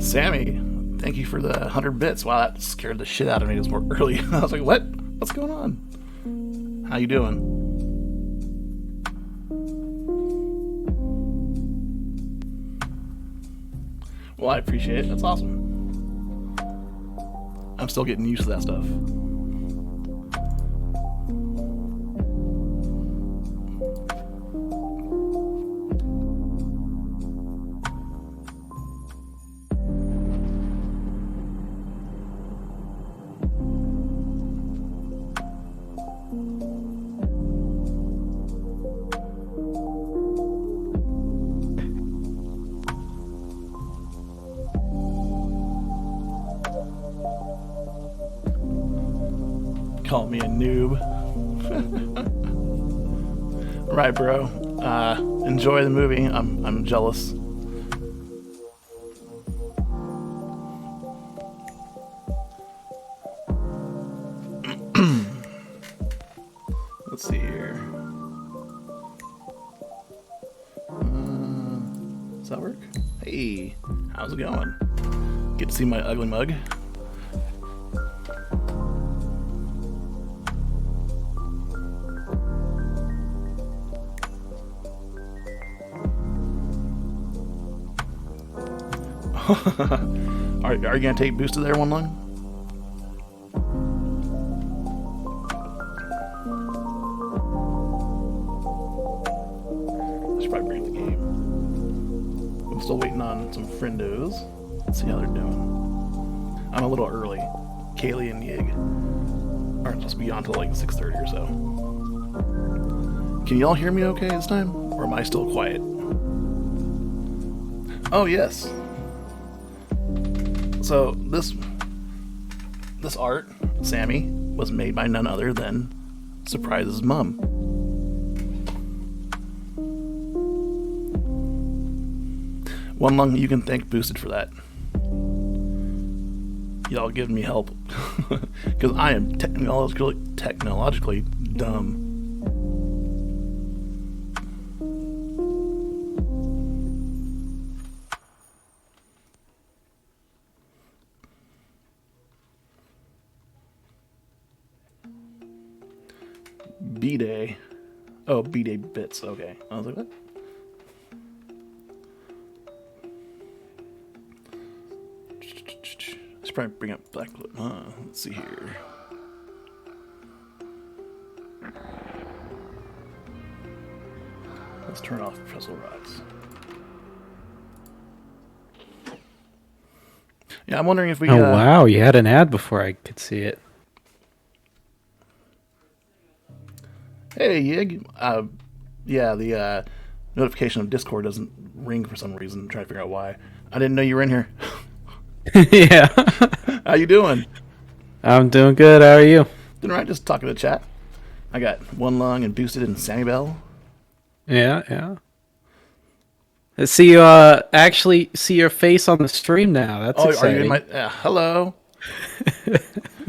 Sammy, thank you for the 100 bits. Wow, that scared the shit out of me. It was more early. I was like, what? What's going on? How you doing? Well, I appreciate it. That's awesome. I'm still getting used to that stuff. Call me a noob. Right, bro. Enjoy the movie. I'm jealous. Let's see here. Does that work? Hey, how's it going? Get to see my ugly mug. Are you gonna take boosted there, One Lung? I should probably break the game. I'm still waiting on some friendos. Let's see how they're doing. I'm a little early. Kaylee and Yig aren't supposed to be on till like 6:30 or so. Can y'all hear me okay this time? Or am I still quiet? Oh, yes. So this art, Sammy, was made by none other than Surprise's mom. One Lung, you can thank Boosted for that. Y'all giving me help. Because I am technologically dumb. B-Day. Oh, B-Day bits. Okay. I was like, what? Let's probably bring up Blackout Club. Let's see here. Let's turn off Trestle Rocks. Yeah, I'm wondering if we... Oh, wow. You had an ad before I could see it. Hey, Yig. Yeah, the notification of Discord doesn't ring for some reason. I'm trying to figure out why. I didn't know you were in here. Yeah. How you doing? I'm doing good. How are you? Doing right, just talking to chat. I got One Lung and Boosted and Sammy Bell. Yeah. I see you actually see your face on the stream now. That's exciting. Are you in my... hello.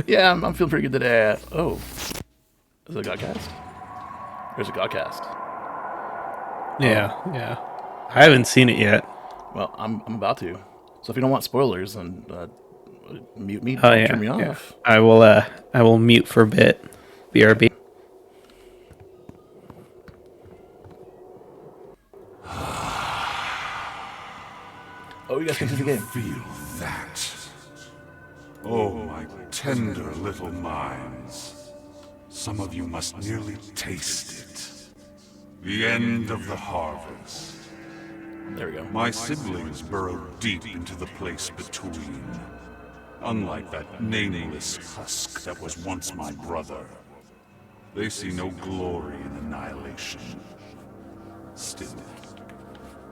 Yeah, I'm feeling pretty good today. Oh. Is it a Godcast? There's a Godcast. Yeah. I haven't seen it yet. Well, I'm about to. So if you don't want spoilers, then mute me. Oh, yeah, turn me off. Yeah. I will mute for a bit. BRB. Oh, you guys can see the game. Feel that? Oh, my tender little minds. Some of you must nearly taste it. The end of the harvest. There we go. My siblings burrowed deep into the place between. Unlike that nameless husk that was once my brother, they see no glory in annihilation. Still,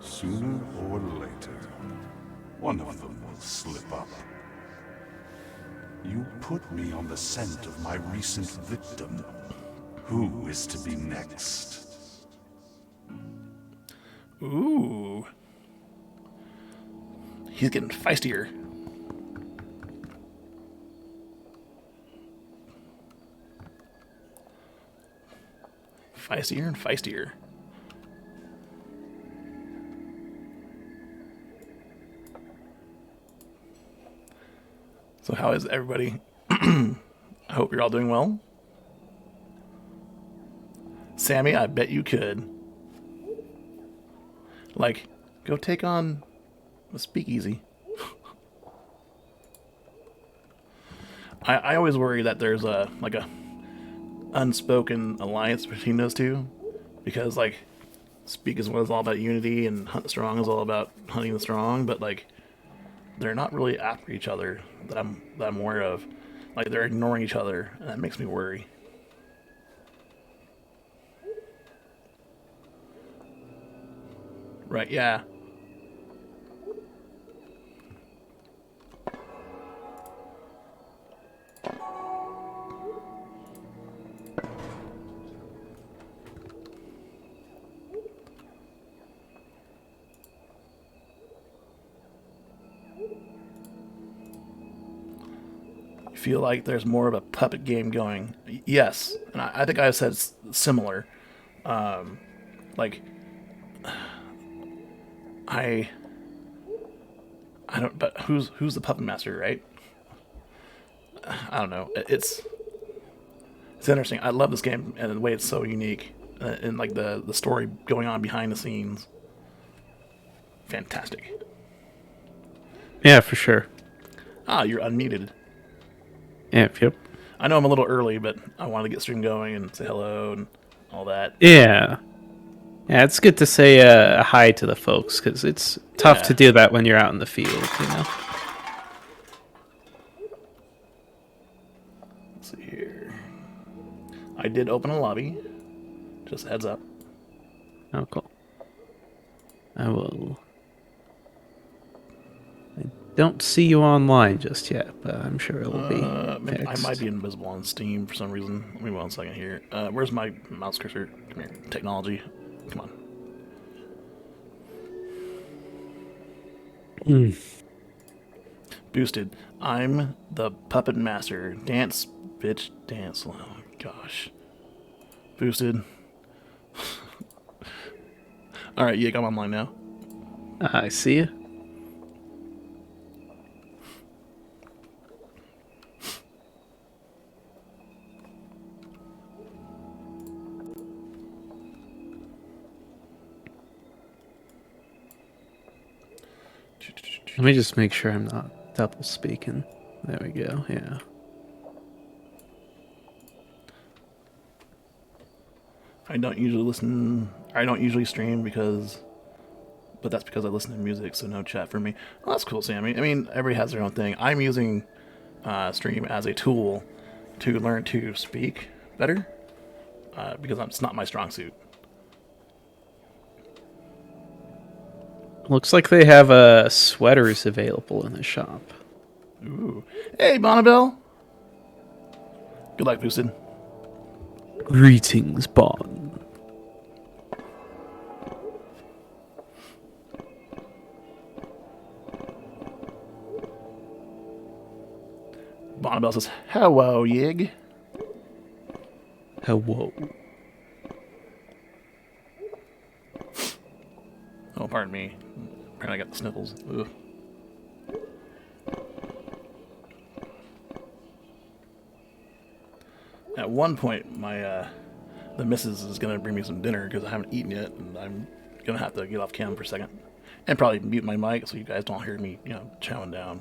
sooner or later, one of them will slip up. You put me on the scent of my recent victim. Who is to be next? Ooh. He's getting feistier. Feistier and feistier. So how is everybody? I hope you're all doing well. Sammy, I bet you could. Like, go take on a speakeasy. I always worry that there's a unspoken alliance between those two, because like Speak is all about unity and Hunt the Strong is all about hunting the strong, but like they're not really after each other that I'm aware of. Like they're ignoring each other, and that makes me worry. Right? Yeah. Feel like there's more of a puppet game going. Yes, and I think I said similar. Like I I don't. But who's the puppet master, right? I don't know. It's interesting. I love this game and the way it's so unique, and like the story going on behind the scenes. Fantastic. Yeah, for sure. Ah, you're unmuted. Yeah, yep. I know I'm a little early, but I wanted to get stream going and say hello and all that. Yeah. Yeah, it's good to say hi to the folks, because it's tough to Yeah. do that when you're out in the field, you know? Let's see here. I did open a lobby. Just a heads up. Oh, cool. I will... I don't see you online just yet, but I'm sure it'll be I fixed. might be invisible on Steam for some reason. Let me 1 second here. Where's my mouse cursor? Come here. Technology. Come on. Boosted. I'm the puppet master. Dance, bitch, dance. Oh, gosh. Boosted. Alright, Yig, I'm online now. I see you. Let me just make sure I'm not double speaking. There we go, yeah. I don't usually stream but that's because I listen to music, so no chat for me. Well, that's cool, Sammy. I mean, everybody has their own thing. I'm using stream as a tool to learn to speak better, because it's not my strong suit. Looks like they have sweaters available in the shop. Ooh. Hey, Bonnabelle! Good luck, Boosted. Greetings, Bon. Bonnabelle says, hello, Yig. Hello. Oh, pardon me. Apparently I got the sniffles. Ugh. At one point, the missus is gonna bring me some dinner because I haven't eaten yet, and I'm gonna have to get off cam for a second, and probably mute my mic so you guys don't hear me, chowing down.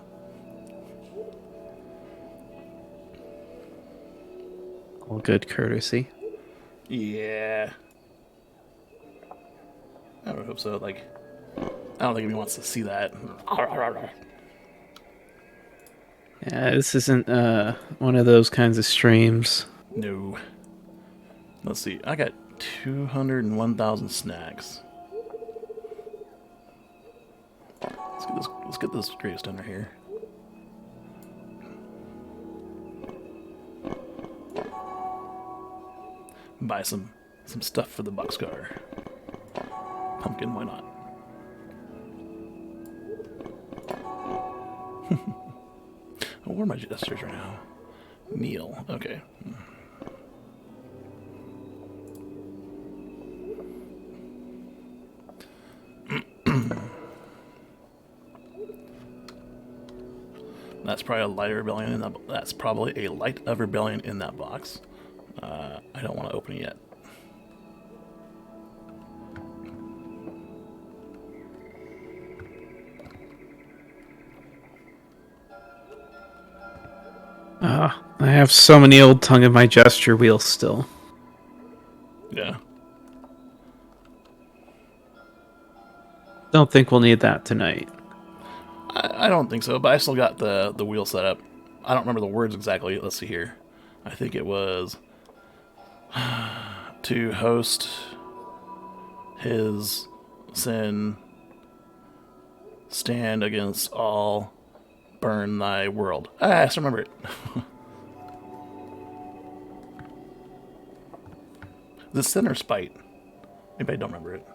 All good courtesy. Yeah. I would hope so. Like, I don't think anybody wants to see that. Yeah, this isn't one of those kinds of streams. No. Let's see. I got 201,000 snacks. Let's get this greatest dinner here. Buy some stuff for the boxcar. Pumpkin, why not? Oh, where are my gestures right now? Neil. Okay. That's probably a light of rebellion in that. That's probably a light of rebellion in that box. I don't want to open it yet. I have so many old tongue in my gesture wheels still. Yeah. Don't think we'll need that tonight. I don't think so, but I still got the wheel set up. I don't remember the words exactly. Let's see here. I think it was to host his sin, stand against all, burn thy world. I still remember it. The sin or spite? Maybe I don't remember it.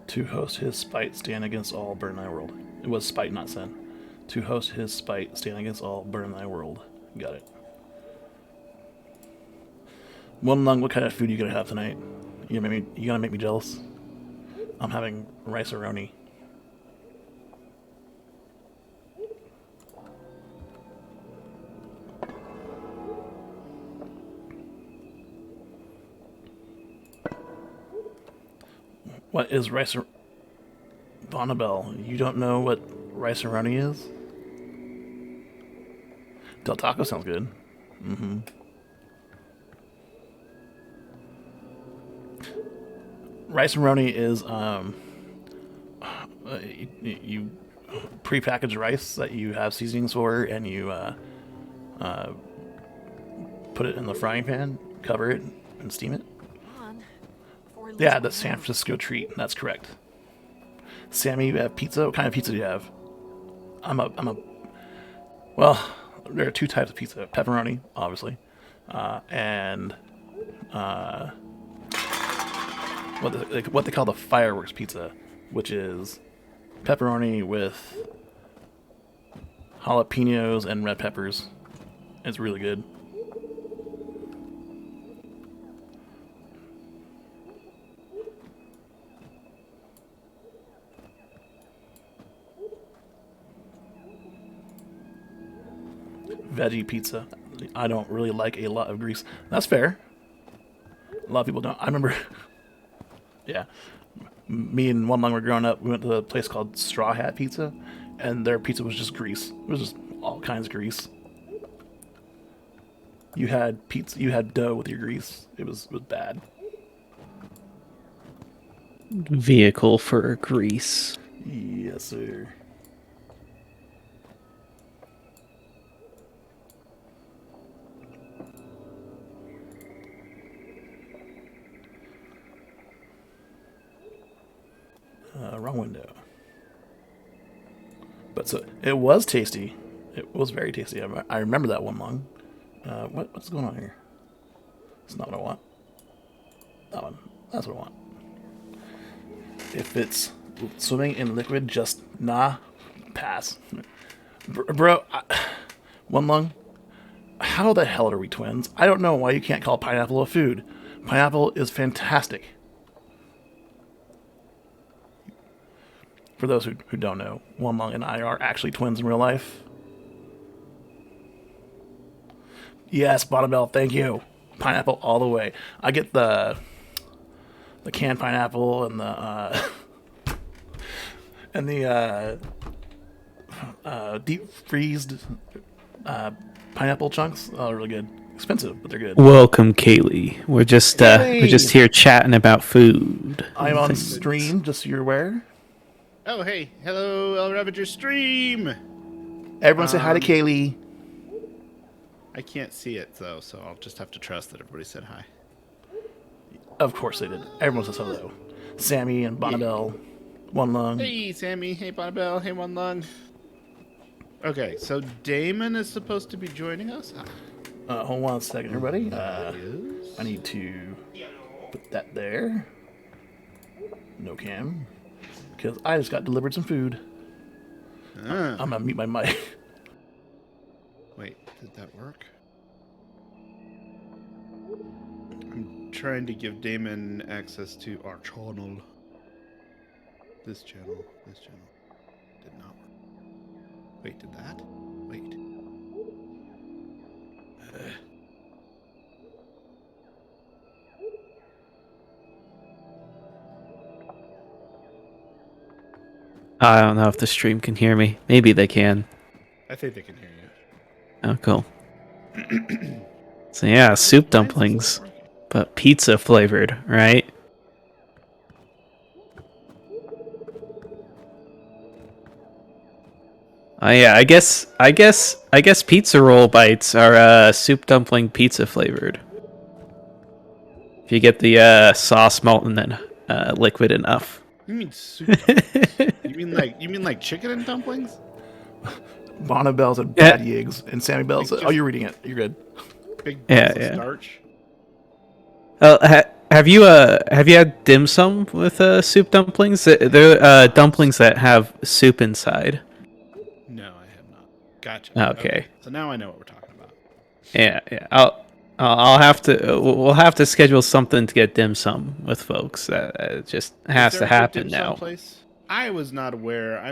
To host his spite, stand against all, burn thy world. It was spite, not sin. To host his spite, stand against all, burn thy world. Got it. One Lung, what kind of food are you gonna have tonight? You gonna make me jealous? I'm having rice-a-roni. What is rice? Bonnabelle, you don't know what rice-a-roni is? Del Taco sounds good. Mm-hmm. Rice-a-roni is you pre-packaged rice that you have seasonings for, and you put it in the frying pan, cover it, and steam it. Yeah, the San Francisco treat. That's correct. Sammy, you have pizza. What kind of pizza do you have? Well, there are two types of pizza: pepperoni, obviously, and what they call the fireworks pizza, which is pepperoni with jalapenos and red peppers. It's really good. Veggie pizza. I don't really like a lot of grease. That's fair. A lot of people don't. I remember, yeah, me and One Lung were growing up. We went to a place called Straw Hat Pizza, and their pizza was just grease. It was just all kinds of grease. You had pizza. You had dough with your grease. It was bad. Vehicle for grease. Yes, sir. Wrong window. But so it was tasty. It was very tasty. I remember that One Lung. What's going on here? It's not what I want. That one. That's what I want. If it's swimming in liquid, just nah, pass. Bro, One Lung, how the hell are we twins? I don't know why you can't call pineapple a food. Pineapple is fantastic. For those who don't know, One Lung and I are actually twins in real life. Yes, Bonnabelle, thank you. Pineapple all the way. I get the canned pineapple and the deep freezed pineapple chunks. Oh, really good. Expensive, but they're good. Welcome, Kaylee. We're just here chatting about food. I'm on stream, just so you're aware. Oh, hey. Hello, El Ravager stream. Everyone say hi to Kaylee. I can't see it, though, so I'll just have to trust that everybody said hi. Of course they did. Everyone says hello. Sammy and Bonnabelle, One Lung. Hey, Sammy. Hey, Bonnabelle. Hey, One Lung. Okay, so Damon is supposed to be joining us. Hold on a second, everybody. I need to put that there. No cam. Because I just got delivered some food. I'm going to mute my mic. Wait, Did that work? I'm trying to give Damon access to our channel. This channel. Did not work. Wait, did that? Wait. I don't know if the stream can hear me. Maybe they can. I think they can hear you. Oh, cool. So yeah, soup Why is this dumplings, not working? but pizza flavored, right? Yeah, I guess pizza roll bites are soup dumpling pizza flavored. If you get the sauce molten and liquid enough. You mean soup dumplings? you mean like chicken and dumplings? Bonnabelle said Yeah. bad eggs, and Sammy Bell Like said, "Oh, just- you're reading it. You're good." Big Yeah, balls of yeah. starch. Have you had dim sum with soup dumplings? They're dumplings that have soup inside. No, I have not. Gotcha. Okay. So now I know what we're talking about. Yeah. I'll have to. We'll have to schedule something to get dim sum with folks. It just has Is to there a good happen dim sum now. place? I was not aware. I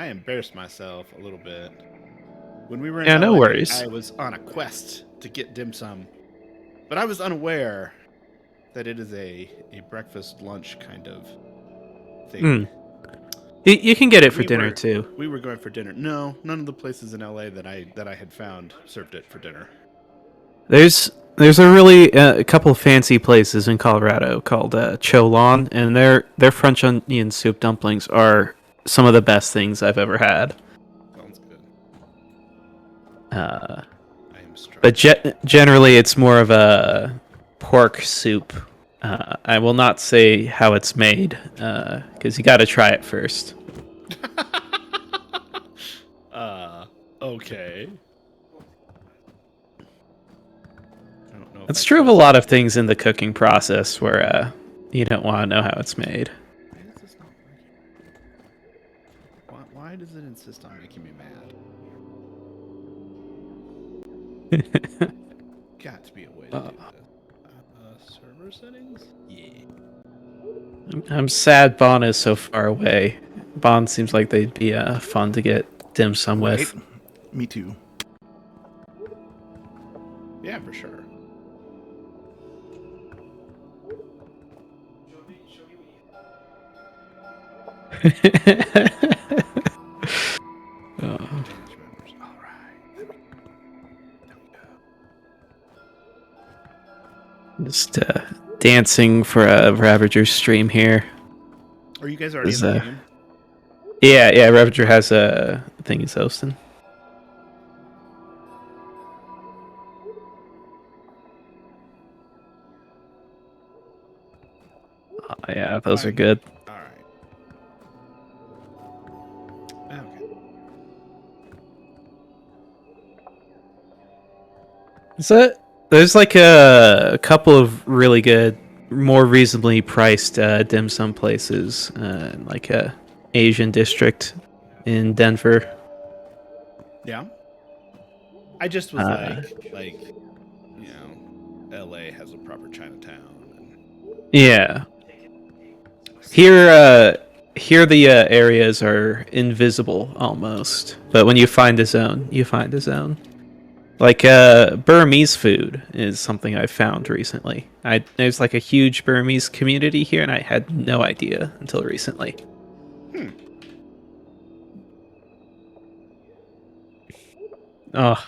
embarrassed myself a little bit. When we were in Yeah, LA, no worries. I was on a quest to get dim sum, but I was unaware that it is a breakfast lunch kind of thing. Mm. You can get it for We dinner were- too. We were going for dinner. No, none of the places in LA that I had found served it for dinner. There's a really a couple of fancy places in Colorado called Cholon, and their French onion soup dumplings are some of the best things I've ever had. Sounds good. Uh, I am struck. but generally, it's more of a pork soup. I will not say how it's made because you got to try it first. Okay. I don't know if It's I true of a trust- lot of things in the cooking process where you don't want to know how it's made. Why is this not working? Why does it insist on making me mad? Got to be a way to do this. Server settings? Yeah. I'm sad Bon is so far away. Bon seems like they'd be fun to get dim sum Right? with. Me too. Yeah, for sure. All right. There we go. Just dancing for a Ravager stream here. Are you guys already Is, in the game? Yeah, Ravager has a thing he's hosting. Oh, yeah, those are good. All right. Okay. So there's like a couple of really good, more reasonably priced dim sum places, in like a Asian district in Denver. Yeah. I just was Uh, like, you know, LA has a proper Chinatown. Yeah. Here the areas are invisible almost, but when you find a zone, you find a zone. Like Burmese food is something I found recently. There's like a huge Burmese community here, and I had no idea until recently. Oh.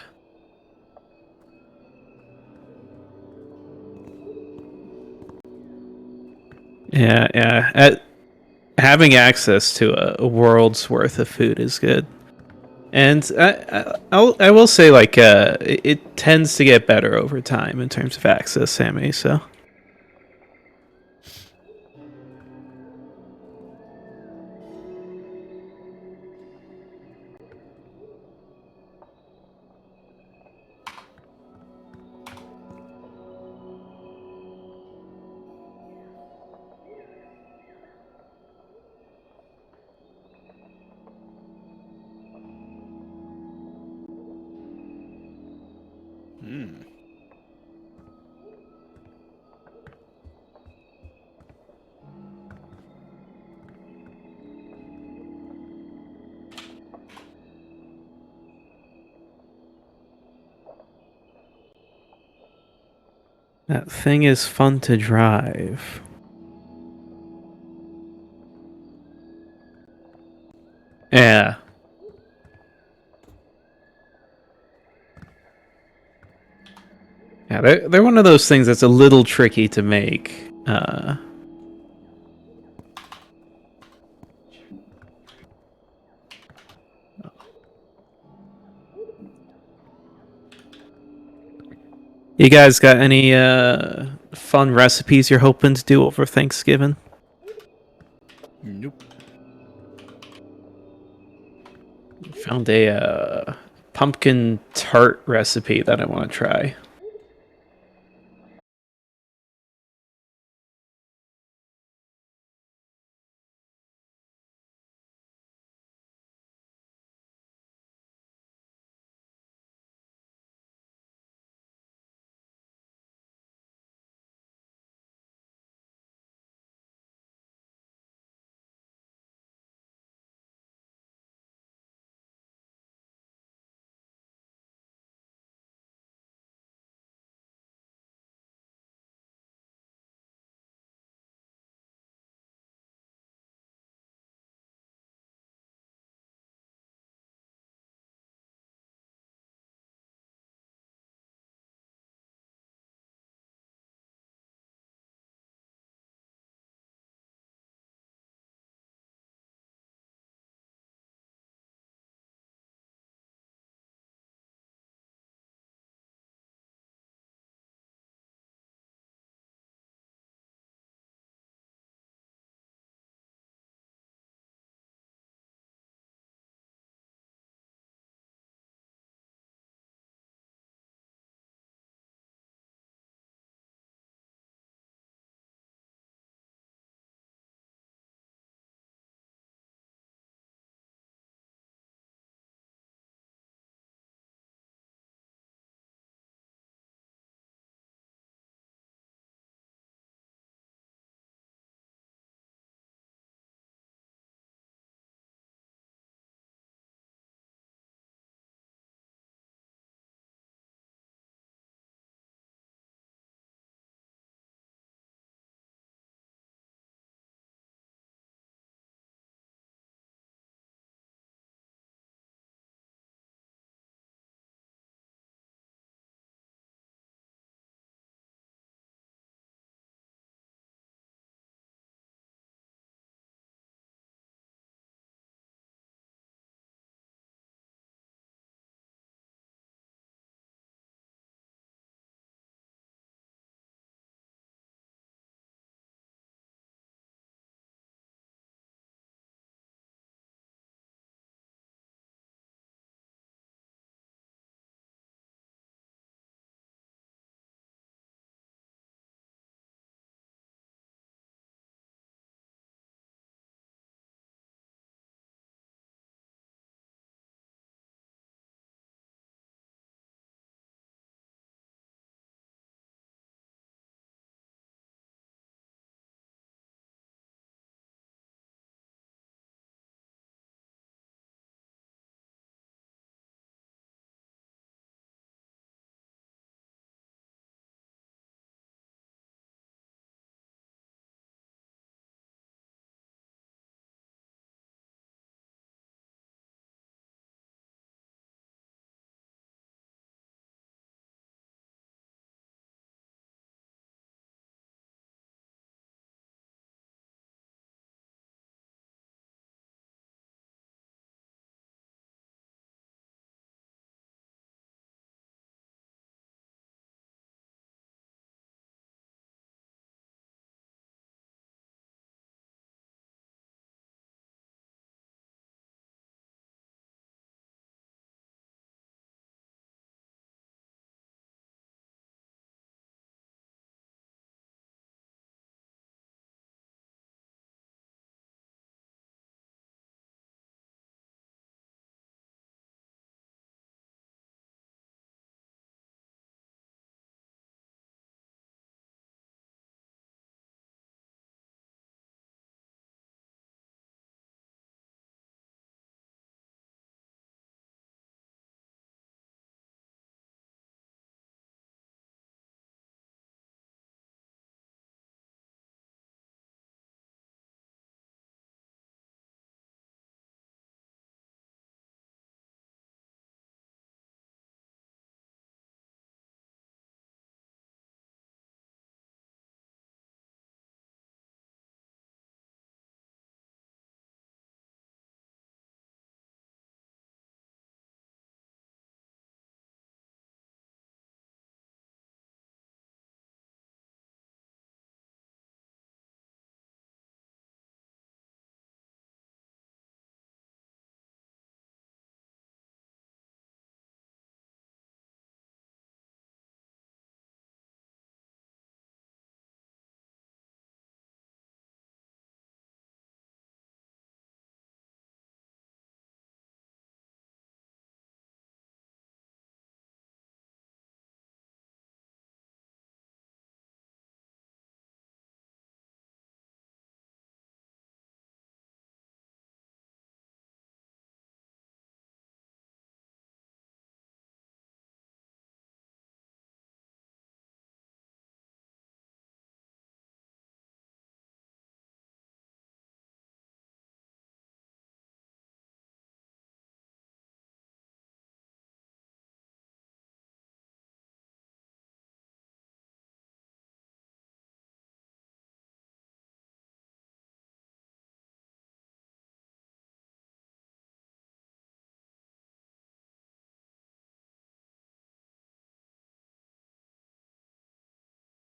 Yeah. Having access to a world's worth of food is good. And I will say, like, it tends to get better over time in terms of access, Sammy. So That thing is fun to drive. Yeah. Yeah, they're one of those things that's a little tricky to make. You guys got any fun recipes you're hoping to do over Thanksgiving? Nope. Found a pumpkin tart recipe that I want to try.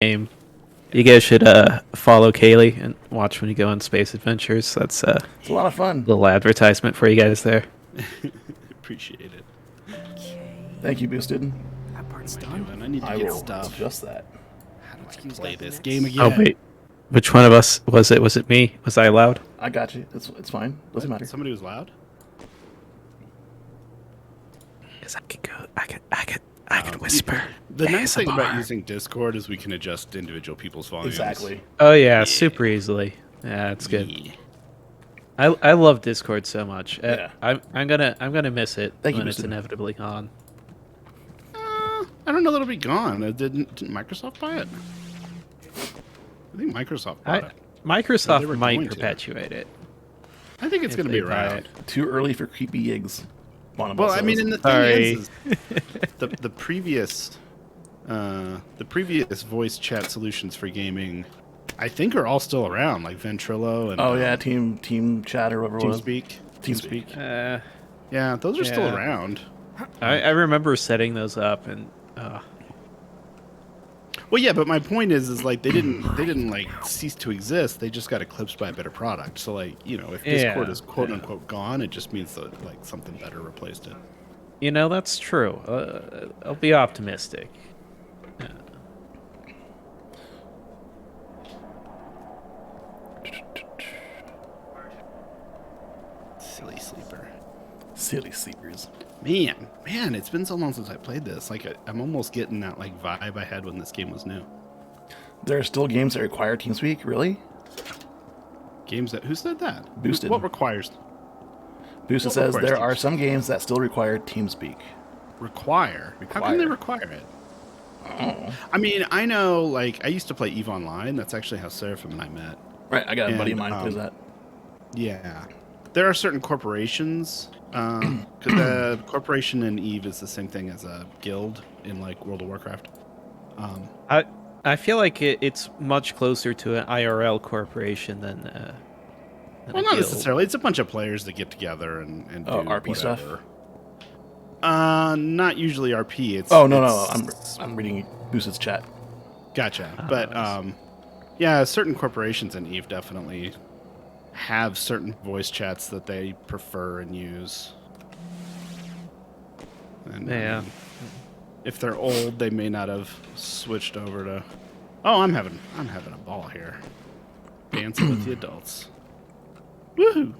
game. You guys should follow Kaylee and watch when you go on space adventures. That's a It's a lot of fun. little advertisement for you guys there. Appreciate it. Okay. Thank you, Boosted. That part's What am I done. doing? I need to I get will stuff. adjust that. How do I use play that this next. game again? Oh wait, which one of us was it? Was it me? Was I loud? I got you. It's fine. Doesn't matter. Somebody was loud? Because I could go. I could whisper. The nice thing about ASMR. using Discord is we can adjust individual people's volumes. Exactly. Oh yeah, super easily. Yeah, it's good. Yeah. I love Discord so much. Yeah. I'm gonna miss it Thank you, when it's Mr. inevitably gone. I don't know that it'll be gone. Didn't Microsoft buy it? I think Microsoft bought it. Microsoft were might going to. perpetuate it. I think it's if going to be they buy around. it. Too early for creepy yigs. One of Well, us I mean, says. and the Sorry. thing is the previous voice chat solutions for gaming, I think, are all still around, like Ventrilo and Oh yeah, team chat or whatever it was. TeamSpeak. TeamSpeak. Yeah, those are still Yeah. around. I remember setting those up and Well, yeah, but my point is like they didn't like cease to exist. They just got eclipsed by a better product. So like, you know, if Discord Yeah, is quote unquote gone, it just means that like something better replaced it. you know that's true. I'll be optimistic. Silly sleeper. Silly sleepers. Man, it's been so long since I played this. Like I'm almost getting that like vibe I had when this game was new. There are still games that require TeamSpeak. Really? Games that who said that? Boosted. What requires Boosted What says requires there are TeamSpeak? some games that still require TeamSpeak. require? How can they require it? I mean, I know like I used to play EVE Online. That's actually how Seraphim and I met. Right. I got a buddy of And, mine who plays that. Yeah, there are certain corporations. 'Cause the corporation in EVE is the same thing as a guild in like World of Warcraft. I feel like it's much closer to an IRL corporation than Well, a not guild. necessarily. It's a bunch of players that get together and do RP stuff? whatever. Not usually RP. It's Oh no, it's- I'm reading Boosted's chat. Gotcha. But yeah, certain corporations in EVE definitely have certain voice chats that they prefer and use. And Yeah. if they're old, they may not have switched over to. Oh, I'm having a ball here, dancing with the adults. Woohoo!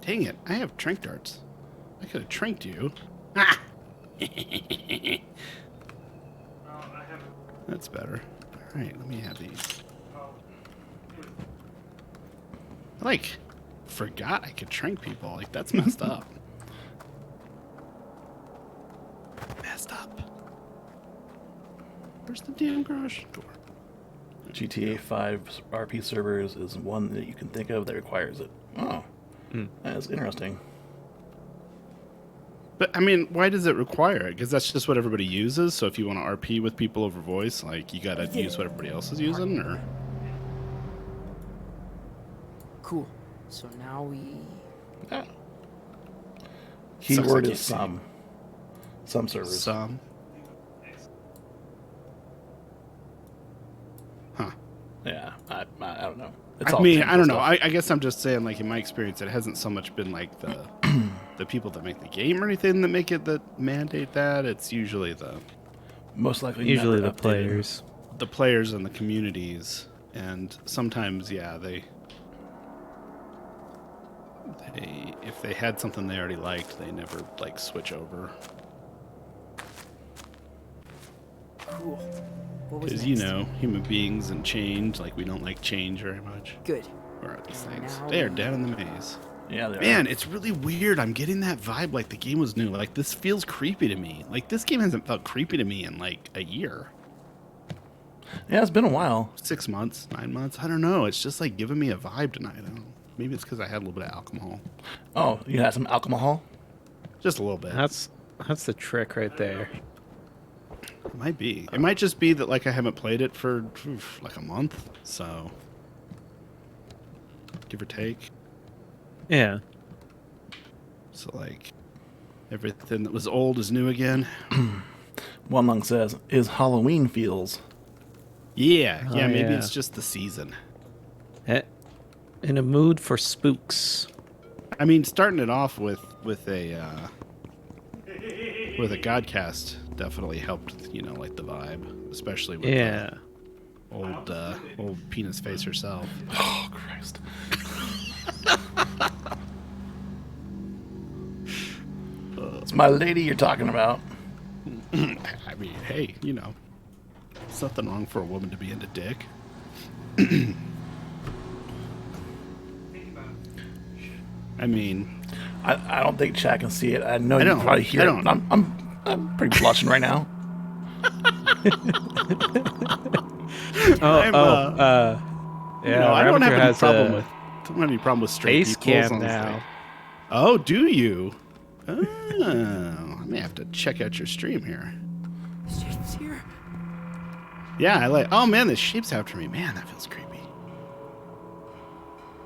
Dang it! I have trank darts. I could have tranked you. Ah! That's better. All right, let me have these. I like forgot I could trank people. Like that's messed up. Messed up. Where's the damn garage door? GTA 5 RP servers is one that you can think of that requires it. Oh, that's interesting. But I mean, why does it require it? Because that's just what everybody uses. So if you want to RP with people over voice, like you gotta use what everybody else is using, or Cool. So now we. Yeah. Sucks Keyword I is can't some. Some servers. some. Huh. Yeah, I don't know. I mean, I don't know. technical I guess I'm just saying, like in my experience, it hasn't so much been like the the people that make the game or anything that make it that mandate that. It's usually the stuff. Most likely Usually never the updated. players. players and the communities, and sometimes they if they had something they already liked, they never like switch over. Cool. What was Because next? you know, human beings and change, like we don't like change very much. Good. Where are these things? Now They are we- down in the maze. Yeah, they Man, are. it's really weird. I'm getting that vibe like the game was new. Like this feels creepy to me. Like this game hasn't felt creepy to me in like a year, Yeah, it's been a while. 6 months, 9 months. I don't know. It's just like giving me a vibe tonight. I don't know. Maybe it's because I had a little bit of alcohol, Oh, you had some alcohol? just a little bit. That's the trick right there. It might be. It might just be that like I haven't played it for like a month, so give or take. Yeah. So like everything that was old is new again. One Lung says, is Halloween feels. Yeah, Oh, maybe yeah. it's just the season. In a mood for spooks. I mean, starting it off with a Godcast definitely helped, like the vibe, especially with Yeah. old penis face herself. Oh, Christ. It's my lady you're talking about. I mean, hey, it's nothing wrong for a woman to be into dick. I mean, I don't think Chad can see it. I know I you don't. probably hear I it. don't. But I'm pretty blushing right now. I'm, Yeah, I don't have Ravager any has problem a with straight face people. as cam long as now. they- Oh, do you? Oh, I may have to check out your stream here. Shape's here. Yeah, I like. Oh man, this shape's after me. Man, that feels creepy.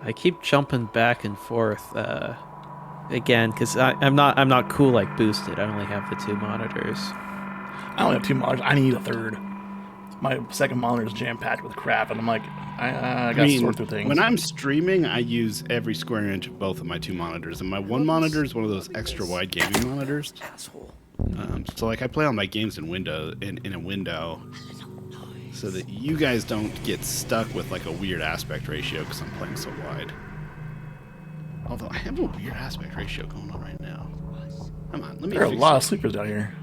I keep jumping back and forth again because I'm not cool like boosted. I only have the 2 monitors. I only have 2 monitors. I need a third. My second monitor is jam-packed with crap, and I'm like, I gotta sort through things. when I'm streaming, I use every square inch of both of my 2 monitors, and my one monitor is one of those extra wide gaming monitors. Asshole. So like I play all my games in a window, so that you guys don't get stuck with like a weird aspect ratio because I'm playing so wide. Although I have a weird aspect ratio going on right now. Come on, let me. There are a fix lot it. of sleepers down here.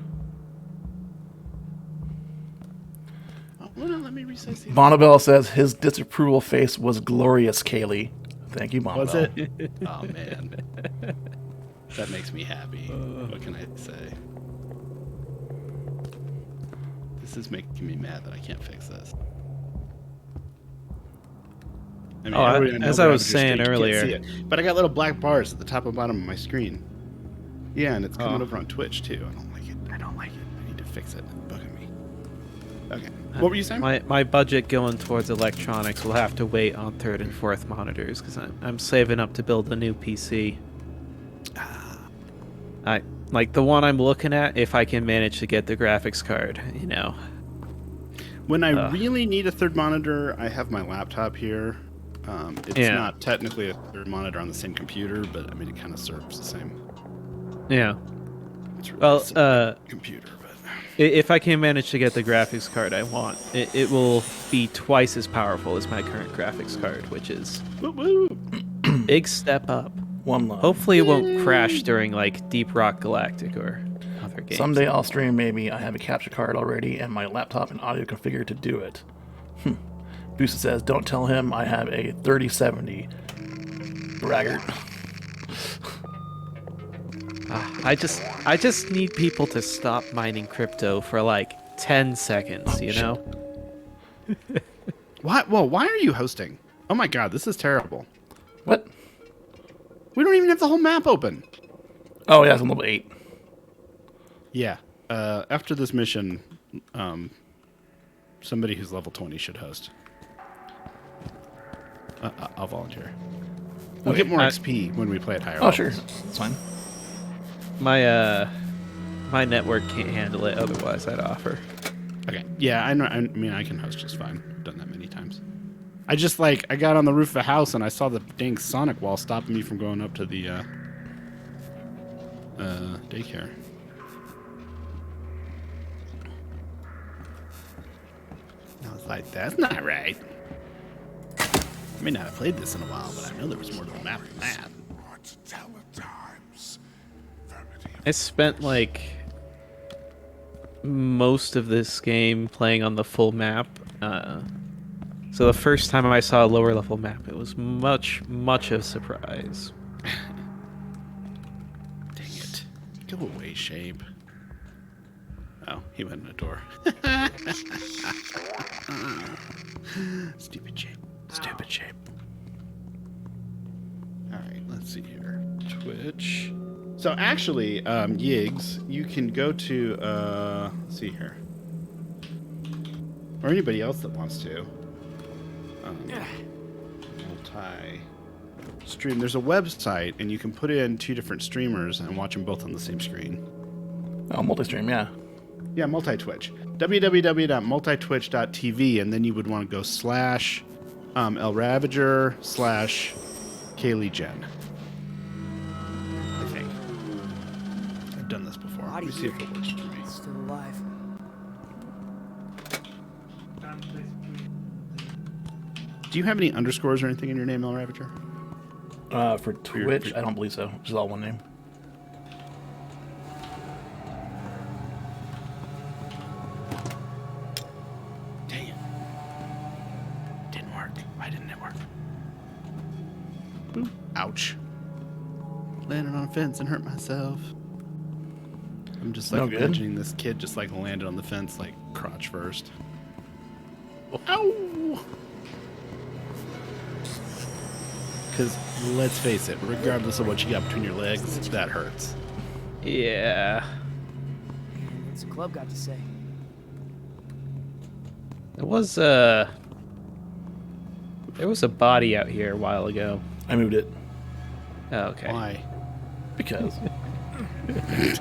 Oh, well, no, let me resize the. Bonnabelle says his disapproval face was glorious, Kaylee. Thank you, Bonnabelle. Was it? Oh man, that makes me happy. What can I say? This is making me mad that I can't fix this. I mean, Oh, everybody on as Over I was Average saying Stage can't earlier- see it. But I got little black bars at the top and bottom of my screen. Yeah, and it's coming over on Twitch too. I don't like it. I don't like it. I need to fix it. It's bugging me. Okay. What were you saying? My budget going towards electronics will have to wait on 3rd and 4th monitors because I'm saving up to build a new PC. I like the one I'm looking at. If I can manage to get the graphics card, When I really need a third monitor, I have my laptop here. It's Yeah. not technically a third monitor on the same computer, but I mean it kind of serves the same. Yeah. It's really Well, a simple computer, but If I can manage to get the graphics card I want, it will be twice as powerful as my current graphics card, which is woo woo. big step up. One love. Hopefully, it won't crash during like Deep Rock Galactic or other games. Someday I'll stream, maybe. I have a capture card already and my laptop and audio configured to do it. Booster says, don't tell him I have a 3070. Braggart. I just need people to stop mining crypto for like 10 seconds, you know? What? Well, why are you hosting? Oh my god, this is terrible. What? We don't even have the whole map open. Oh, yeah, it's on level 8. Yeah. After this mission, somebody who's level 20 should host. I'll volunteer. We'll Okay, get more XP when we play at higher Oh, levels. sure. That's fine. My network can't handle it, otherwise I'd offer. Okay. Yeah, I know. I mean, I can host just fine. I've done that many times. I just I got on the roof of a house and I saw the dang Sonic wall stopping me from going up to the daycare. I was like, that's not right. I may not have played this in a while, but I know there was more to the map than that. I spent like most of this game playing on the full map. So the first time I saw a lower level map, it was much a surprise. Dang it. Go away, Shape. Oh, he went in a door. Stupid Shape. Stupid Shape. Alright, let's see here. Twitch. So actually, Yigs, you can go to, let's see here. Or anybody else that wants to. Multi-stream. There's a website, and you can put in 2 different streamers and watch them both on the same screen. Oh, multi-stream, yeah. Yeah, multi-twitch. www.multitwitch.tv, and then you would want to go slash El Ravager slash Kaylee Jen. I think. I've done this before. Let Body me see if it works for me. Still alive. Do you have any underscores or anything in your name, El Ravager? For Twitch, I don't believe so. Just all one name. Dang it. Didn't work. Why didn't it work? Boop. Ouch. Landed on a fence and hurt myself. I'm just like No good? imagining this kid just like landed on the fence like crotch first. Ow! Because let's face it, regardless of what you got between your legs, that hurts. Yeah. What's the club got to say? There was a body out here a while ago. I moved it Oh, okay. Why? because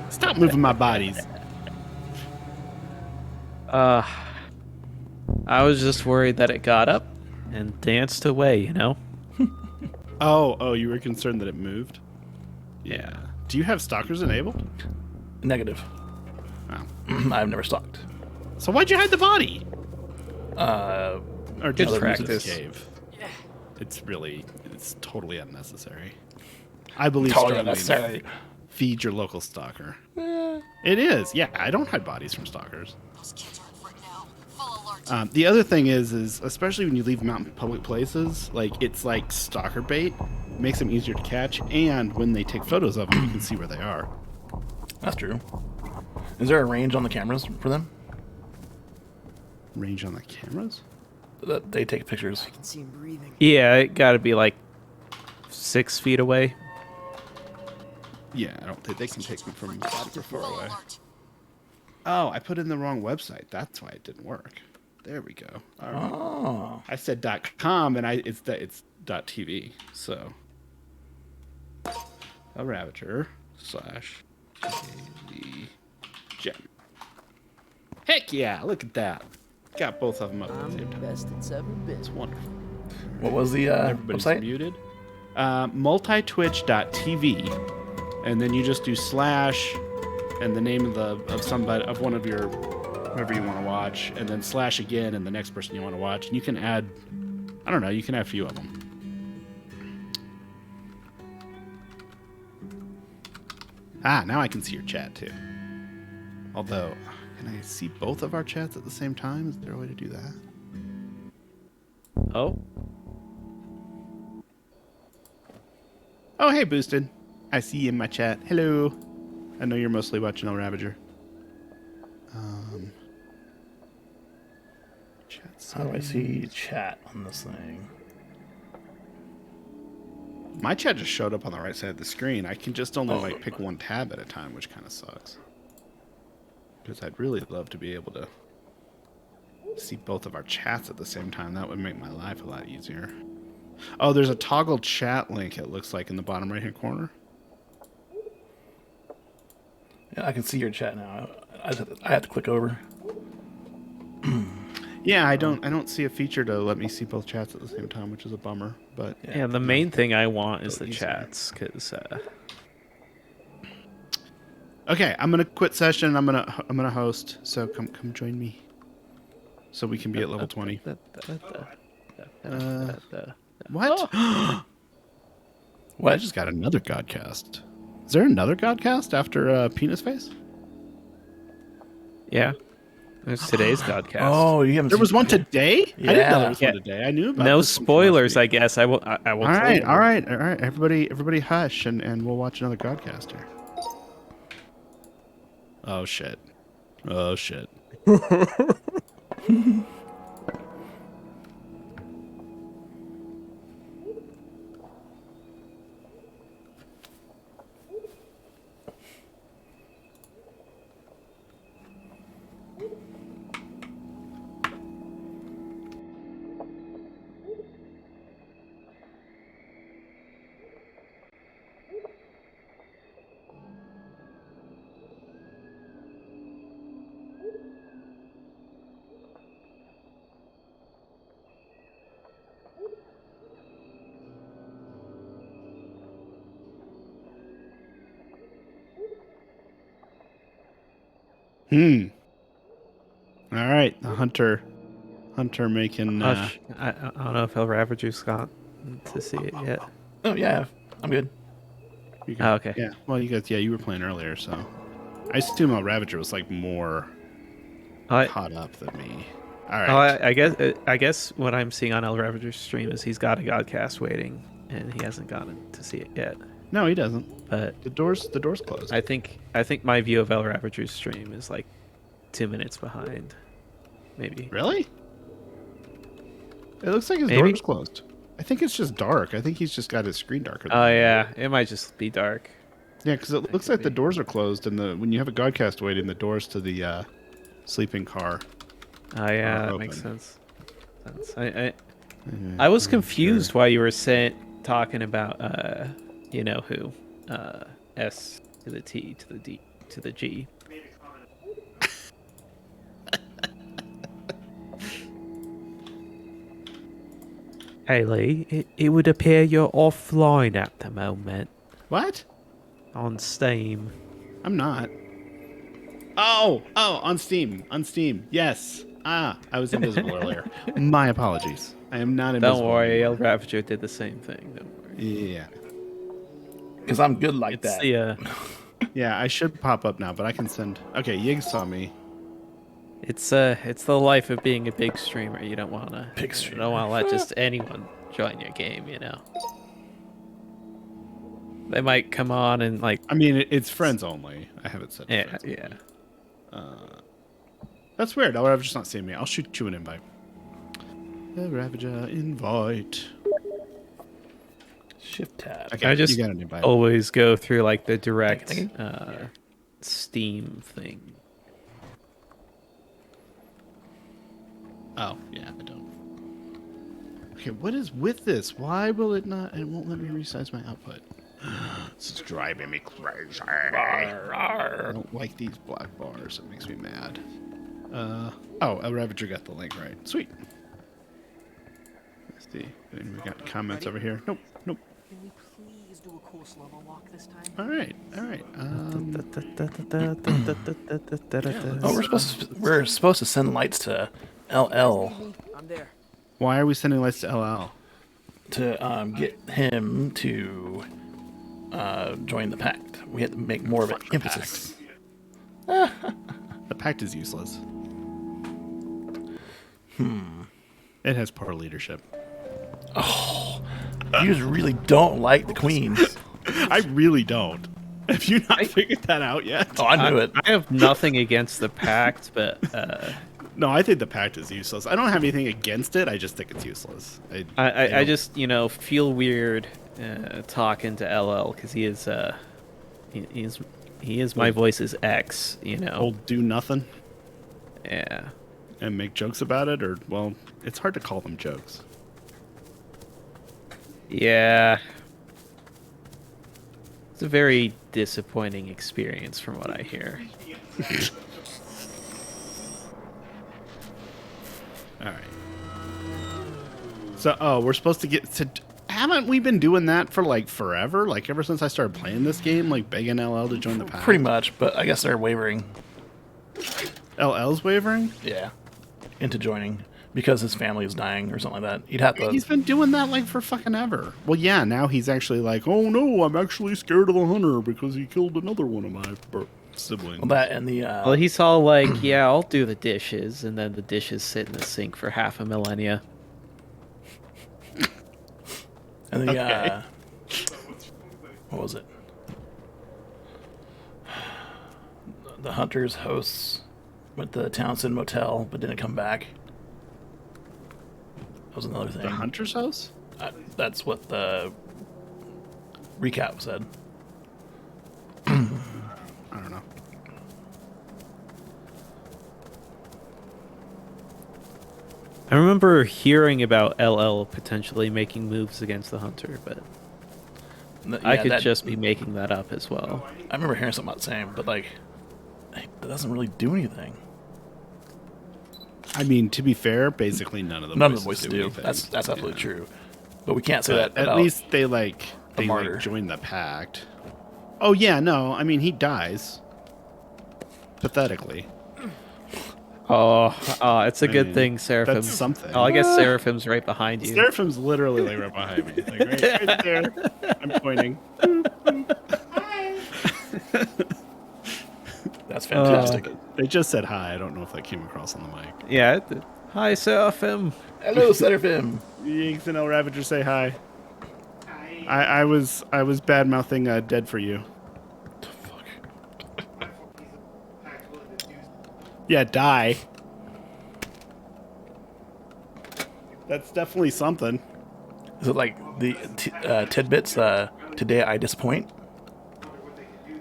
Stop moving my bodies. I was just worried that it got up and danced away, you know? Oh, you were concerned that it moved? Yeah. Do you have stalkers enabled? negative. Oh. I've never stalked. So why'd you hide the body? Uh, Or Good just use practice. this cave? It's totally unnecessary. I believe totally strongly in unnecessary. feed your local stalker. It is. Yeah, I don't hide bodies from stalkers. Those kids are in for it now. Full alert. The other thing is especially when you leave them out in public places, like it's like stalker bait, makes them easier to catch, and when they take photos of them, you can see where they are. That's true. Is there a range on the cameras for them? Range on the cameras? That they take pictures. I can see him breathing. Yeah, it gotta be like 6 feet away. Yeah, I don't think they can take them from super far Full away. alert. Oh, I put in the wrong website. That's why it didn't work. There we go. All right. Oh. I said .com and it's .tv. So, a Ravager / Kaylee Jen. Heck yeah! Look at that. Got both of them up at the I'm same the time. best it's ever been. It's wonderful. What was the Everybody's website? muted. Multitwitch.tv, and then you just do / and the name of one of your whoever you want to watch, and then / again and the next person you want to watch, and you can add, I don't know, you can add a few of them. Now I can see your chat too. Although, can I see both of our chats at the same time? Is there a way to do that? Oh, Oh, hey, Boosted. I see you in my chat. Hello. I know you're mostly watching El Ravager. Chat How do I see chat on this thing? My chat just showed up on the right side of the screen. I can just only like pick one tab at a time, which kind of sucks. Because I'd really love to be able to see both of our chats at the same time. That would make my life a lot easier. Oh, there's a toggle chat link, it looks like, in the bottom right-hand corner. Yeah, I can see your chat now. I have to click over. Yeah, I don't see a feature to let me see both chats at the same time, which is a bummer. But yeah, the main thing I want is Go the easier. chats, because okay, I'm gonna quit session. I'm gonna host. So come join me, so we can be at level 20. What? What? I just got another Godcast. Is there another Godcast after Penis Face? yeah, it's today's podcast. Oh, you haven't. There was seen- one today. I didn't know Yeah. there was Yeah. one today. I knew about No this one from last spoilers, week. I guess. I will. I will. All tell right, you. all right, all right. Everybody, hush, and we'll watch another Godcast here. Oh shit. Oh shit. All right, the hunter making. I don't know if El Ravager's got to see it yet. Oh yeah, I'm good. You Oh, okay. Yeah. Well, you guys. Yeah, you were playing earlier, so I assume El Ravager was like more caught up than me. All right. I guess what I'm seeing on El Ravager's stream is he's got a Godcast waiting, and he hasn't gotten to see it yet. No, he doesn't. But The door's closed. I think my view of El Ravager's stream is like 2 minutes behind, maybe. Really? It looks like his Maybe. door's closed. I think it's just dark. I think he's just got his screen darker. Oh yeah, it might just be dark. Yeah, because it looks like the doors are closed, and when you have a Godcast waiting, the doors to the sleeping car. Oh yeah, that open. makes sense. I was confused why you were talking about you know who, S to the T to the D to the G. Hey Lee, it would appear you're offline at the moment What? on Steam. I'm not. Oh, on Steam. On Steam. Yes. I was invisible earlier. My apologies. I am not invisible. Don't worry, anymore. El Ravager did the same thing. Don't worry. Yeah. Because I'm good like that. Yeah, I should pop up now, but I can send. Okay, Yig saw me. It's the life of being a big streamer. You don't wanna let just anyone join your game, you know. They might come on and like. I mean, it's friends only. I haven't said. Yeah, friends. yeah. That's weird. El Ravager's not seeing me. I'll shoot you an invite. El Ravager invite. Shift tab. Okay, I just you got an invite. always go through like the direct Thank Steam thing. Oh, yeah, I don't. Okay, what is with this? Why will it not? It won't let me resize my output. This is driving me crazy. I don't like these black bars. It makes me mad. Oh, El Ravager got the link right. Sweet. Let's see. And we got comments over here. Nope. Can we please do a course level walk this time? All right. Oh, we're supposed to send lights to LL I'm there. Why are we sending lights to LL? to get him to join the pact. We had to make more of an emphasis. The pact is useless. It has poor leadership. You just really don't like the queens. I really don't. Have you not figured that out yet? Oh, I knew it. I have nothing against the pact, but No, I think the pact is useless. I don't have anything against it. I just think it's useless. I just feel weird talking to LL because he is my voice's ex. Old do nothing Yeah. and make jokes about it, or well, it's hard to call them jokes. Yeah. It's a very disappointing experience from what I hear. All right. So, we're supposed to get to. Haven't we been doing that for like forever? Like ever since I started playing this game, like begging LL to join the pact. Pretty much, but I guess they're wavering. LL's wavering. Yeah, into joining because his family is dying or something like that. He'd have to. He's been doing that like for fucking ever. Well, yeah. Now he's actually like, oh no, I'm actually scared of the hunter because he killed another one of my siblings. Well, that and the. Well, he's all like, yeah, I'll do the dishes, and then the dishes sit in the sink for half a millennia. And the. Okay. What was it? The hunters hosts went to the Townsend Motel but didn't come back. That was another thing. The hunter's house? That's what the recap said. I don't know. I remember hearing about LL potentially making moves against the hunter, but I could just be making that up as well. I remember hearing something about the same, but like, that doesn't really do anything. I mean, to be fair, basically none of the voices do. anything. That's absolutely true. But we can't say But that at about least they martyr. join the pact. Oh yeah, no, I mean he dies. Pathetically. Oh, it's a good mean, thing Seraphim. that's something. Oh, I guess Seraphim's right behind you. Seraphim's literally like right behind me. Like right there. I'm pointing. That's fantastic. They just said hi. I don't know if that came across on the mic. Yeah. It did. Hi, Seraphim. Hello, Seraphim. Yinks and El Ravager say hi. I was bad mouthing Dead for You. Yeah, die. That's definitely something. Is it like the tidbits? Today I disappoint.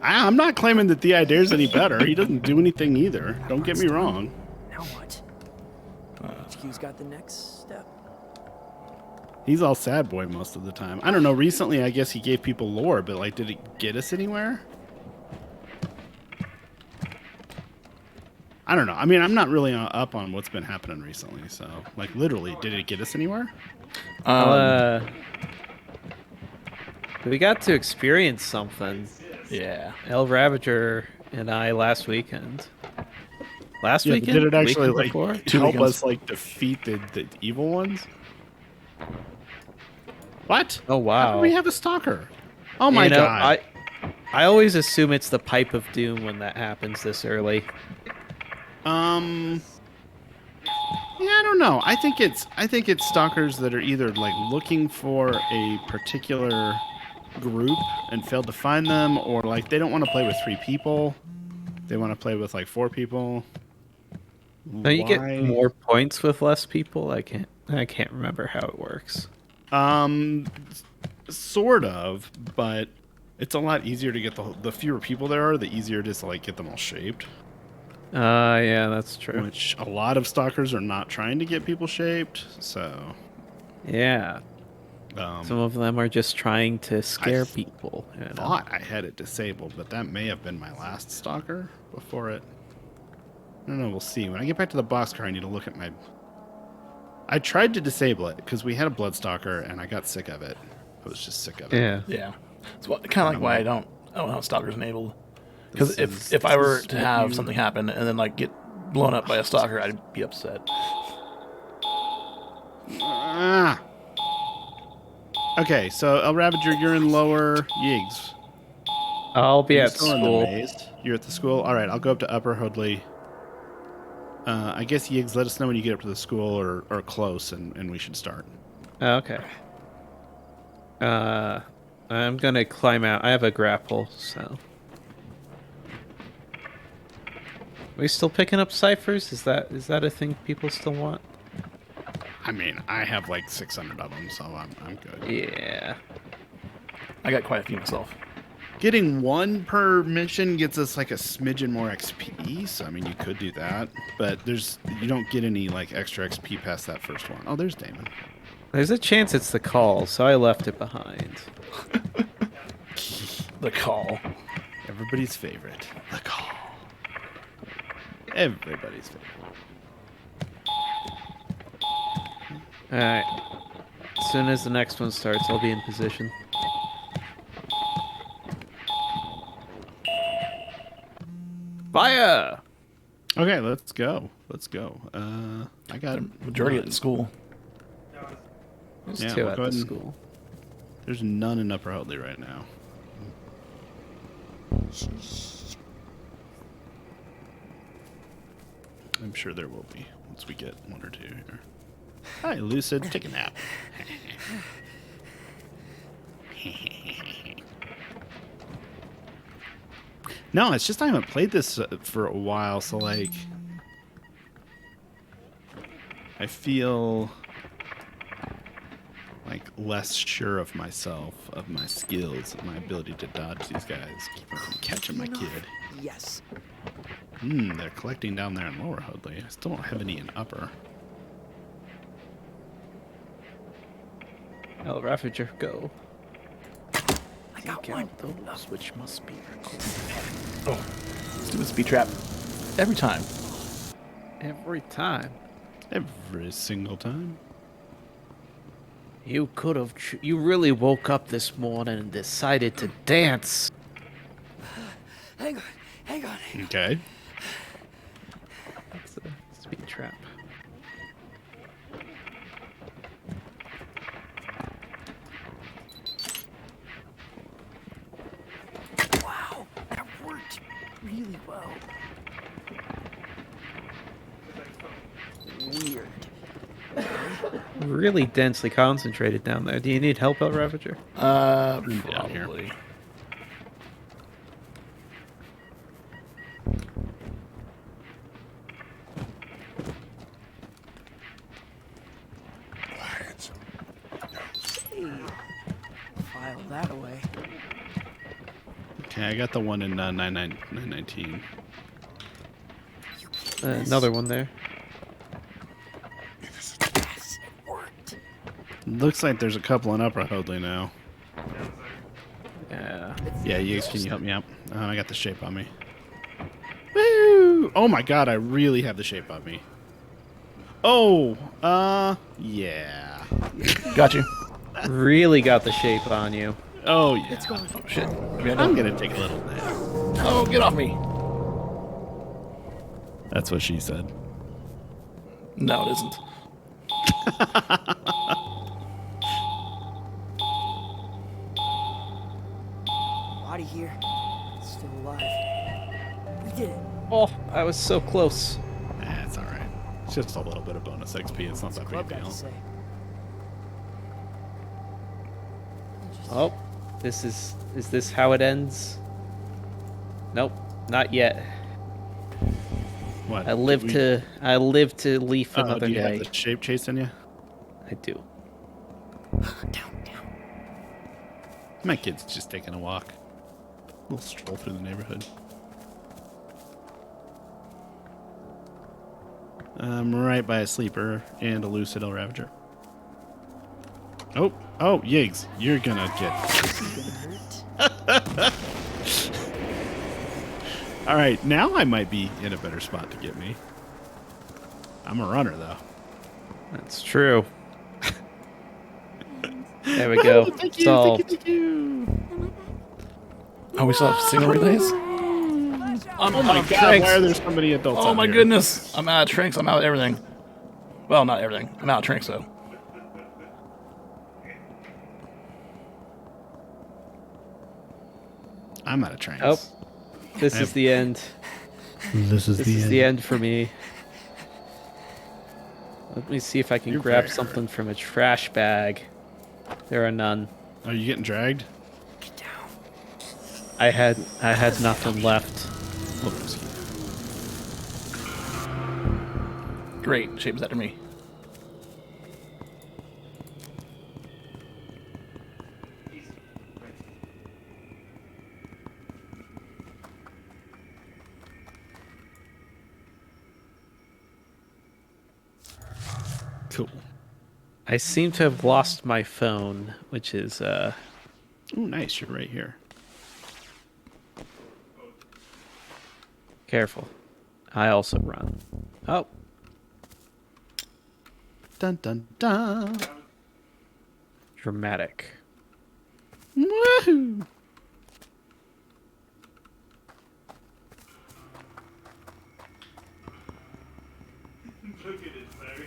I'm not claiming that the idea's any better. He doesn't do anything either. Don't get me wrong. Now what? HQ's got the next step. He's all sad boy most of the time. I don't know. Recently, I guess he gave people lore, but like, did it get us anywhere? I don't know. I mean, I'm not really up on what's been happening recently. So, like, literally, did it get us anywhere? We got to experience something. Yeah. El Ravager and I last weekend. Last Yeah, but weekend? did it actually Weekend like before? help weekends. us like defeat the evil ones? What? Oh, How wow. do we have a stalker? Oh my You know, god! I always assume it's the Pipe of Doom when that happens this early. Yeah, I don't know. I think it's stalkers that are either like looking for a particular group and failed to find them, or like they don't want to play with 3 people. They want to play with like 4 people. Don't you get Why? more points with less people? I can't remember how it works. Sort of, but it's a lot easier to get the fewer people there are, the easier it is to like get them all shaped. Yeah, that's true. Which a lot of stalkers are not trying to get people shaped, so Yeah. Some of them are just trying to scare people. You know? thought I had it disabled, but that may have been my last stalker before it. I don't know, we'll see. When I get back to the boxcar, I need to look at my... I tried to disable it because we had a blood stalker and I got sick of it. I was just sick of it. Yeah. Yeah. It's kind of like why I don't have stalkers enabled. Because This if I were is to what have you- something happen and then like get blown up by a stalker, I'd be upset. Ah. Okay, so El Ravager, you're in lower Yigs. I'll be You're at still in the school. maze. You're at the school? Alright, I'll go up to Upper Hoadley. I guess Yigs, let us know when you get up to the school or close and we should start. Okay. I'm gonna climb out. I have a grapple, so. Are we still picking up ciphers? Is that a thing people still want? I mean, I have like 600 of them, so I'm good. Yeah. I got quite a few myself. Getting 1 per mission gets us like a smidgen more XP, so I mean you could do that, but you don't get any like extra XP past that first one. Oh, there's Damon. There's a chance it's the call, so I left it behind. The call. Everybody's favorite. The call. Everybody's favorite. Alright. As soon as the next one starts, I'll be in position. Fire! Okay, let's go. Let's go. I got Majority at none. the school. There's Yeah, 2 we'll at go the ahead and- school. There's none in Upper Hoadley right now. I'm sure there will be once we get 1 or 2 here. Hi, Lucid. Take a nap. No, it's just I haven't played this for a while, so like I feel like less sure of myself, of my skills, of my ability to dodge these guys, keep them from catching my kid. Yes. They're collecting down there in Lower Hoadley. I still don't have any in Upper. El Ravager, go. I got one. Those which must be recorded. Oh, stupid speed trap. Every time. Every time. Every single time. You could have. You really woke up this morning and decided to dance. Hang on. Hang on. Okay. It's trap. Wow, that worked really well. Weird. Really densely concentrated down there. Do you need help, El Ravager? down here. Probably. Hey, file that away. Okay, I got the one in 919. Another one there. Yes, it worked. Looks like there's a couple in Upper Hoadley now. Yeah. Yeah, can you help me out? I got the shape on me. Woo! Oh my god, I really have the shape on me. Oh, yeah. Got you. Really got the shape on you. Oh yeah. It's going. Oh, shit. Maybe I I'm don't. gonna take a little nap. Oh, get off me. That's what she said. No, it isn't. Body here. Still alive. We did it. Oh, I was so close. That's all right. It's just a little bit of bonus XP. It's not that big a Club got deal. to say. Oh, is this how it ends? Nope, not yet. What? I live to leaf Oh, another do you day. have the shape chasing you? I do. Down. My kid's just taking a walk. A little stroll through the neighborhood. I'm right by a sleeper and a lucid El Ravager. Oh, Yiggs, you're gonna get. Hurt. All right, now I might be in a better spot to get me. I'm a runner though. That's true. There we go. Solved. Thank you. Oh, we still have signal relays? I'm Oh my out of god, why are tranks. there so many adults Oh out my here? goodness. I'm out of tranks. I'm out of everything. Well, not everything. I'm out of tranks, though. I'm out of trains. Oh, this is the end. This is This is the end for me. Let me see if I can You're grab very something from a trash bag. There are none. Are you getting dragged? Get down. I had nothing left. Oops. Great. Shape is after me. Cool. I seem to have lost my phone, which is Oh, nice. You're right here. careful. I also run. Oh, Dun dun dun. dramatic. Woohoo! Look at it, sir.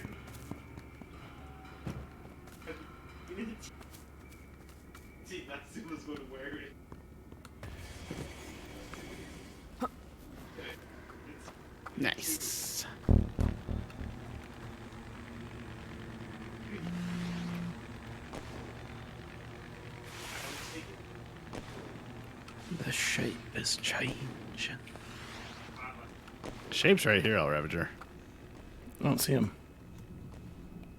See, that's who was going to wear it. Nice. The shape is changing. Shape's right here, El Ravager. I don't see him.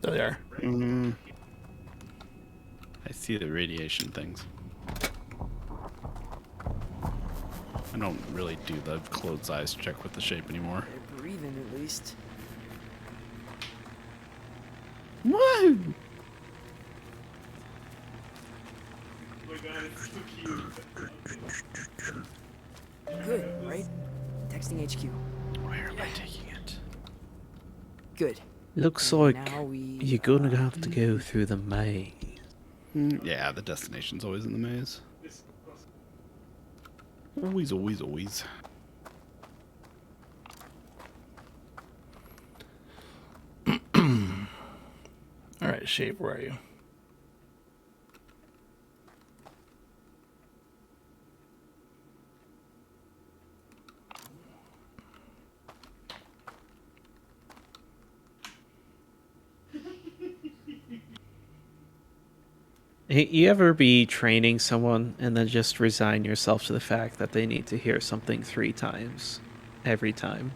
There they are. I see the radiation things. I don't really do the clothes eyes check with the shape anymore. They're breathing at least. Woo! Oh my god, it's so cute. Good, right? Texting HQ. Where am I taking it? Good. Looks like Now we. you're gonna have to go through the maze. Yeah, the destination's always in the maze. Always. Alright, Shape, where are you? Hey, you ever be training someone and then just resign yourself to the fact that they need to hear something 3 times every time?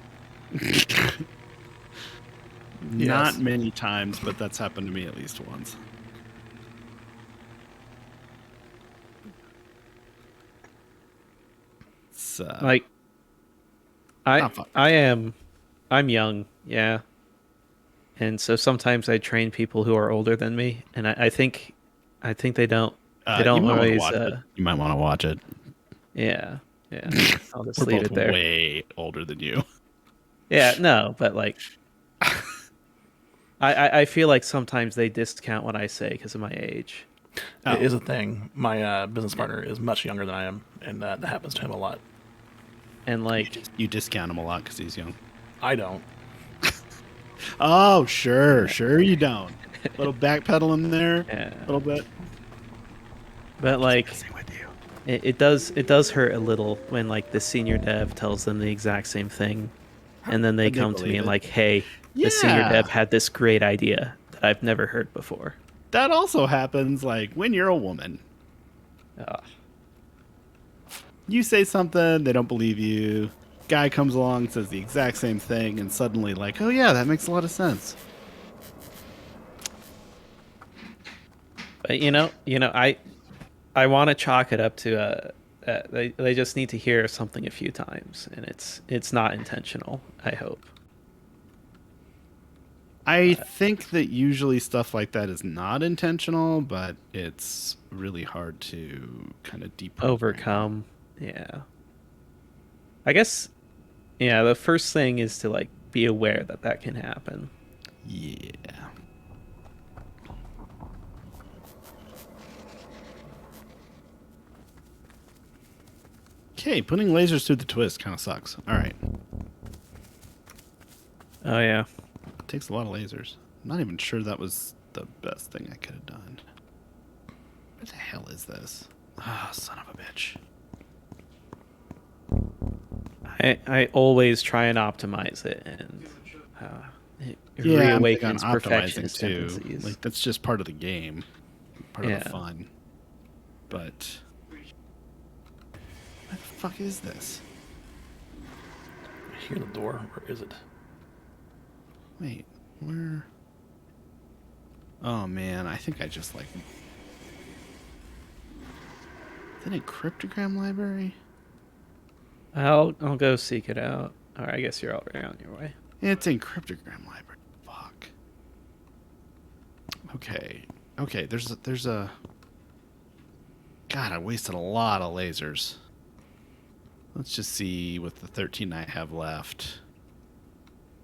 Not many times, but that's happened to me at least once. It's, Like, not fun. I'm young, yeah, and so sometimes I train people who are older than me, and I think they don't You might want to always watch it. You might want to watch it. yeah. I'll just We're leave both it there. way older than you. Yeah, no, but like, I feel like sometimes they discount what I say because of my age. It is a thing. My business partner is much younger than I am, and that happens to him a lot. And like, You discount him a lot because he's young. I don't. Oh, sure you don't. Little backpedaling there, yeah. a little bit. But like, Messing with you. it does hurt a little when like the senior dev tells them the exact same thing, and then they And they come to me believe and it. like, hey, the senior Yeah. dev had this great idea that I've never heard before. That also happens like when you're a woman. Ugh. You say something, they don't believe you. Guy comes along, says the exact same thing, and suddenly like, oh yeah, that makes a lot of sense. But I want to chalk it up to they just need to hear something a few times, and it's not intentional. I hope. I think that usually stuff like that is not intentional, but it's really hard to kind of deprogram. Overcome. Yeah. I guess. Yeah. The first thing is to like be aware that that can happen. Yeah. Okay, putting lasers through the twist kind of sucks. All right. Oh yeah. Takes a lot of lasers. I'm not even sure that was the best thing I could have done. What the hell is this? Ah, son of a bitch. I always try and optimize it, and it Yeah, I'm big on reawakens perfectionist optimizing too. tendencies. Like that's just part of the game, part of Yeah. the fun. But what the fuck is this? I hear the door. Where is it? Wait, where? Oh man, I think I just like. Is that a cryptogram library? I'll go seek it out. Or I guess you're already on your way. It's in cryptogram library. Fuck. Okay. There's a. God, I wasted a lot of lasers. Let's just see what the 13 I have left.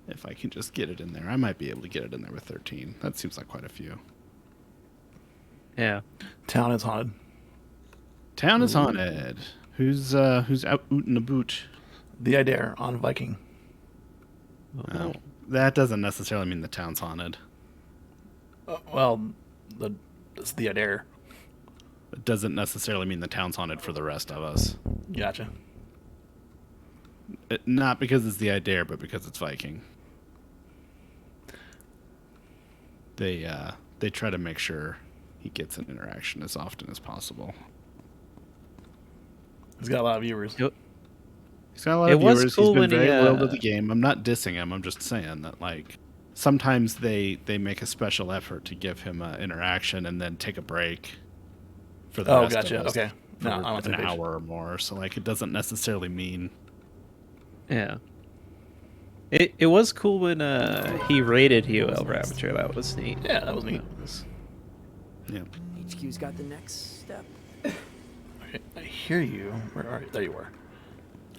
If I can just get it in there, I might be able to get it in there with 13. That seems like quite a few. Yeah. Town is haunted. Town is haunted. Who's out ootin' a boot? The Adair on Viking. Oh, that doesn't necessarily mean the town's haunted. Well, it's the Adair. It doesn't necessarily mean the town's haunted for the rest of us. Gotcha. Not because it's the Adair, but because it's Viking. They try to make sure he gets an interaction as often as possible. He's got a lot of viewers. He's got a lot It of was viewers. cool He's been when he, very loyal to the game. I'm not dissing him. I'm just saying that like sometimes they make a special effort to give him an interaction and then take a break for the rest Gotcha. of us Okay. for No, I'm on the an same page. hour or more. So like it doesn't necessarily mean. Yeah. It was cool when he raided HUL Ravager. That was neat. Yeah, that was neat. Yeah. HQ's got the next step. Okay, I hear you. Where are you? There you are.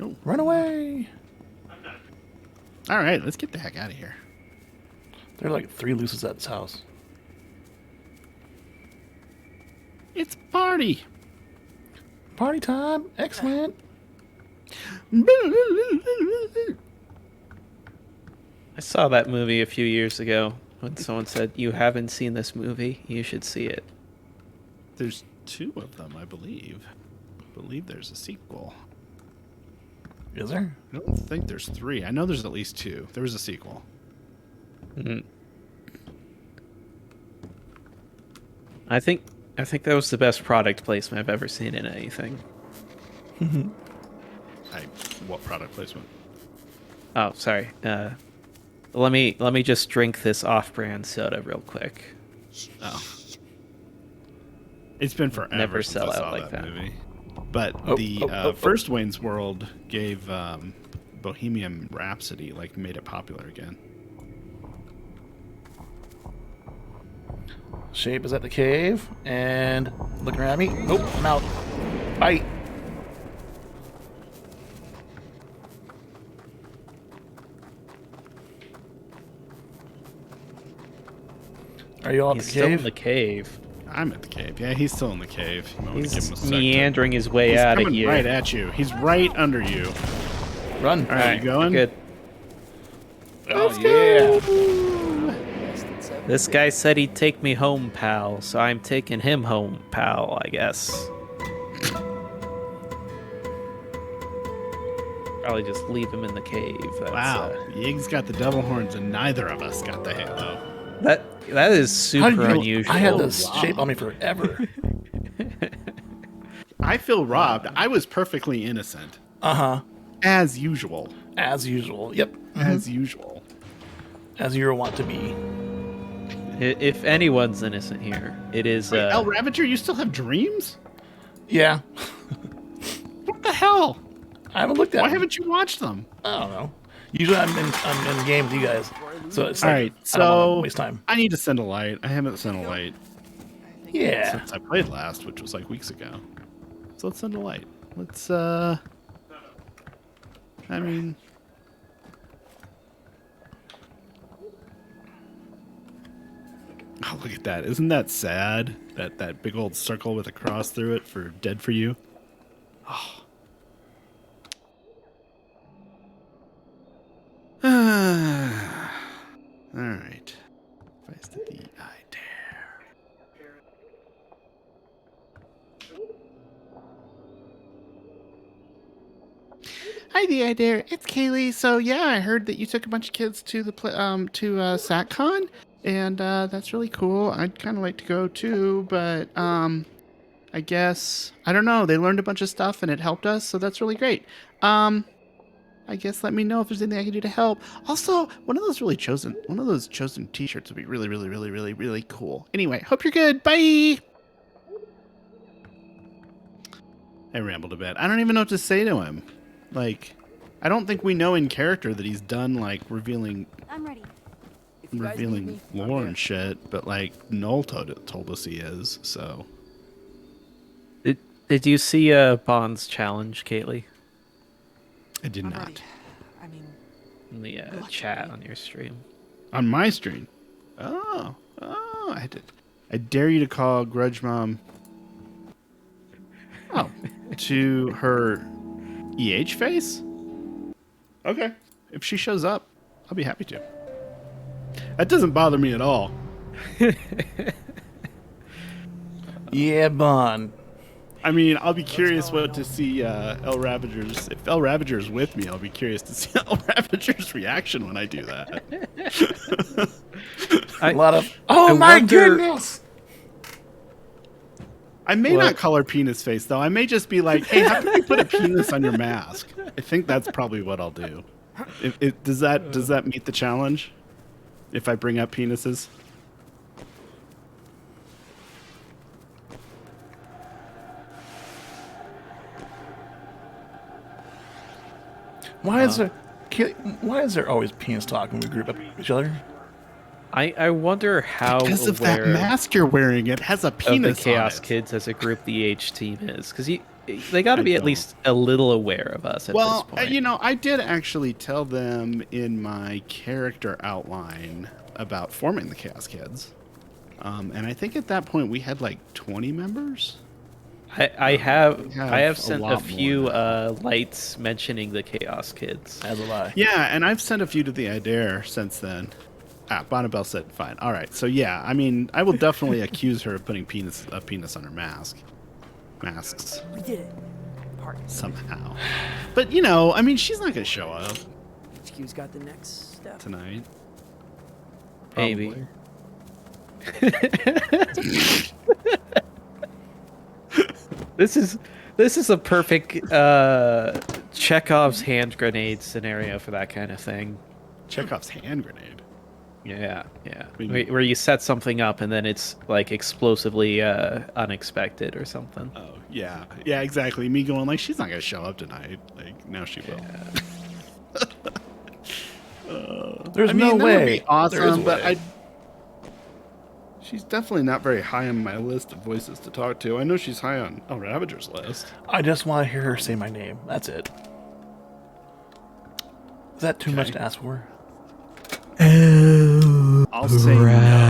Oh. Run away! All right, let's get the heck out of here. There are like 3 looses at this house. It's a party. Party time! Excellent! I saw that movie a few years ago when someone said, "You haven't seen this movie, you should see it." There's 2 of them, I believe. I believe there's a sequel. Is there? I don't think there's 3. I know there's at least 2. There was a sequel. Mhm. I think that was the best product placement I've ever seen in anything. What product placement? Oh, sorry. Let me just drink this off-brand soda real quick. Oh. It's been forever Never since sell I out saw like that. movie. But Oh, the oh. first Wayne's World gave Bohemian Rhapsody, like, made it popular again. Shape is at the cave and looking at me. Nope, I'm out. Bye. Are you all at He's the still cave? in the cave. I'm at the cave. Yeah, he's still in the cave. You might wanna give him a He's sec to- meandering his way He's out of coming here. right at you. He's right under you. Run. All right, you going? Good. Oh, yeah. This guy said he'd take me home, pal, so I'm taking him home, pal, I guess. Probably just leave him in the cave. That's, Wow. Yig's got the devil horns, and neither of us got the halo. that is How super did you- unusual. I had this wow. shape on me forever. I feel robbed. I was perfectly innocent. Uh-huh. As usual. As usual. Yep. As usual. As you want to be. If anyone's innocent here, it is. Wait, El Ravager, you still have dreams? Yeah. What the hell? I haven't looked at Why them. haven't you watched them? I don't know. Usually I'm in game with you guys. So it's like, All right, I don't wanna so waste time. I need to send a light. I haven't sent a light Yeah. since I played last, which was like weeks ago. So let's send a light. Let's I mean, oh, look at that. Isn't that sad? That big old circle with a cross through it for dead for you. Oh. All right. Vice to the I dare. Hi, the I dare. It's Kaylee. So yeah, I heard that you took a bunch of kids to the SatCon, and that's really cool. I'd kind of like to go too, but I guess I don't know. They learned a bunch of stuff and it helped us, so that's really great. I guess let me know if there's anything I can do to help. Also, one of those chosen T-shirts would be really, really, really, really, really cool. Anyway, hope you're good. Bye. I rambled a bit. I don't even know what to say to him. Like, I don't think we know in character that he's done like revealing I'm ready. lore and shit. But like, Noel told us he is. So Did you see Bond's challenge, Kaylee? I did I'm not. ready. I mean, In the chat on your stream. On my stream. Oh, I did. I dare you to call Grudge Mom. Oh, to her EH face? Okay. If she shows up, I'll be happy to. That doesn't bother me at all. Yeah, Bond. I mean, I'll be curious what to see El Ravager's. If El Ravager's with me, I'll be curious to see El Ravager's reaction when I do that. A lot of. Oh my goodness! I may not call her penis face though. I may just be like, "Hey, how can you put a penis on your mask?" I think that's probably what I'll do. Does that meet the challenge? If I bring up penises. Why is there always penis talk when we group up with each other? I wonder how Because of that aware mask you're wearing, it has a of the penis Chaos on it. Kids as a group the H team is, because they got to be at least a little aware of us at Well, this point. you know, I did actually tell them in my character outline about forming the Chaos Kids. And I think at that point we had like 20 members. I have sent a lot few more lights mentioning the Chaos Kids. As a lie. Yeah, and I've sent a few to the Adair since then. Bonnabelle said fine. All right. So yeah, I mean, I will definitely accuse her of putting a penis on her masks We did it. Party. somehow. But you know, I mean, she's not gonna show up HQ's got the next step. tonight. Maybe. This is a perfect Chekhov's hand grenade scenario for that kind of thing. Chekhov's hand grenade. Yeah. mean- Where you set something up and then it's like explosively unexpected or something. Oh yeah, exactly. Me going like, she's not gonna show up tonight. Like now she will. There's I mean, no that would way. be awesome, There is a but way. she's definitely not very high on my list of voices to talk to. I know she's high on Ravager's list. I just want to hear her say my name. That's it. Is that too much to ask for? I'll say no.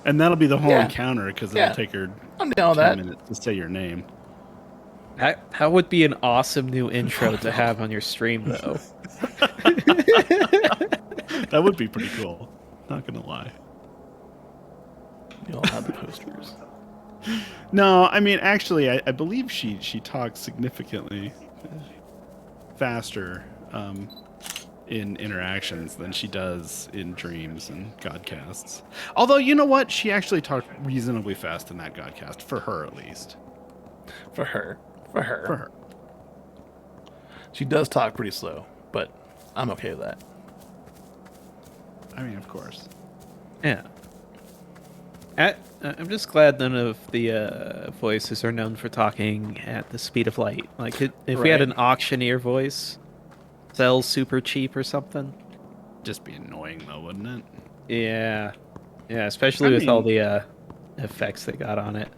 And that'll be the whole Yeah. encounter because Yeah. it'll take her I'm down with 10 that. minutes to say your name. That would be an awesome new intro to have on your stream, though. That would be pretty cool. Not gonna lie. You all have the posters. No, I mean actually, I believe she talks significantly faster in interactions than she does in dreams and godcasts. Although you know what, she actually talked reasonably fast in that godcast, for her at least. For her. For her. She does talk pretty slow, but I'm okay with that. I mean, of course. Yeah. I'm just glad none of the voices are known for talking at the speed of light. Like, if we had Right. an auctioneer voice, sells super cheap or something. Just be annoying though, wouldn't it? Yeah. Yeah, especially with all the effects they got on it.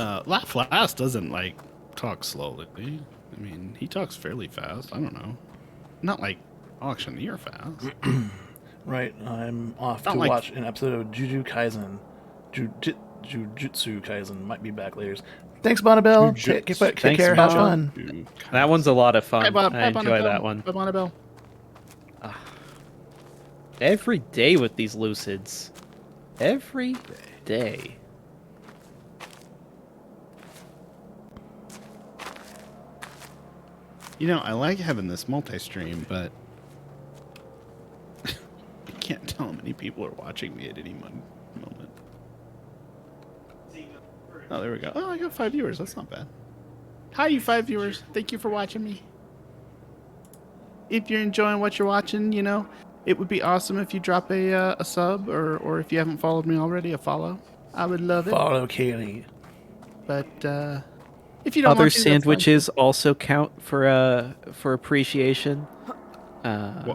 Laugh Last doesn't like talk slowly. I mean, he talks fairly fast. I don't know. Not like auctioneer fast. Right, I'm off Not to like- watch an episode of Jujutsu Kaisen. Might be back later. Thanks, Bonnabelle. Take Thanks, care. Have Bob. fun. That one's a lot of fun. Hi, Bob. I enjoy that one. Bye, Bonnabelle. Every day with these lucids. Every day. You know, I like having this multi-stream, but I can't tell how many people are watching me at any moment. Oh, there we go. Oh, I got 5 viewers. That's not bad. Hi, you 5 viewers. Thank you for watching me. If you're enjoying what you're watching, you know, it would be awesome if you drop a sub, or if you haven't followed me already, a follow. I would love it. Follow Kaylee. But if you don't Other want to, that's fine. sandwiches also count for appreciation.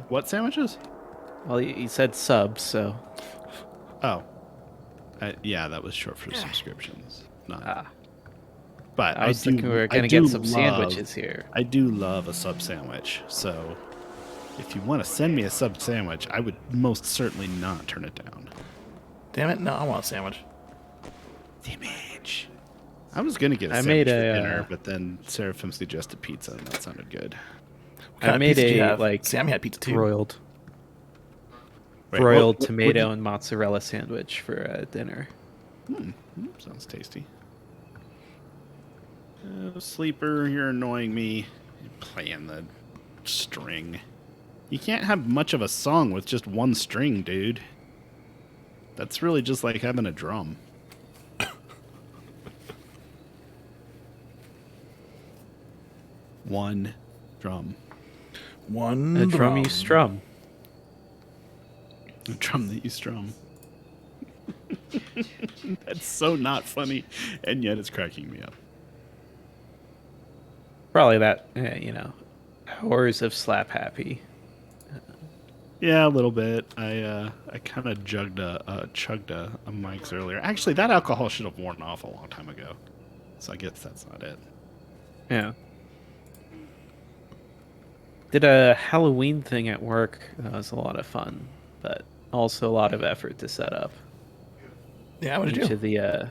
What sandwiches? Well, you said subs, so Oh. Yeah, that was short for subscriptions. Not. But I was thinking we were I gonna do get some love- sandwiches here. I do love a sub sandwich. So if you want to send me a sub sandwich, I would most certainly not turn it down. Damn it! No, I want a sandwich. Damage. I was gonna get a I sandwich made for a, dinner, but then Seraphim suggested pizza, and that sounded good. What kind I of made pizza did you a have? like Sammy had pizza too. broiled Right, broiled what tomato do and mozzarella sandwich for dinner. sounds tasty. Sleeper, you're annoying me. You're playing the string. You can't have much of a song with just one string, dude. That's really just like having a drum. One drum. One A drum you strum. A drum that you strum. That's so not funny, and yet it's cracking me up. Probably that, horrors of slap happy. Yeah, a little bit. I kind of chugged a Mike's earlier. Actually, that alcohol should have worn off a long time ago. So I guess that's not it. Yeah. Did a Halloween thing at work. That was a lot of fun, but also a lot of effort to set up. Yeah, what did you?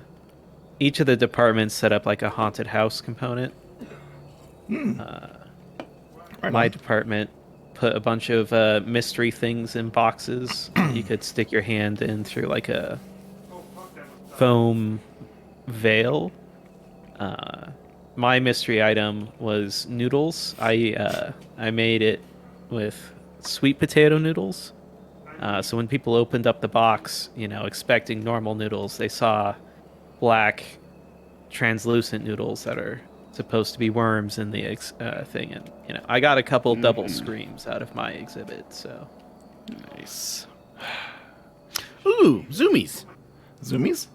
Each of the departments set up like a haunted house component. Right My on. department put a bunch of mystery things in boxes that you could stick your hand in through like a foam veil. My mystery item was noodles. I made it with sweet potato noodles. So when people opened up the box, expecting normal noodles, they saw black, translucent noodles that are supposed to be worms in the thing. And I got a couple double screams out of my exhibit. So Nice. Ooh, zoomies. Zoomies?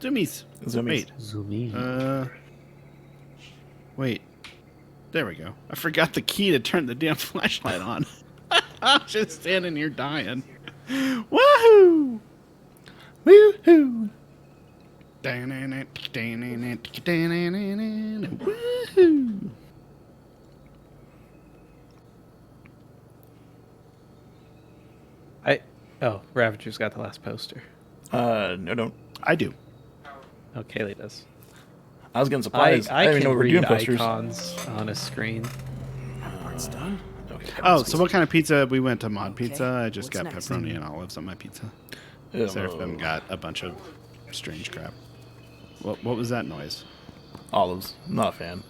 Zoomies. Zoomies. Wait. zoomy. Wait. There we go. I forgot the key to turn the damn flashlight on. I'm just standing here dying. Woohoo! Woohoo! Woohoo! Ravager's got the last poster. No, don't. I do. Oh, Kaylee does. I was getting surprised. I I didn't even can know we were read doing posters. icons on a screen. Part's done. Okay, Oh, so what kind of pizza? We went to Mod Okay, Pizza. I just what's got next? pepperoni and olives on my pizza. Ew. Seraphim got a bunch of strange crap. What was that noise? Olives. Not a fan.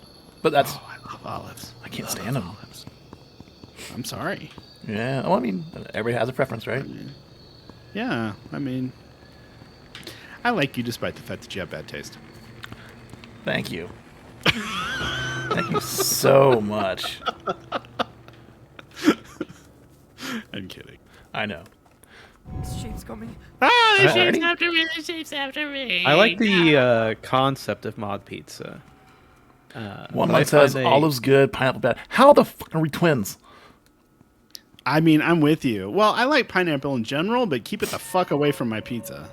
But that's... Oh, I love olives. I can't stand them. I'm sorry. Yeah, well, I mean, everybody has a preference, right? Yeah, I mean, I like you despite the fact that you have bad taste. Thank you. Thank you so much. I'm kidding. I know. This shape's coming. Ah, the shape's after me. The shape's after me. I like the concept of mod pizza. One but I line says find they- olives good, pineapple bad. How the fuck are we twins? I mean, I'm with you. Well, I like pineapple in general, but keep it the fuck away from my pizza.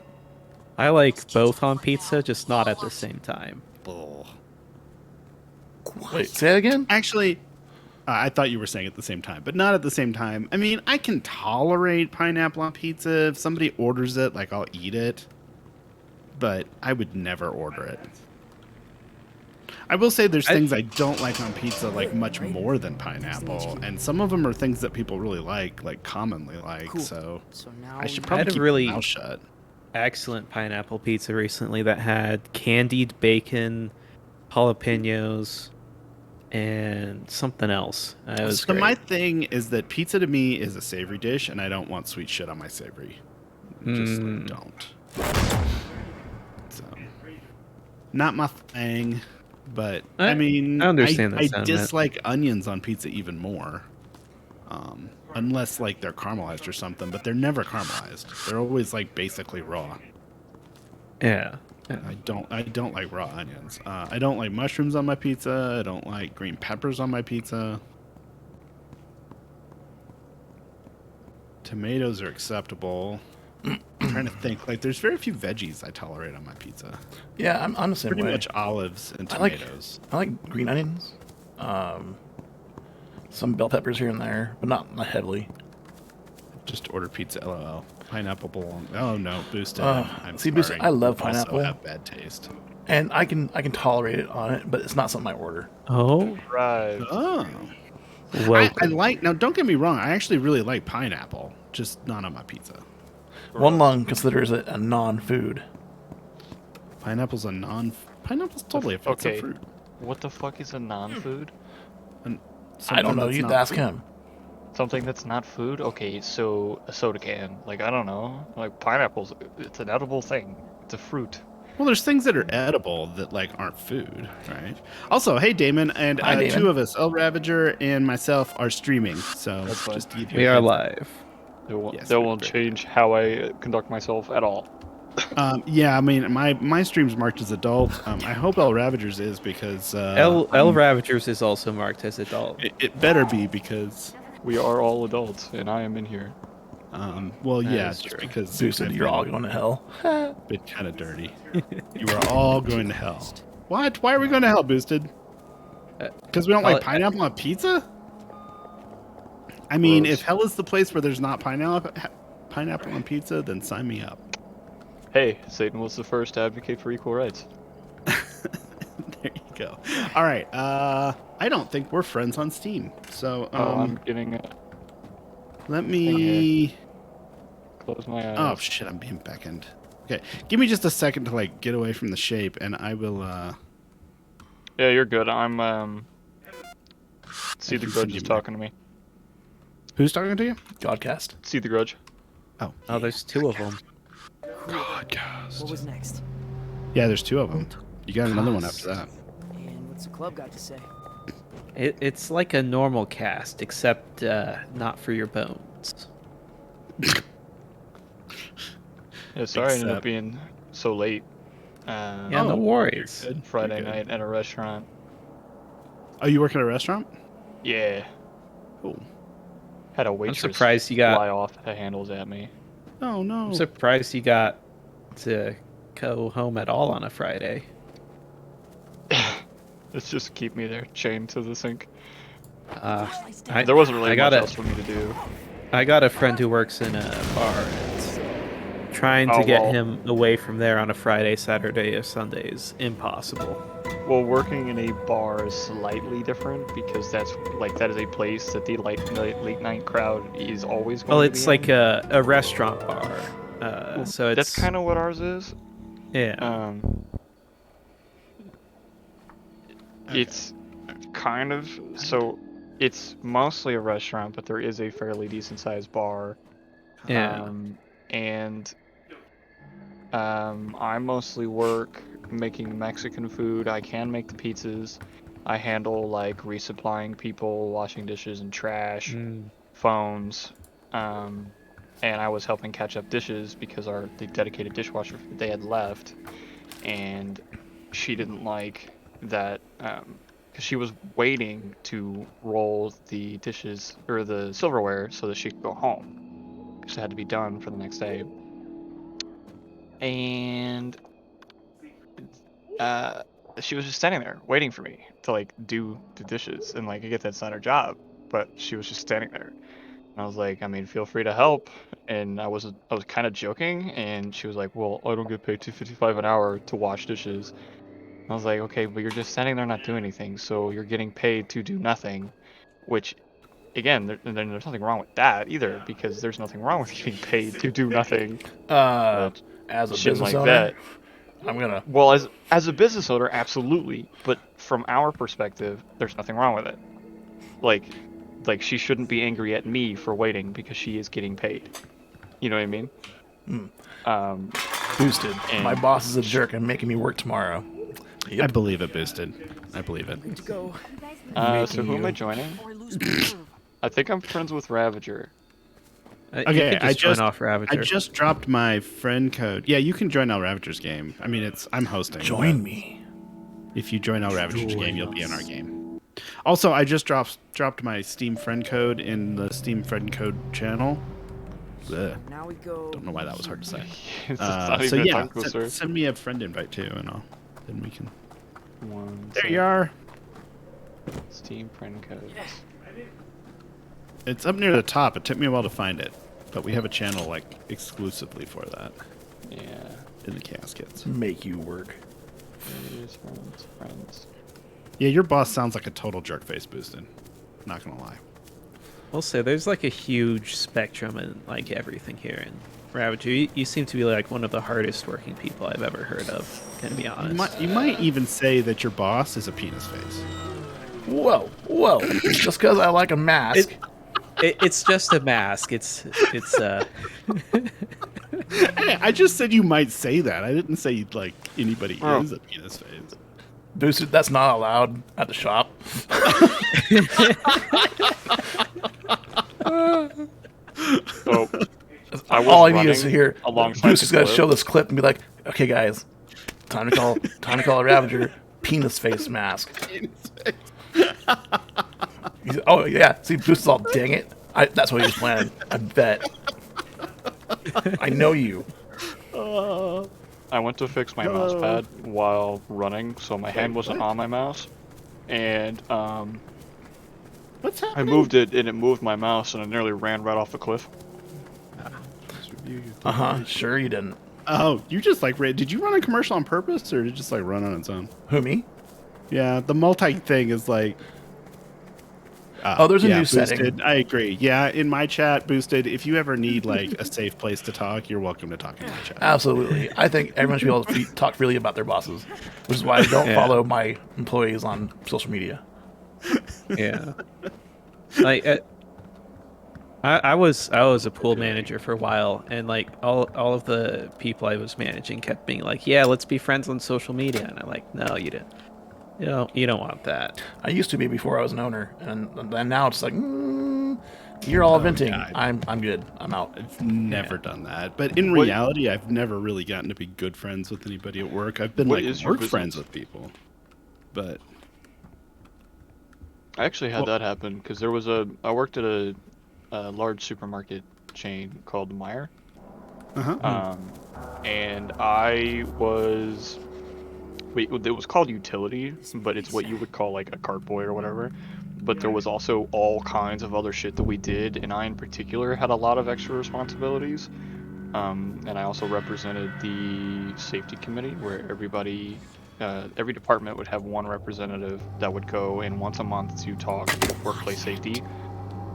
I like both on pizza, just not at the same time. Wait, say that again? Actually, I thought you were saying at the same time, but not at the same time. I mean, I can tolerate pineapple on pizza. If somebody orders it, like, I'll eat it. But I would never order it. I will say there's things I don't like on pizza, like, much more than pineapple. And some of them are things that people really like commonly like. Cool. So So now I should we- I had probably a keep really- my mouth shut. Excellent pineapple pizza recently that had candied bacon, jalapenos, and something else. It was So great. my thing is that pizza to me is a savory dish, and I don't want sweet shit on my savory. Just don't. So, not my thing. But I mean, I understand that I sentiment. dislike onions on pizza even more, unless like they're caramelized or something. But they're never caramelized. They're always like basically raw. Yeah. I don't like raw onions. I don't like mushrooms on my pizza. I don't like green peppers on my pizza. Tomatoes are acceptable. I'm trying to think. Like, there's very few veggies I tolerate on my pizza. Yeah, I'm the same Pretty way. much olives and I like tomatoes. green onions. Some bell peppers here and there, but not heavily. Just order pizza, lol. Pineapple bologna. Oh no, boosted. I'm see, sorry. Boosted, I love You also pineapple. have bad taste. And I can tolerate it on it, but it's not something I order. Oh, Right. Oh, I welcome. like. Now, don't get me wrong. I actually really like pineapple, just not on my pizza. One Lung considers it a non-food. Pineapple's a non. Pineapple's totally a fruit. Okay. It's a fruit. What the fuck is a non-food? I don't know. Something You'd that's ask not him. Something that's not food? Okay, so a soda can. Like, I don't know. Like, pineapple's, it's an edible thing. It's a fruit. Well, there's things that are edible that like aren't food, right? Also, hey Damon and Hi, Damon. two of us, El Ravager and myself, are streaming. So That's fine. just to give you We a are heads up. live. Yes, That we're won't very change how I conduct myself at all. Yeah, I mean, my stream's marked as adult. I hope El Ravager's is because L Ravagers is also marked as adult. it better be because We are all adults, and I am in here. well, That yeah, is just true. because Boosted, I've you're all been going to hell. been kind of dirty. You are all going to hell. What? Why are we going to hell, Boosted? Because we don't like pineapple on pizza? I mean, Gross. if hell is the place where there's not pineapple on pizza, then sign me up. Hey, Satan was the first to advocate for equal rights. There you go. All right. I don't think we're friends on Steam. So I'm getting let thing me. close my eyes. Oh shit! I'm being beckoned. Okay, give me just a second to like get away from the shape, and I will. Yeah, you're good. I'm See the can Grudge send is you talking to me. Who's talking to you? Godcast. See the Grudge. Oh, Oh, there's two of them. What was next? yeah. There's two of them. You got another one after that. And what's the club got to say? It's like a normal cast, except not for your bones. Yeah, sorry I ended up Except- being so late. Yeah, no Oh, worries. Good. Friday You're good. night at a restaurant. Oh, you work at a restaurant? Yeah. Cool. Had a waitress surprised you got- fly off the handles at me. Oh no. I'm surprised you got to go home at all on a Friday. Let's just keep me there, chained to the sink. I, There wasn't really I much got else for me to do. I got a friend who works in a bar. And trying to Oh, get well. him away from there on a Friday, Saturday, or Sunday is impossible. Well, working in a bar is slightly different because that is a place that the late night crowd is always going Well, to it's be like in. a restaurant bar. So it's That's kind of what ours is. yeah. It's kind of so it's mostly a restaurant, but there is a fairly decent sized bar. Yeah. And I mostly work making Mexican food. I can make the pizzas. I handle like resupplying people, washing dishes and trash, phones. And I was helping catch up dishes because the dedicated dishwasher they had left, and she didn't like that because she was waiting to roll the dishes or the silverware so that she could go home because it had to be done for the next day. And she was just standing there waiting for me to like do the dishes, and like I get that's not her job, but she was just standing there. And I was like, I mean, feel free to help. And I was kind of joking, and she was like, well, I don't get paid $2.55 an hour to wash dishes. I was like, okay, but you're just standing there not doing anything, so you're getting paid to do nothing, which, again, there's nothing wrong with that either, because there's nothing wrong with getting paid to do nothing. But As a she didn't business like owner, that. I'm gonna. Well, as a business owner, absolutely, but from our perspective, there's nothing wrong with it. Like she shouldn't be angry at me for waiting because she is getting paid. You know what I mean? Boosted. My And- boss is a jerk and making me work tomorrow. I believe it, Boosted. I believe it. Let's go. So who am I joining? Before I lose my nerve. I think I'm friends with Ravager. You Okay, could I join just off Ravager. I just dropped my friend code. Yeah, you can join Al Ravager's game. I mean, I'm hosting. Join but me. If you join Al Ravager's game, you'll be in our game. Also, I just dropped my Steam friend code in the Steam friend code channel. Ugh, Now we go. don't know why that was hard to say. It's not So even a yeah, tongue twister. send me a friend invite too, and then we can. One There sec. you are. Steam friend codes. It's up near the top. It took me a while to find it, but we have a channel like exclusively for that Yeah. in the caskets. Make you work. Friends, friends. Yeah, your boss sounds like a total jerk face, Boosted. Not gonna lie. We'll say there's like a huge spectrum in like everything here in Ravager. You seem to be like one of the hardest working people I've ever heard of. Gonna be honest. You might even say that your boss is a penis face. Whoa, whoa! Just because I like a mask. It's just a mask. It's Hey, I just said you might say that. I didn't say like anybody Oh. is a penis face. Boosted. That's not allowed at the shop. So I was All I need running is to hear alongside Boosted's the gonna clip. show this clip and be like, "Okay, guys, time to call a Ravager penis face mask." Oh yeah, see, Boosted's all, dang it. That's what he was planning. I bet. I know you. I went to fix my mouse pad while running, so my hand wasn't on my mouse, and What's I happening? moved it and it moved my mouse, and I nearly ran right off the cliff. Sure you didn't. Oh, you just like did you run a commercial on purpose, or did it just like run on its own? Who, me? Yeah, the multi thing is like. Oh, there's a new Boosted. setting. I agree. Yeah, in my chat, Boosted, if you ever need like a safe place to talk, you're welcome to talk in my chat. Absolutely. I think everyone should be able to talk freely about their bosses, which is why I don't Yeah. follow my employees on social media. Yeah. Like I was a pool manager for a while, and like all of the people I was managing kept being like, "Yeah, let's be friends on social media," and I'm like, "No, you don't want that." I used to be before I was an owner, and now it's like, you're all venting. yeah. I'm good. I'm out. I've never done that. But in What- reality, I've never really gotten to be good friends with anybody at work. I've been What like is your work friends business? with people. But I actually had that happen because I worked at a large supermarket chain called Meyer. uh-huh. And I was, wait, it was called utility, but it's what you would call like a cart boy or whatever. But there was also all kinds of other shit that we did, and I in particular had a lot of extra responsibilities. And I also represented the safety committee where every department would have one representative that would go in once a month to talk workplace safety.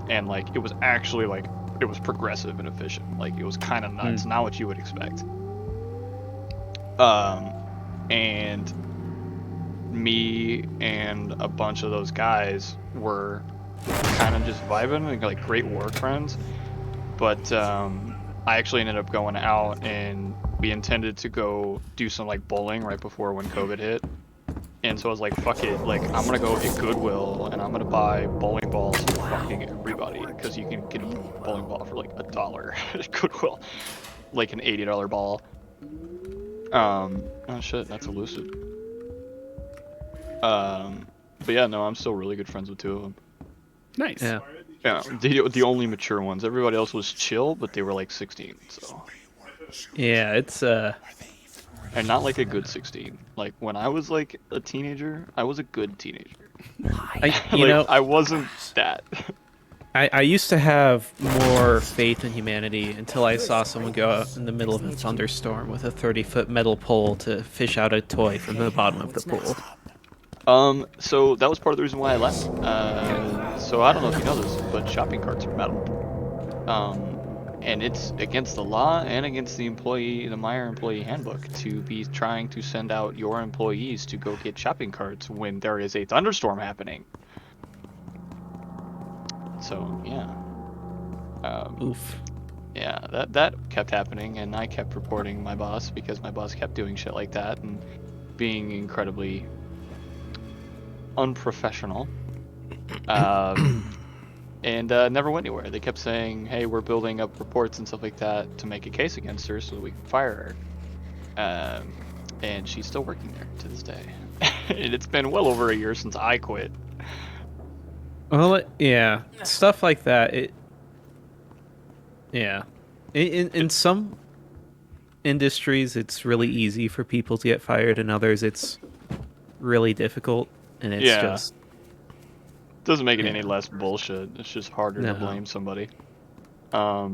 And like, it was actually like, it was progressive and efficient. Like, it was kind of nuts, not what you would expect. And me and a bunch of those guys were kind of just vibing and like great work friends. But I actually ended up going out and we intended to go do some like bowling right before when COVID hit. And so I was like, fuck it, like I'm gonna go hit Goodwill and I'm gonna buy bowling balls for fucking everybody because you can get a bowling ball for like $1 at Goodwill, like an $80 ball. Oh shit, that's a Lucid. But yeah, no, I'm still really good friends with two of them. Nice. Yeah. Yeah, the only mature ones. Everybody else was chill, but they were like 16, so. Yeah, it's And not like a good 16. Like when I was like a teenager, I was a good teenager. I wasn't that. I used to have more faith in humanity until I saw someone go out in the middle of a thunderstorm with a 30-foot metal pole to fish out a toy from the bottom of the pool. So that was part of the reason why I left. So I don't know if you know this, but shopping carts are metal. And it's against the law and against the Meyer employee handbook to be trying to send out your employees to go get shopping carts when there is a thunderstorm happening. So yeah. Oof. Yeah, that kept happening, and I kept reporting my boss because my boss kept doing shit like that and being incredibly unprofessional. And never went anywhere. They kept saying, hey, we're building up reports and stuff like that to make a case against her so that we can fire her. And she's still working there to this day. And it's been well over a year since I quit. Well, yeah, stuff like that. Yeah, in some industries, it's really easy for people to get fired. In others, it's really difficult, and it's just doesn't make it any less bullshit. It's just harder to blame somebody. I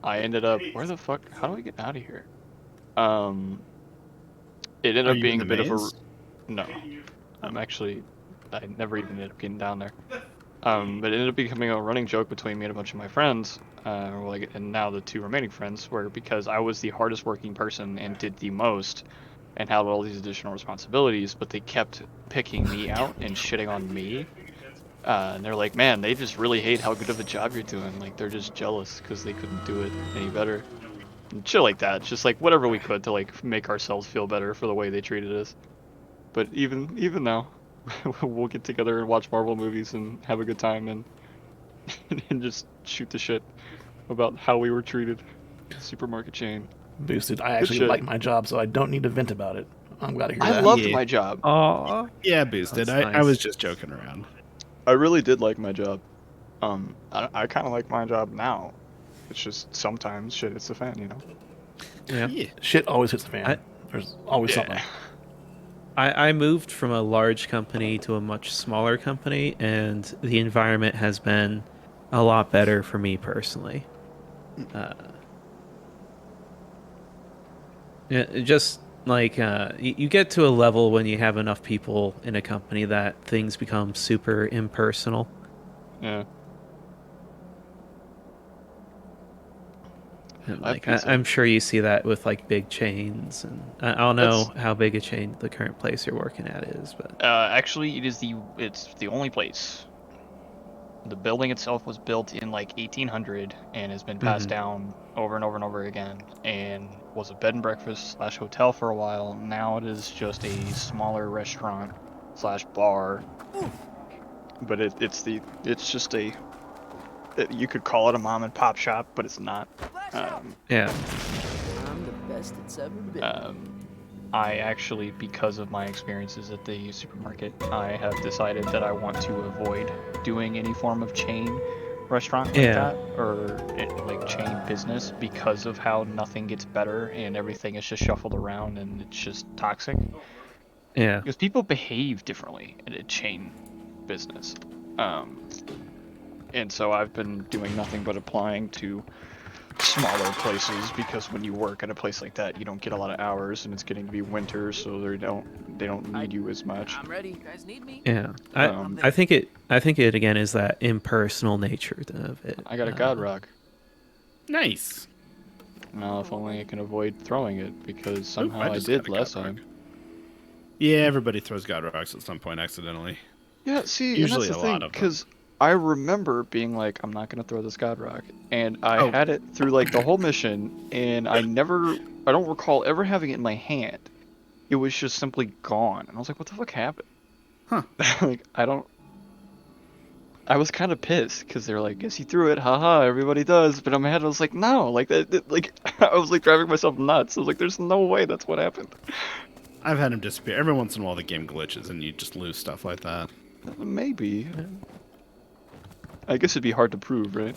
ended up, where the fuck? How do I get out of here? It ended up being a bit of a. No, I never even ended up getting down there. But it ended up becoming a running joke between me and a bunch of my friends, and now the two remaining friends, were because I was the hardest working person and did the most, and had all these additional responsibilities, but they kept picking me out and shitting on me. And they're like, man, they just really hate how good of a job you're doing. Like, they're just jealous because they couldn't do it any better. And shit like that. Just like whatever we could to like make ourselves feel better for the way they treated us. But even now, we'll get together and watch Marvel movies and have a good time and and just shoot the shit about how we were treated. Supermarket chain. Boosted. I actually like my job, so I don't need to vent about it. I'm glad to hear that. I loved my job. Aw. Yeah, Boosted. I was just joking around. I really did like my job. I kind of like my job now. It's just sometimes shit hits the fan, you know? Yeah. Shit always hits the fan. There's always something. I moved from a large company to a much smaller company, and the environment has been a lot better for me personally. Yeah, just like you get to a level when you have enough people in a company that things become super impersonal. Yeah. And I have like pizza. I'm sure you see that with like big chains, and I don't know That's how big a chain the current place you're working at is, but actually it's the only place. The building itself was built in like 1800 and has been passed Mhm. down over and over and over again, and was a bed and breakfast slash hotel for a while. Now it is just a smaller restaurant slash bar, but it's just you could call it a mom and pop shop, but it's not. Um, Yeah. I'm the best it's ever been. I actually, because of my experiences at the supermarket, I have decided that I want to avoid doing any form of chain restaurant like Yeah. that, or like chain business, because of how nothing gets better and everything is just shuffled around and it's just toxic. Yeah. Because people behave differently in a chain business. Um, and so I've been doing nothing but applying to smaller places, because when you work at a place like that, you don't get a lot of hours, and it's getting to be winter, so they don't need you as much. I'm ready. You guys need me? Yeah. I Um, I think it again is that impersonal nature of it. I got a god rock. Nice. Now, if only I can avoid throwing it, because Oop, somehow I I just got did a last god rock. time. Yeah, everybody throws god rocks at some point accidentally. Yeah, see, and that's Usually the a lot thing, of them. because I remember being like, I'm not gonna throw this god rock, and I Oh. had it through like the whole mission, and I don't recall ever having it in my hand. It was just simply gone, and I was like, what the fuck happened? Huh. Like, I was kind of pissed, because they were like, guess you threw it, haha, everybody does. But in my head, I was like, no, like like I was like driving myself nuts. I was like, there's no way that's what happened. I've had them disappear. Every once in a while the game glitches and you just lose stuff like that. Maybe. I guess it'd be hard to prove, right?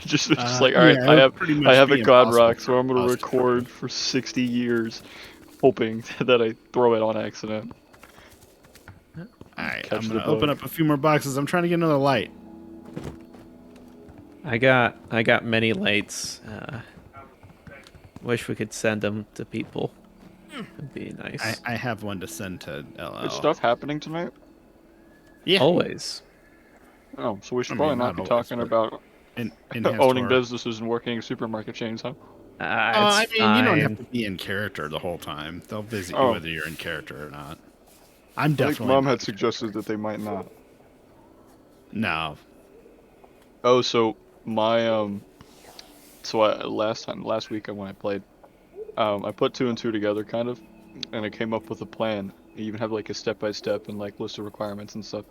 Just like, all right, Yeah, it would pretty I much have a be god impossible rock, so I'm gonna for us to record prove. for 60 years, hoping that I throw it on accident. Alright, Catch I'm the gonna open bug. up a few more boxes. I'm trying to get another light. I got many lights. Wish we could send them to people. It'd be nice. I have one to send to LL. Is stuff happening tonight? Yeah. Always. Oh, so we should I probably mean, not not be always, talking but about enhanced owning horror. businesses and working in supermarket chains, huh? It's I mean, you don't have fine. to be in character the whole time. They'll visit you Oh, whether you're in character or not. I'm I think definitely Mom not had in suggested character. that they might not. No. Oh, so my so last week when I played, I put two and two together kind of, and I came up with a plan. I even have like a step by step and like list of requirements and stuff.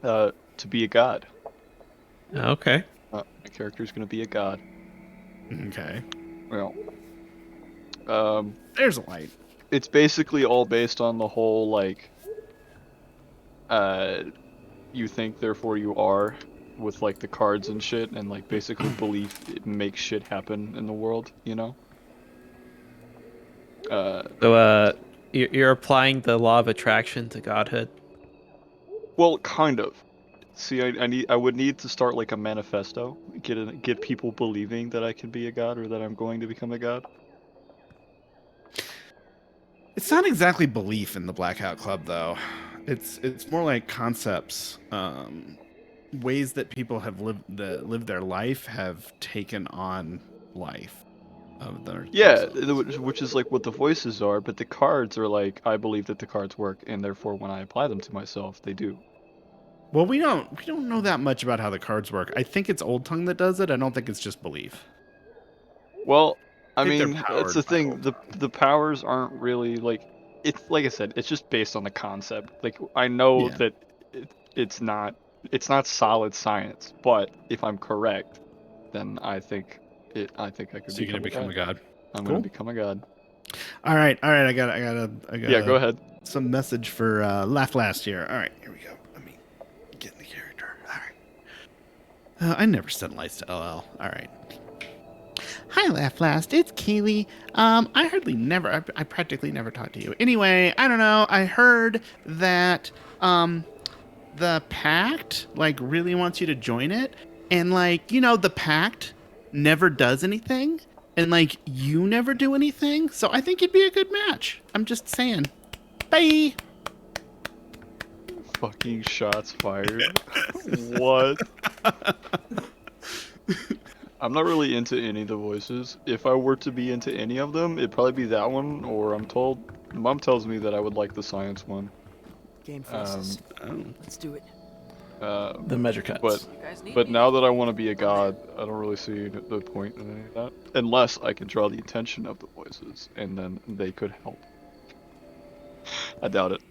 To be a god. Okay. My character's gonna be a god. Okay. Well, There's a light. it's basically all based on the whole like, you think therefore you are, with like the cards and shit, and like basically belief it makes shit happen in the world, you know? So you're applying the law of attraction to godhood. Well, kind of. See, I would need to start like a manifesto, get people believing that I can be a god or that I'm going to become a god. It's not exactly belief in the Blackout Club, though. It's more like concepts, ways that people have lived their life have taken on life of Yeah, themselves. which is like what the voices are, but the cards are like, I believe that the cards work, and therefore when I apply them to myself, they do. Well, we don't know that much about how the cards work. I think it's Old Tongue that does it. I don't think it's just belief. Well, I I think they're mean, that's the powered by thing. Old Tongue. The powers aren't really like, it's like I said, it's just based on the concept. Like I know Yeah. that it's not solid science, but if I'm correct, then I think I could So you're gonna become a become god. a god. I'm gonna Cool. become a god. All right. I got Yeah, go ahead. some message for Laugh last year. All right, here we go. Let me get in the character. All right. I never sent lights to LL. All right. Hi, Laugh Last. It's Kaylee. I practically never talk to you. Anyway, I don't know. I heard that the Pact like really wants you to join it, and like the Pact never does anything and like you never do anything, so I think you'd be a good match. I'm just saying. Bye. Fucking shots fired. What? I'm not really into any of the voices. If I were to be into any of them, it'd probably be that one, or Mom tells me that I would like the science one. Game faces. Let's do it. The measure cuts. But now that I want to be a god, I don't really see the point in any of that. Unless I can draw the attention of the voices, and then they could help. I doubt it.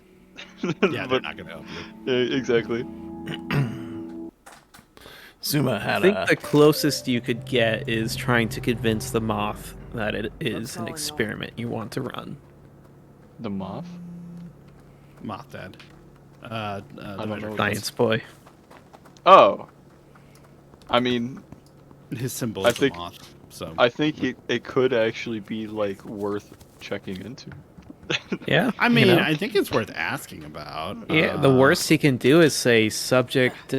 Yeah, they're not gonna help you. Exactly. Zuma I had think a. the closest you could get is trying to convince the moth that it is an experiment you want to run. The moth? Moth Dad. I don't know. Science boy. Oh. I mean, His symbol I is a think- moth. So I think it could actually be like worth checking into. Yeah. I mean, you know? I think it's worth asking about. Yeah, the worst he can do is say subject.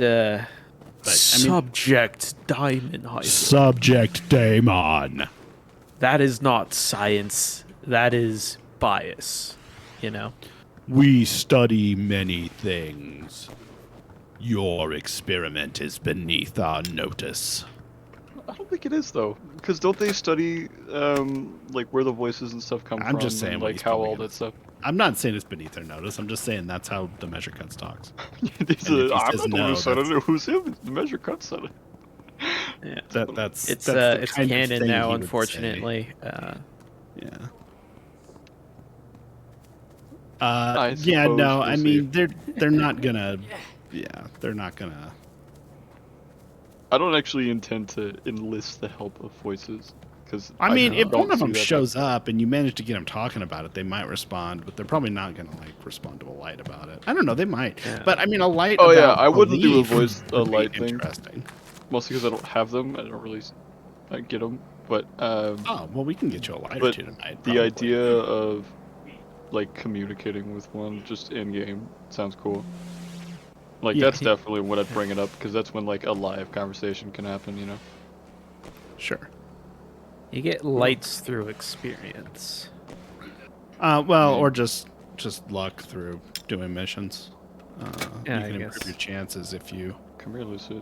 Subject Diamond Hyper. Subject Daemon. That is not science. That is bias. You know. We study many things. Your experiment is beneath our notice. I don't think it is though, because don't they study like where the voices and stuff come from? I'm just saying and, what like he's how probably all gonna that stuff. I'm not saying it's beneath their notice. I'm just saying that's how the Measure Cuts talks. It's And if he I'm says not the one no, who said that's- it. Who's him? It's the Measure Cut said it. Yeah. That's It's the it's kind of canon thing now, he would unfortunately. say. Yeah. I Yeah, suppose no, we'll I see. mean they're not gonna. Yeah, they're not gonna. I don't actually intend to enlist the help of voices, because I mean, if don't one of see them that shows up and you manage to get them talking about it, they might respond, but they're probably not gonna like respond to a light about it. I don't know, they might, Yeah. but I mean, a light. Oh, yeah, about I wouldn't do a belief voice a would be light thing. Interesting. mostly because I don't have them. I don't really get them, but Oh well, we can get you a light or but two tonight. the probably. idea of like communicating with one just in game sounds cool. Like Yeah. that's definitely what I'd bring it up, because that's when like a live conversation can happen, you know. Sure. You get lights through experience. Well, or just luck through doing missions. Yeah, you I can guess. improve your chances if you Come here, Lucid.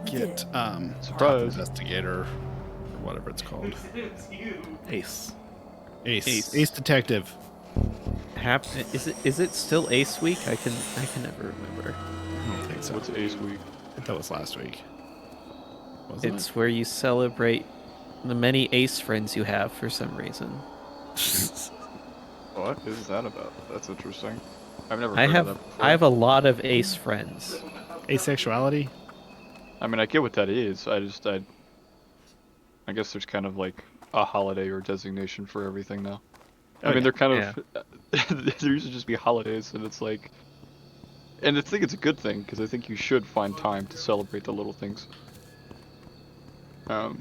get top Surprise. investigator or whatever it's called. It's you. Ace. Ace detective. Is it still Ace Week? I can never remember. I don't think so. What's Ace Week? I think that was last week. Wasn't It's where you celebrate the many Ace friends you have for some reason. What is that about? That's interesting. I've never I heard have of that before. I have a lot of Ace friends. it asexuality? I mean, I get what that is. I guess there's kind of like a holiday or designation for everything now. Oh, I mean, yeah. they're kind of there used to just be holidays, and it's like, and I think it's a good thing, because I think you should find time to celebrate the little things. What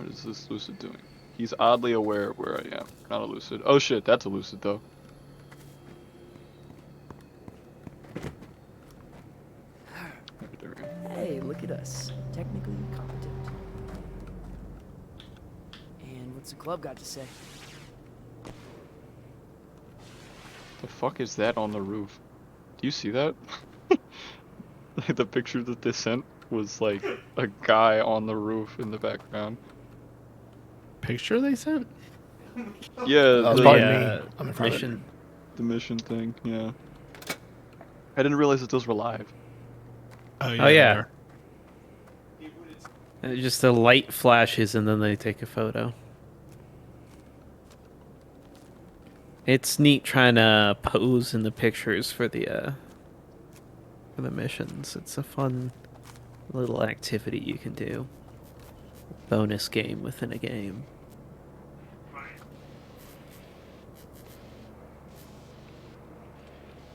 is this Lucid doing? He's oddly aware of where I am. Not a Lucid. Oh shit, that's a Lucid though. There we go. Hey, look at us. Technically competent. And what's the club got to say? The fuck is that on the roof? Do you see that? Like the picture that they sent was like a guy on the roof in the background. Picture they sent? Yeah, That was the, probably me. I'm in front of it. Mission. the mission thing, yeah. I didn't realize that those were live. Oh yeah. Just the light flashes and then they take a photo. It's neat trying to pose in the pictures for the missions. It's a fun little activity you can do. Bonus game within a game.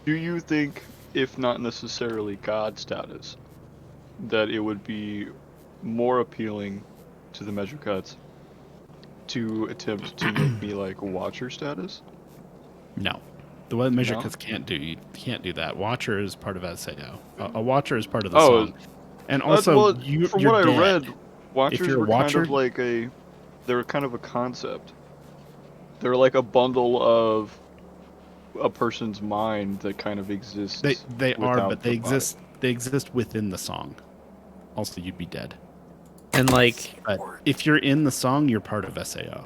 Do you think, if not necessarily God status, that it would be more appealing to the measure cuts to attempt to make me like Watcher status? No. The way Measure No? Cuts can't do, you can't do that. Watcher is part of SAO. A Watcher is part of the Oh, song. And also, well, you're from what dead. I read, Watchers you're a were kind watcher, of like a, they were kind of a concept. They're like a bundle of a person's mind that kind of exists they are, without but they the body. exist. They exist within the song. Also, you'd be dead. And like, But if you're in the song, you're part of SAO.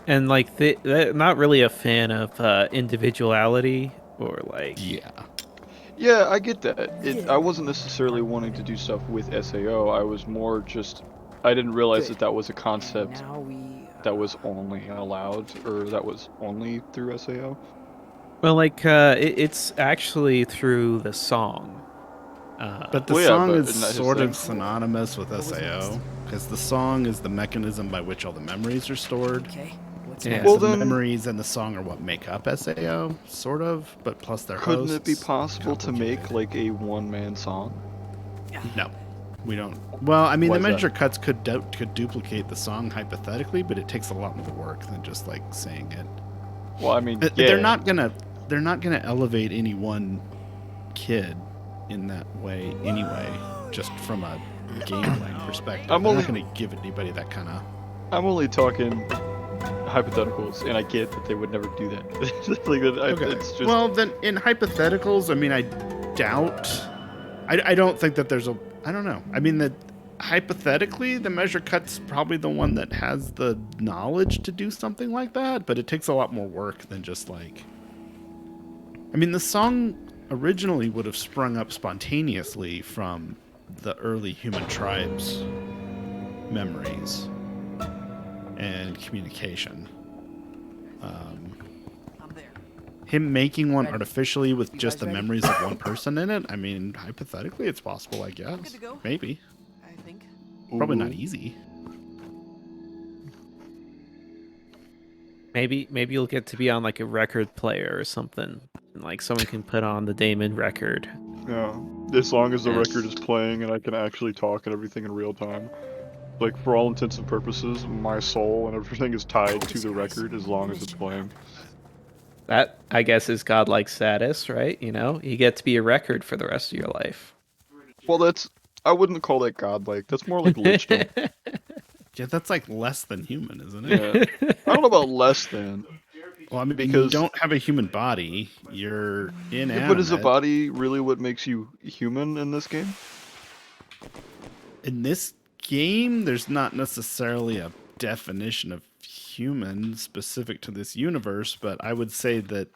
they're not really a fan of individuality or like. Yeah. Yeah, I get that. I wasn't necessarily wanting to do stuff with SAO. I was more just, I didn't realize Good. that was a concept Now we. that was only allowed, or that was only through SAO. Well, like it's actually through the song. But the Well, yeah, song but is isn't that his sort thing? of synonymous with was SAO because the song is the mechanism by which all the memories are stored. Okay. What's Yeah. next? Well, The then, memories and the song are what make up SAO, sort of, but plus their couldn't hosts. it be possible to make complicated. like a one-man song? No, we don't. Well, I mean, Why the is that? measure cuts could duplicate the song hypothetically, but it takes a lot more work than just like saying it. Well, I mean, They're yeah. not gonna elevate any one kid in that way anyway. Just from a gameplay perspective, I'm they're only- not gonna give anybody that kind of. I'm only talking hypotheticals, and I get that they would never do that. Like, it's just, Well, then in hypotheticals, I mean, I doubt. I don't think that there's a. I don't know. I mean, that hypothetically, the measure cut's probably the one that has the knowledge to do something like that, but it takes a lot more work than just like. I mean, the song originally would have sprung up spontaneously from the early human tribes' memories and communication. I'm there. Him making one Ready. artificially with You just guys the ready? memories of one person in it, I mean, hypothetically, it's possible, I guess. Good to go? Maybe. I think. Probably not Ooh. easy. Maybe you'll get to be on like a record player or something, and like someone can put on the Damon record. Yeah, as long as the Yeah. record is playing and I can actually talk and everything in real time. Like, for all intents and purposes, my soul and everything is tied to the record as long as it's playing. That, I guess, is godlike status, right? You know, you get to be a record for the rest of your life. Well, I wouldn't call that godlike. That's more like lichdom. Yeah, that's like less than human, isn't it? Yeah. I don't know about less than. Well, I mean, you Because- don't have a human body. You're inanimate. Yeah, but is a body really what makes you human in this game? In this game, there's not necessarily a definition of human specific to this universe, but I would say that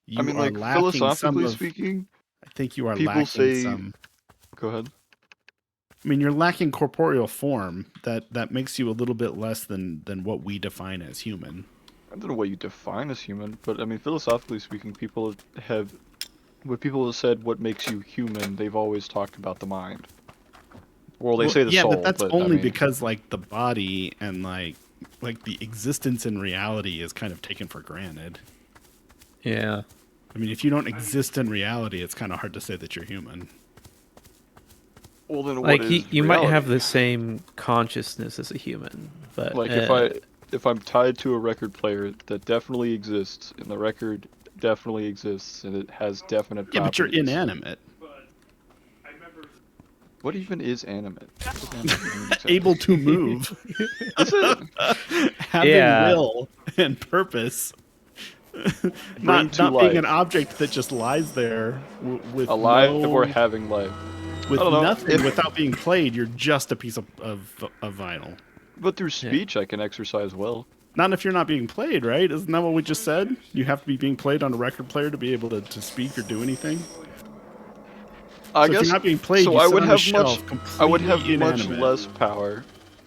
you I mean, are like, lacking some philosophically of. speaking, I think you are people lacking say- some. go ahead. I mean, you're lacking corporeal form. That makes you a little bit less than what we define as human. I don't know what you define as human, but I mean, philosophically speaking, when people have said what makes you human, they've always talked about the mind. Well, they say the yeah, soul, but that's I only mean, because like the body and like the existence in reality is kind of taken for granted. Yeah. I mean, if you don't exist in reality, it's kind of hard to say that you're human. well, then Like what is you might have reality? the same consciousness as a human, but Like, if I'm tied to a record player that definitely exists, and the record definitely exists, and it has definite Yeah, but you're properties, inanimate, But I remember What even is animate? What does animate mean exactly? able to move, Is it? having Yeah. will and purpose. Bring not to being an life. object that just lies there with Alive no, or having life? with I don't know, nothing, if- without being played. You're just a piece of vinyl. But through speech, I can exercise will. Not if you're not being played, right? Isn't that what we just said? You have to be being played on a record player to be able to speak or do anything. I So guess. if you're not being played, so you I sit would on a have shelf, I would have completely much inanimate. less power.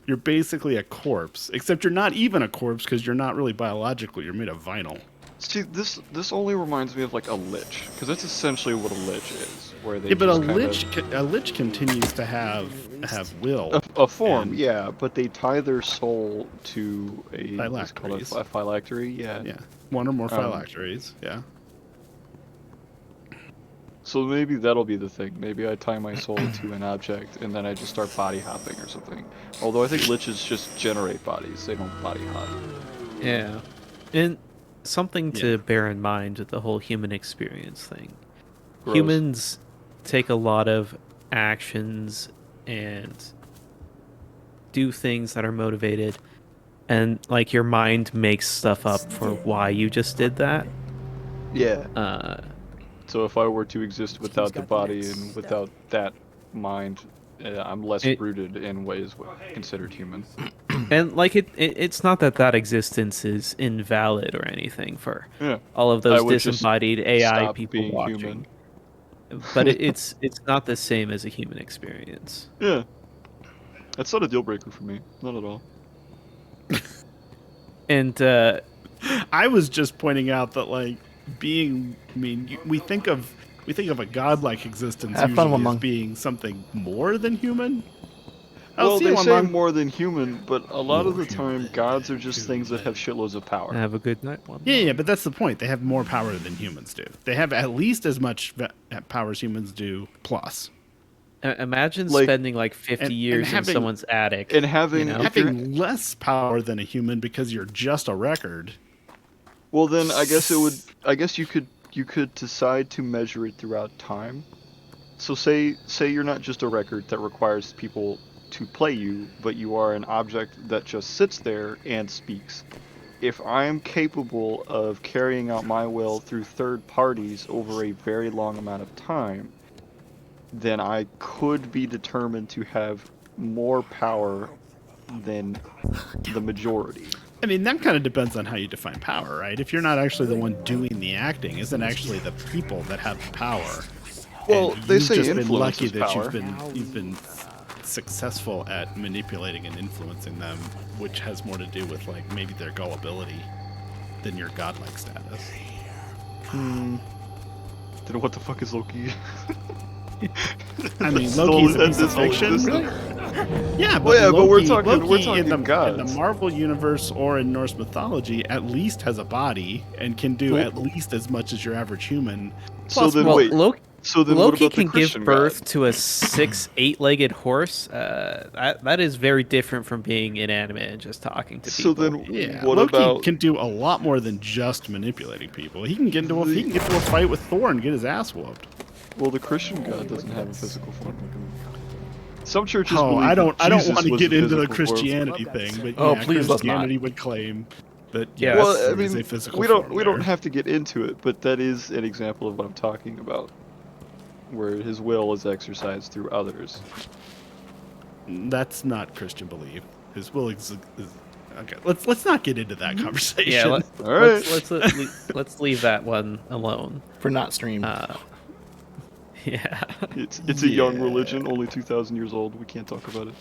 You're basically a corpse, except you're not even a corpse because you're not really biological. You're made of vinyl. See, this only reminds me of like a lich, because that's essentially what a lich is, where they Yeah, but a just kind lich continues to have will. a form, and- yeah, but they tie their soul to a what's it called, Phylacteries. a phylactery, yeah. Yeah, one or more Um, phylacteries. Yeah. So maybe that'll be the thing. Maybe I tie my soul to an object and then I just start body hopping or something. Although I think liches just generate bodies; they don't body hop. Yeah. And something to Yeah. bear in mind with the whole human experience thing. Gross. Humans take a lot of actions and do things that are motivated, and like your mind makes stuff up for why you just did that. Yeah. Uh, So if I were to exist without the got the body next and step. without that mind, I'm less It- rooted in what is considered human. and like it's not that that existence is invalid or anything for Yeah. all of I those would just disembodied AI stop people being watching. human. But it's not the same as a human experience. Yeah. That's not a deal breaker for me. Not at all. And I was just pointing out that like being. I mean, we think of a godlike existence Have fun, usually as Monk. being something more than human. Well, see they you, say Monk. more than human, but a lot of More the time, human gods are than just things that have shitloads of power. have a good night, one. Yeah, but that's the point. They have more power than humans do. They have at least as much power as humans do, plus. Imagine Like- spending like 50 and years in having- someoning attic. And having, you know? if you're, Having less power than a human because you're just a record. well, then I guess you could decide to measure it throughout time. So say you're not just a record that requires people to play you, but you are an object that just sits there and speaks. If I am capable of carrying out my will through third parties over a very long amount of time, then I could be determined to have more power than the majority. I mean, that kind of depends on how you define power, right? If you're not actually the one doing the acting, isn't actually the people that have the power. Well, And they you've say just been influence lucky is that power. you've been successful at manipulating and influencing them, which has more to do with like maybe their gullibility than your godlike status. Then what the fuck is Loki? I mean, That's Loki's a all- piece of that's all fiction. existed. Yeah, but Well, yeah, Loki, but we're talking Loki in gods. the Marvel universe or in Norse mythology at least has a body and can do Well- at least as much as your average human. So Plus then more. wait. Loki, So then what Loki about the can give Christian birth God? to a 8-legged horse. That is very different from being inanimate and just talking to So people. then Yeah, what Loki about can do a lot more than just manipulating people. He can get into a fight with Thor and get his ass whooped. well, the Christian God doesn't have a physical form. Some churches Oh, believe I don't Jesus want to was get a into the physical form. Christianity thing, but Oh, yeah, please, let's not. Christianity would claim that Yeah, yes, Well, I there is mean, a physical we don't form we don't there. have to get into it, but that is an example of what I'm talking about, where his will is exercised through others. That's not Christian belief. His will is okay. Let's not get into that conversation. Yeah, All right. let's leave that one alone. For not streamed. Yeah, It's a young Yeah. religion, only 2,000 years old. We can't talk about it.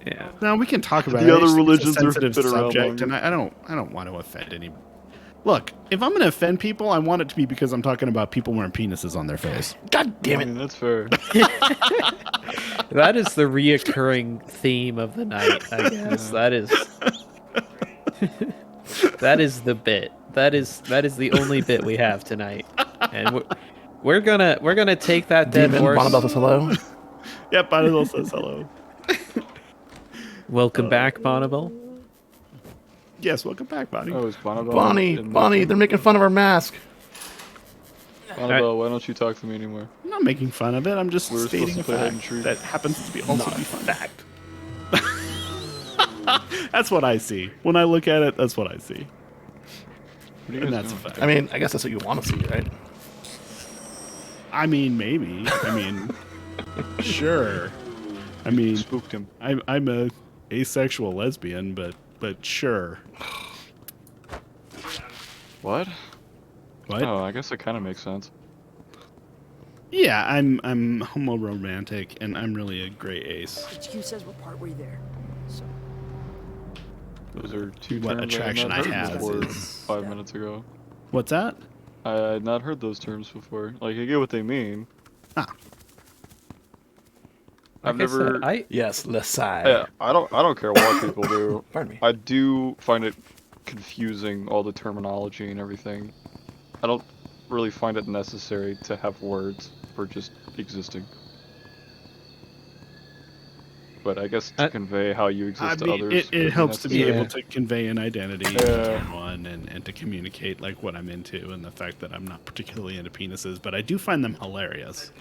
yeah. No, we can talk about The it. I other just think it's a religions are sensitive been around subject, longer. and I don't want to offend any. Look, if I'm going to offend people, I want it to be because I'm talking about people wearing penises on their face. God damn I it. mean, that's fair. That is the reoccurring theme of the night, I guess. That is that is the bit. That is the only bit we have tonight, and we're gonna take that dead Demon, horse. Bonnabelle says hello. Yep, Bonnabelle says hello. Welcome back, Bonnabelle. Yes, welcome back, Bonnie. Oh, is Bonnabelle Bonnie, in Bonnie, the- they're making fun of our mask. Bonnabelle, why don't you talk to me anymore? I'm not making fun of it. I'm just We were stating a supposed to play hide and fact seek. that happens to be also Not be a funny. fact. That's what I see. When I look at it, that's what I see. What are you And guys that's a doing? fact. I mean, I guess that's what you want to see, right? I mean, maybe. I mean, sure. I mean, Spooked him. I'm a asexual lesbian, but sure. What? What? Oh, I guess that kind of makes sense. Yeah, I'm homo-romantic, and I'm really a gray ace. HQ says we're partway there. So Those are two What terms attraction I I had not have heard before is- 5 minutes ago. What's that? I had not heard those terms before. Like, I get what they mean. Ah. I've Like I said, never. Yes, Lesai. Yeah, I don't care what people do. Pardon me. I do find it confusing, all the terminology and everything. I don't really find it necessary to have words for just existing. But I guess to convey how you exist I to mean, others. it helps to be Yeah. able to convey an identity Yeah. to someone and to communicate like what I'm into and the fact that I'm not particularly into penises, but I do find them hilarious.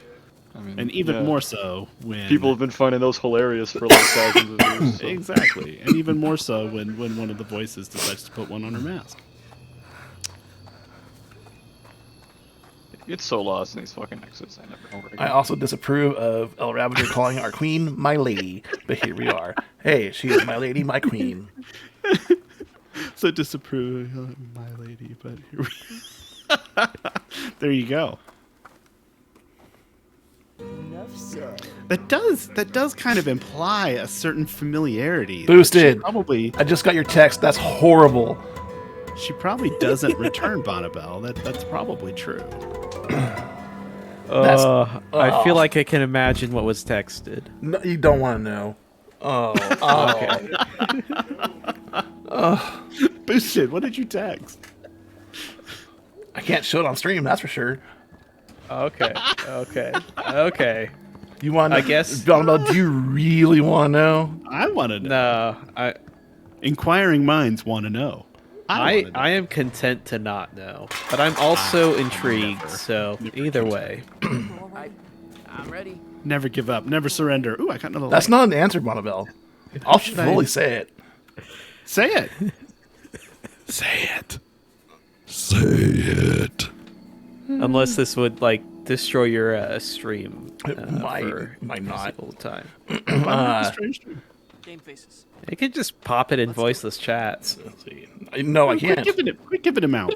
I mean, And even yeah. more so when People have been finding those hilarious for like thousands of years. So. exactly, and even more so when one of the voices decides to put one on her mask. It's so lost in these fucking exits. I never know where to go. I also disapprove of El Ravager calling our queen my lady, but here we are. Hey, she is my lady, my queen. So disapprove of my lady, but here we there you go. Enough said. That does kind of imply a certain familiarity. that Boosted. She probably I just got your text. That's horrible. doesn't return Bonnabelle. That's probably true. I feel like I can imagine what was texted. No, you don't want to know. Okay. Boosted, what did you text? I can't show it on stream, that's for sure. Okay. You want to I guess- Bonnabelle, do you really want to know? I want to know. No, Inquiring minds want to know. I wanna know. I am content to not know, but I'm also intrigued. So either way, I'm ready. Never give up, never surrender. Ooh, I got another. That's light. not an answer, Bonnabelle. I'll should I- fully say it. Say it. Say it. Say it. unless this would like destroy your stream Might for not. all the time, Strange dream. Game faces. you could just pop it in voiceless chats. Let's see. No, I can't. Quit giving him out.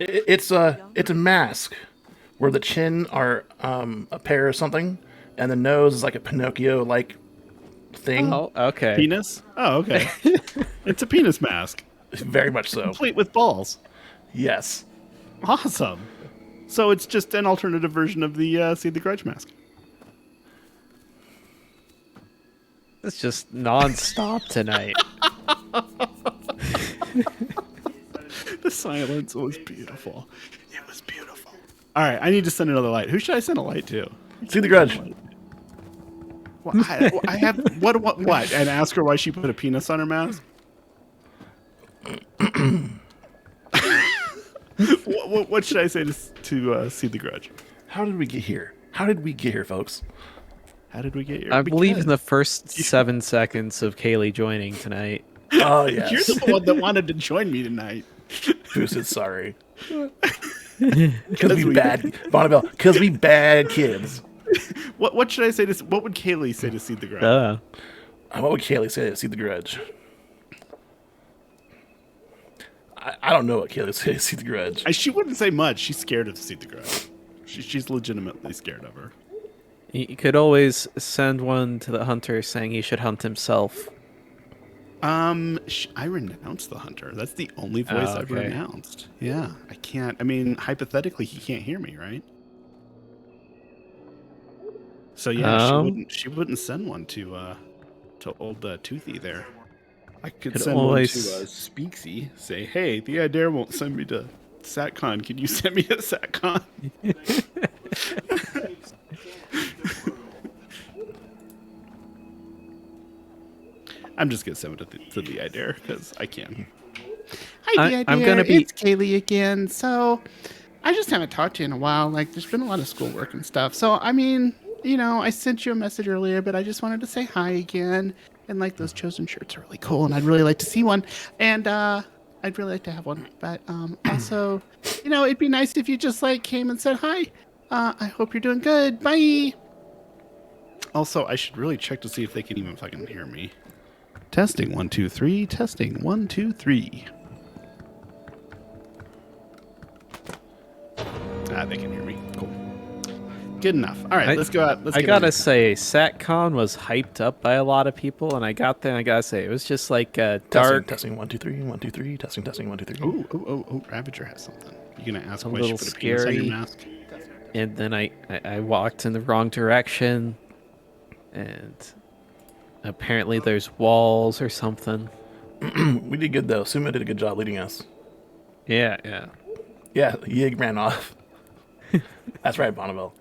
It's a mask where the chin are a pear or something, and the nose is like a Pinocchio-like thing. Oh, okay. Penis? Oh, okay. It's a penis mask, Very much so. complete with balls. Yes. Awesome. So it's just an alternative version of the See the Grudge mask. It's just non-stop tonight. The silence was beautiful. It was beautiful. All right, I need to send another light. Who should I send a light to? See the grudge. Well, I have what? And ask her why she put a penis on her mask. What should I say to See the Grudge? How did we get here? How did we get here, folks? How did we get here? I believe Because in the first 7 seconds of Kaylee joining tonight. Oh, yes. you're the one that wanted to join me tonight. Boosted, sorry. Because we bad, Bonnabelle. Because we bad kids. What should I say to? What would Kaylee say to See the Grudge? What would Kaylee say to See the Grudge? I don't know what Kaylee would say to See the Grudge. She wouldn't say much. She's scared of See the Grudge. She's legitimately scared of her. You could always send one to the hunter saying he should hunt himself. I renounced the hunter. That's the only voice I've okay. renounced. Yeah, I can't. I mean, hypothetically, he can't hear me, right? So yeah, she wouldn't send one to old Toothy there. I could send one to Speaksy. Say, hey, the Adair won't send me to SatCon. Can you send me to SatCon? I'm just gonna send it to the Adair because I can. Hi, the Adair. I'm gonna be- It's Kaylee again. So, I just haven't talked to you in a while. Like, there's been a lot of schoolwork and stuff. So, I mean, I sent you a message earlier, but I just wanted to say hi again. And like, those chosen shirts are really cool, and I'd really like to see one. And I'd really like to have one. But also, it'd be nice if you just like came and said hi. I hope you're doing good. Bye. Also, I should really check to see if they can even fucking hear me. Testing 1 2 3. Testing 1 2 3. They can hear me. Cool. Good enough. All right, let's go out. I gotta say, SatCon was hyped up by a lot of people, and I got there and I gotta say, it was just like dark. Testing 1 2 3 1 2 3. Testing 1 2 3. Oh, Ravager has something. You gonna ask A why she little put a penis on your scary. mask? And then I walked in the wrong direction, and apparently there's walls or something. We did good though. Suma did a good job leading us. Yeah. Yeah, Yig ran off. That's right, Bonnabelle.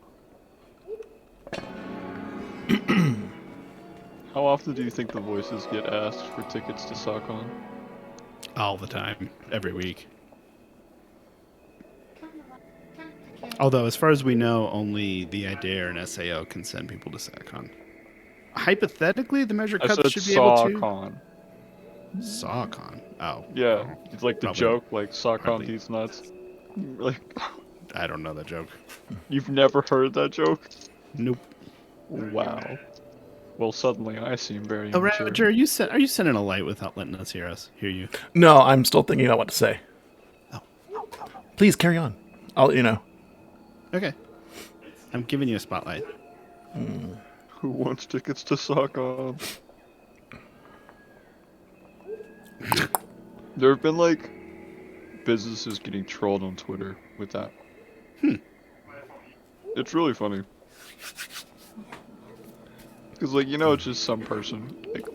How often do you think the voices get asked for tickets to SOCON? All the time, every week. Although, as far as we know, only the IDEA and SAO can send people to SACON. Hypothetically, the Measure I Cup said should be able to. SawCon. SACON. Oh. Yeah, Oh, it's like the probably- joke, like SawCon probably- these nuts. Like, I don't know that joke. you've never heard that joke? Nope. Wow. Well, suddenly I seem very Oh, immature. Roger, are you sending a light without letting us hear you? No, I'm still thinking about what to say. Oh. Please carry on. I'll let you know. Okay. I'm giving you a spotlight. Who wants tickets to SawCon? There have been, like, businesses getting trolled on Twitter with that. It's really funny. Because, like, you know, it's just some person, like,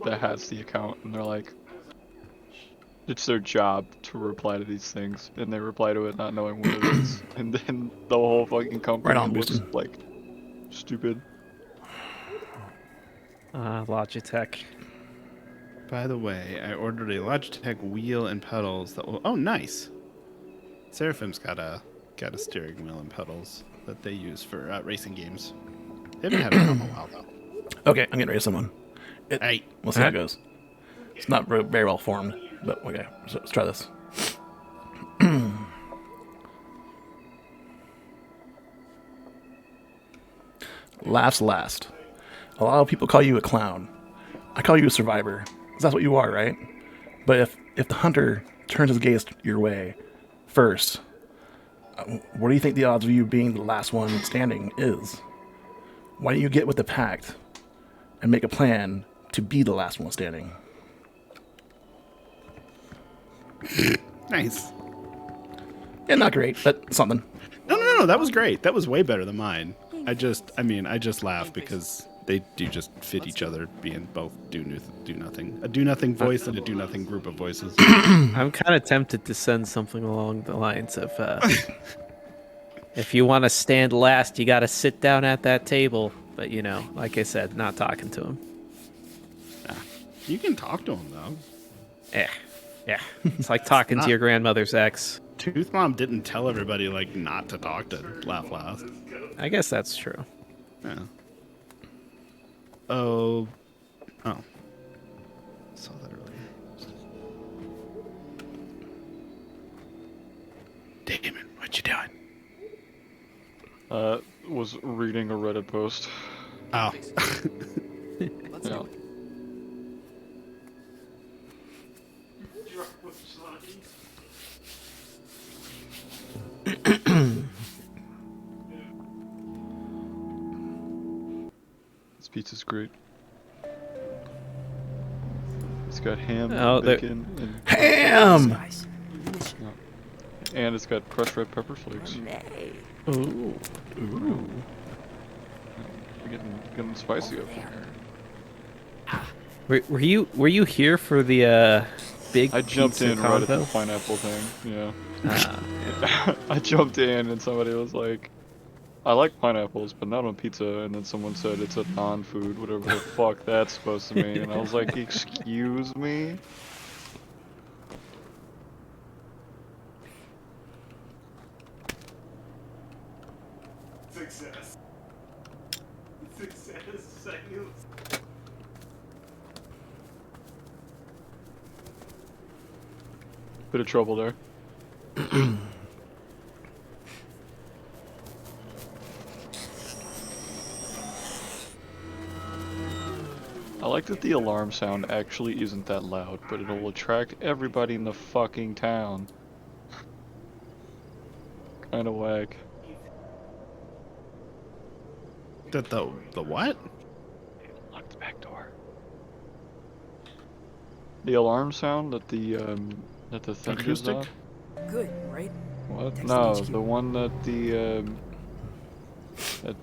that has the account, and they're like, it's their job to reply to these things, and they reply to it not knowing what it is, and then the whole fucking company Right on, looks, Boostin. like, stupid. Logitech. By the way, I ordered a Logitech wheel and pedals that will. Oh, nice. Seraphim's got a steering wheel and pedals that they use for racing games. They haven't had it in a while though. Okay, I'm getting ready to send one. Hey, We'll see how it goes. It's not very well formed, but okay, so let's try this. Laughs last. A lot of people call you a clown. I call you a survivor, 'cause that's what you are, right? But if the hunter turns his gaze your way first, what do you think the odds of you being the last one standing is? Why don't you get with the pact and make a plan to be the last one standing? nice. Yeah, not great, but something. No, that was great. That was way better than mine. I just laugh because they do just fit each other, being both do nothing. A do nothing voice and a do nothing group of voices. I'm kind of tempted to send something along the lines of, if you want to stand last, you got to sit down at that table. But, you know, like I said, not talking to him. You can talk to him though. Yeah. It's like talking to your grandmother's ex. Tooth Mom didn't tell everybody like not to talk to Laugh Last. I guess that's true. Yeah. Oh. Saw that earlier. Damon, what you doing? Was reading a Reddit post. Oh. Yeah. This pizza's great. It's got ham, Oh, there- bacon, and Ham! and it's got crushed red pepper flakes. Ooh. We're getting spicy up here. Were you here for the big I jumped pizza in right at the convo? pineapple thing. Yeah. Ah, I jumped in and somebody was like, I like pineapples, but not on pizza. And then someone said it's a non-food, whatever the fuck that's supposed to mean. And I was like, excuse me? Success. Success. Seconds. Bit of trouble there. I like that the alarm sound actually isn't that loud, but it'll attract everybody in the fucking town. Kinda whack. The what? Lock the back door. The alarm sound that the thing gives Acoustic? off? Good, right? What? Text No, HQ. the one that the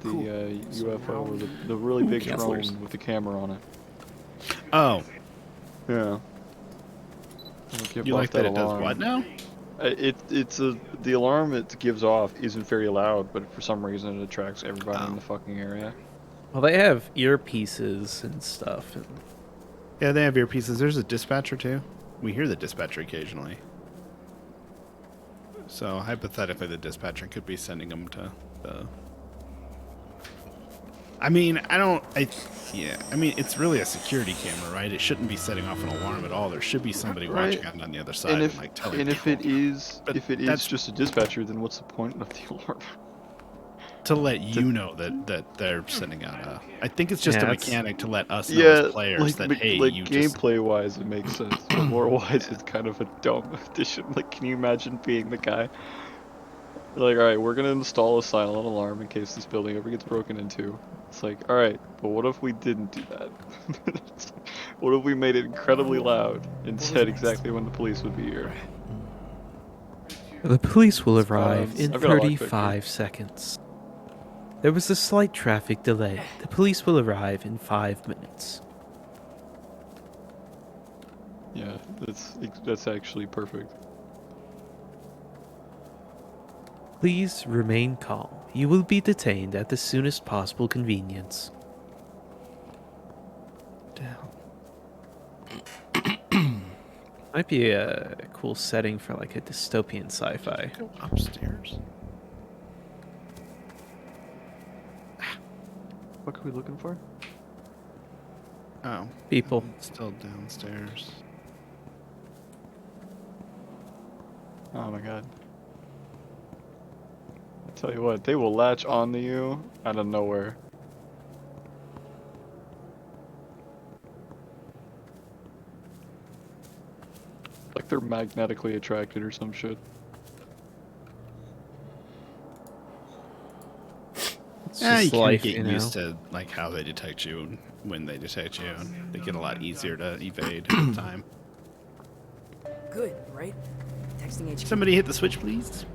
Cool. So UFO now- or the really big Cancelers. drone with the camera on it. Oh, Yeah. Like, give you off like that it does alarm. what now? The alarm it gives off isn't very loud, but for some reason it attracts everybody in Oh. the fucking area. well, they have earpieces and stuff. And Yeah, they have earpieces. There's a dispatcher too. We hear the dispatcher occasionally. So hypothetically, the dispatcher could be sending them to the. I mean, I mean, it's really a security camera, right? It shouldn't be setting off an alarm at all. There should be somebody watching out on the other side and like telling and people. if it is just a dispatcher, then what's the point of the alarm? To let you know that they're sending out a. I think it's just Yeah, a that's- mechanic to let us know as players that hey, you just. gameplay wise, it makes sense, but lore wise, it's kind of a dumb addition. Like, can you imagine being the guy? Like, all right, we're gonna install a silent alarm in case this building ever gets broken into. It's like, all right, but what if we didn't do that? What if we made it incredibly loud and said exactly when the police would be here? The police will arrive in I've got a lockpick here. 35 seconds. There was a slight traffic delay. The police will arrive in 5 minutes. Yeah, that's actually perfect. Please remain calm. You will be detained at the soonest possible convenience. Down. Might be a cool setting for like a dystopian sci-fi. Go upstairs. What are we looking for? Oh, People. it's still downstairs. Oh my god. I tell you what, they will latch onto you out of nowhere. Like they're magnetically attracted or some shit. It's You just can life, get you know. used to like how they detect you and when they detect you, and they get a lot easier to evade at the time. Good, right? Texting HQ. Somebody hit the switch, please.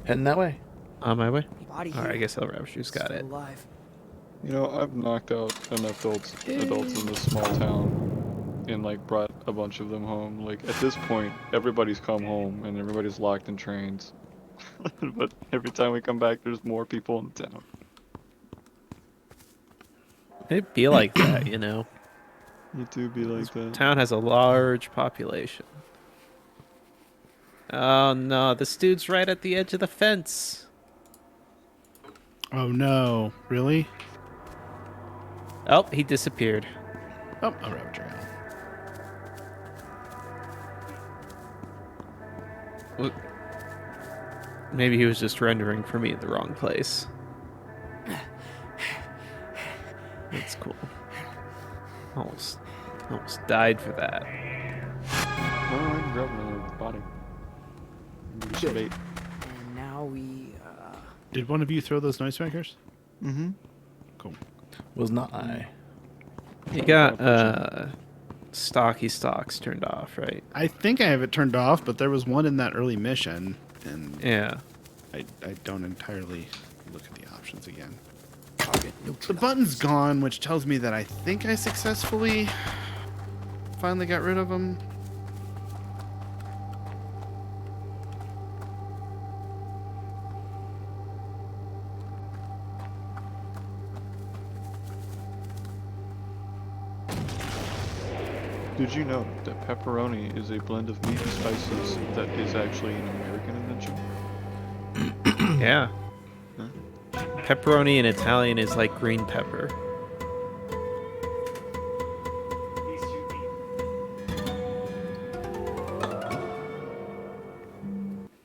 Heading that way. On my way. Body Alright, I here. guess El Ravish's got Still it. alive. You know, I've knocked out enough adults in this small town and like brought a bunch of them home. Like at this point, everybody's come home and everybody's locked in trains. But every time we come back, there's more people in town. It'd be like that, you know. You do be like that. Town has a large population. Oh no, this dude's right at the edge of the fence. Oh no, really? Oh, he disappeared. Oh, all right, we're going. Maybe he was just rendering for me in the wrong place. That's cool. Almost died for that. No, I can grab another body. Maybe some bait. And now we, Did one of you throw those noisemakers? Mm-hmm. Cool. Was not I. You got stocky stocks turned off, right? I think I have it turned off, but there was one in that early mission, and Yeah. I don't entirely look at the options again. target The neutralized. button's gone, which tells me that I think I successfully finally got rid of them. Did you know that pepperoni is a blend of meat and spices that is actually an American invention? Yeah. Huh? Pepperoni in Italian is like green pepper. These two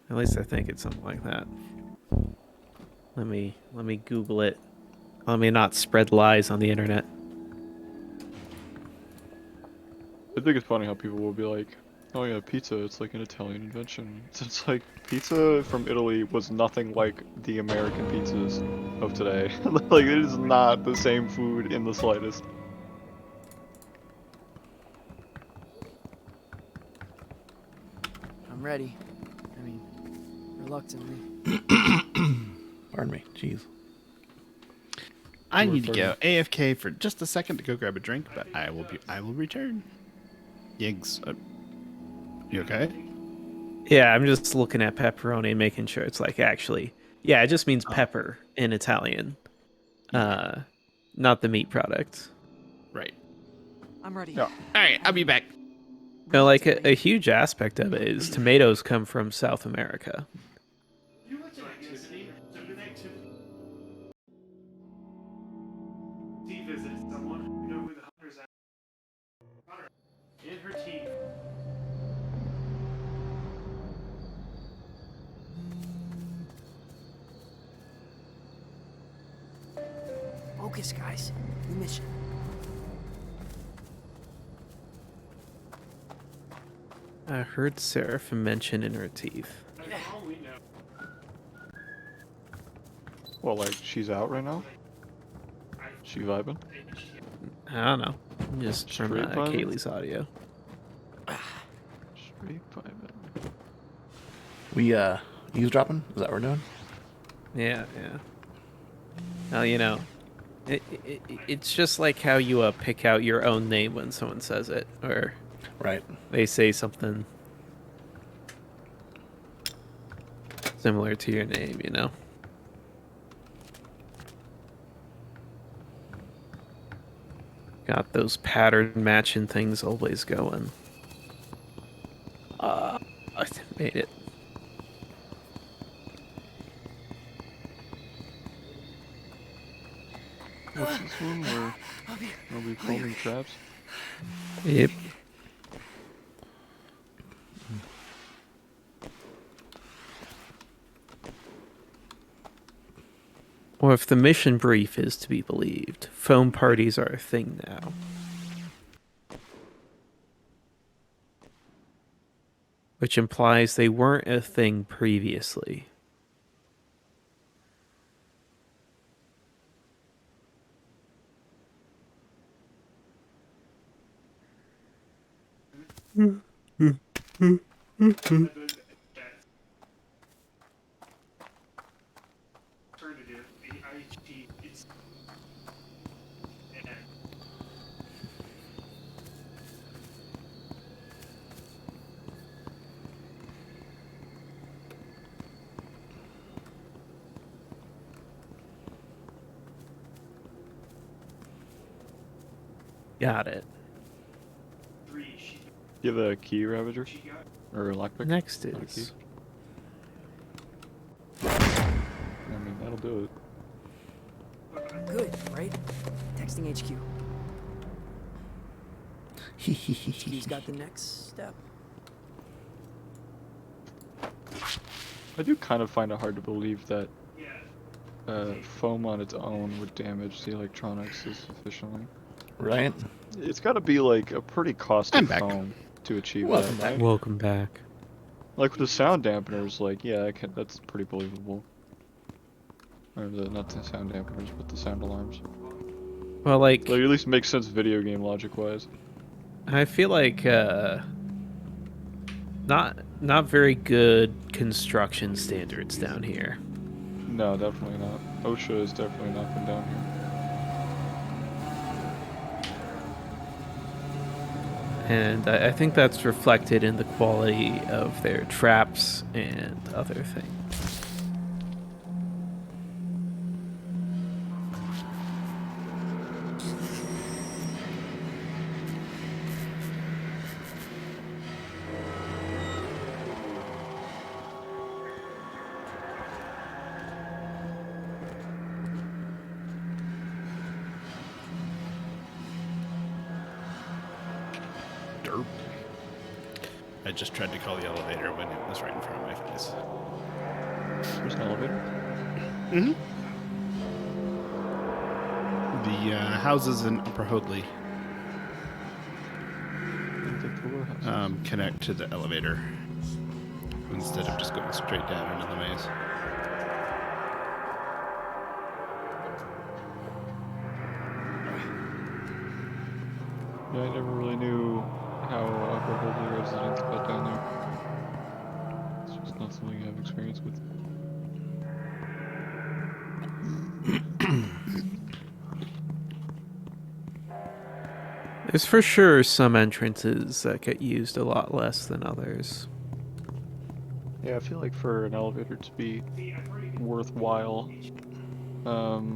At least I think it's something like that. Let me Google it. Let me not spread lies on the internet. I think it's funny how people will be like, oh yeah, pizza, it's like an Italian invention. It's like, pizza from Italy was nothing like the American pizzas of today. Like, it is not the same food in the slightest. I'm ready. I mean, reluctantly. Pardon me. Jeez. I need to go AFK for just a second to go grab a drink, but I will return. Yiggs, you okay? Yeah, I'm just looking at pepperoni and making sure it's like actually. Yeah, it just means pepper in Italian. Not the meat product. Right. I'm ready. Yeah. All right, I'll be back. No, like a huge aspect of it is tomatoes come from South America. She visited someone. You know who the hunter's at? Hunter. In her teeth. Focus, guys. New mission. I heard Seraphim mention in her teeth. That's all we know. Well, like, she's out right now? She vibing? I don't know. Just from Straight vibing? Kaylee's audio. Straight vibing. We eavesdropping? Is that what we're doing? Yeah, yeah. Well, you know, it's just like how you pick out your own name when someone says it, or Right. they say something similar to your name, you know? Got those pattern matching things always going. I made it. What's this one where nobody folding traps? Yep. Or if the mission brief is to be believed, foam parties are a thing now. Which implies they weren't a thing previously. Alternative, the IG is. Yeah. Got it. 3, she You have a key, Ravager? got. Or a lockpick? Next Not a key. is I mean, that'll do it. Good, right? Texting HQ. HQ's got the next step. I do kind of find it hard to believe that Yeah. foam on its own would damage the electronics as efficiently. Right. It's got to be like a pretty costly I'm back. foam to achieve Welcome that, back. right? welcome back. Like with the sound dampeners, like yeah, that's pretty believable. Or not the sound dampeners, but the sound alarms. Well, like, Like at least makes sense video game logic wise. I feel like not very good construction standards down here. No, definitely not. OSHA has definitely not been down here. And I think that's reflected in the quality of their traps and other things. Derp. I just tried to call the elevator when it was right in front of my face. There's an elevator. Mm-hmm. The houses in Upper Hoadley connect to the elevator instead of just going straight down into the maze. Yeah, I never really knew how Upper Hoadley residents got down there. It's just not something I have experience with. There's for sure some entrances that get used a lot less than others. Yeah, I feel like for an elevator to be worthwhile,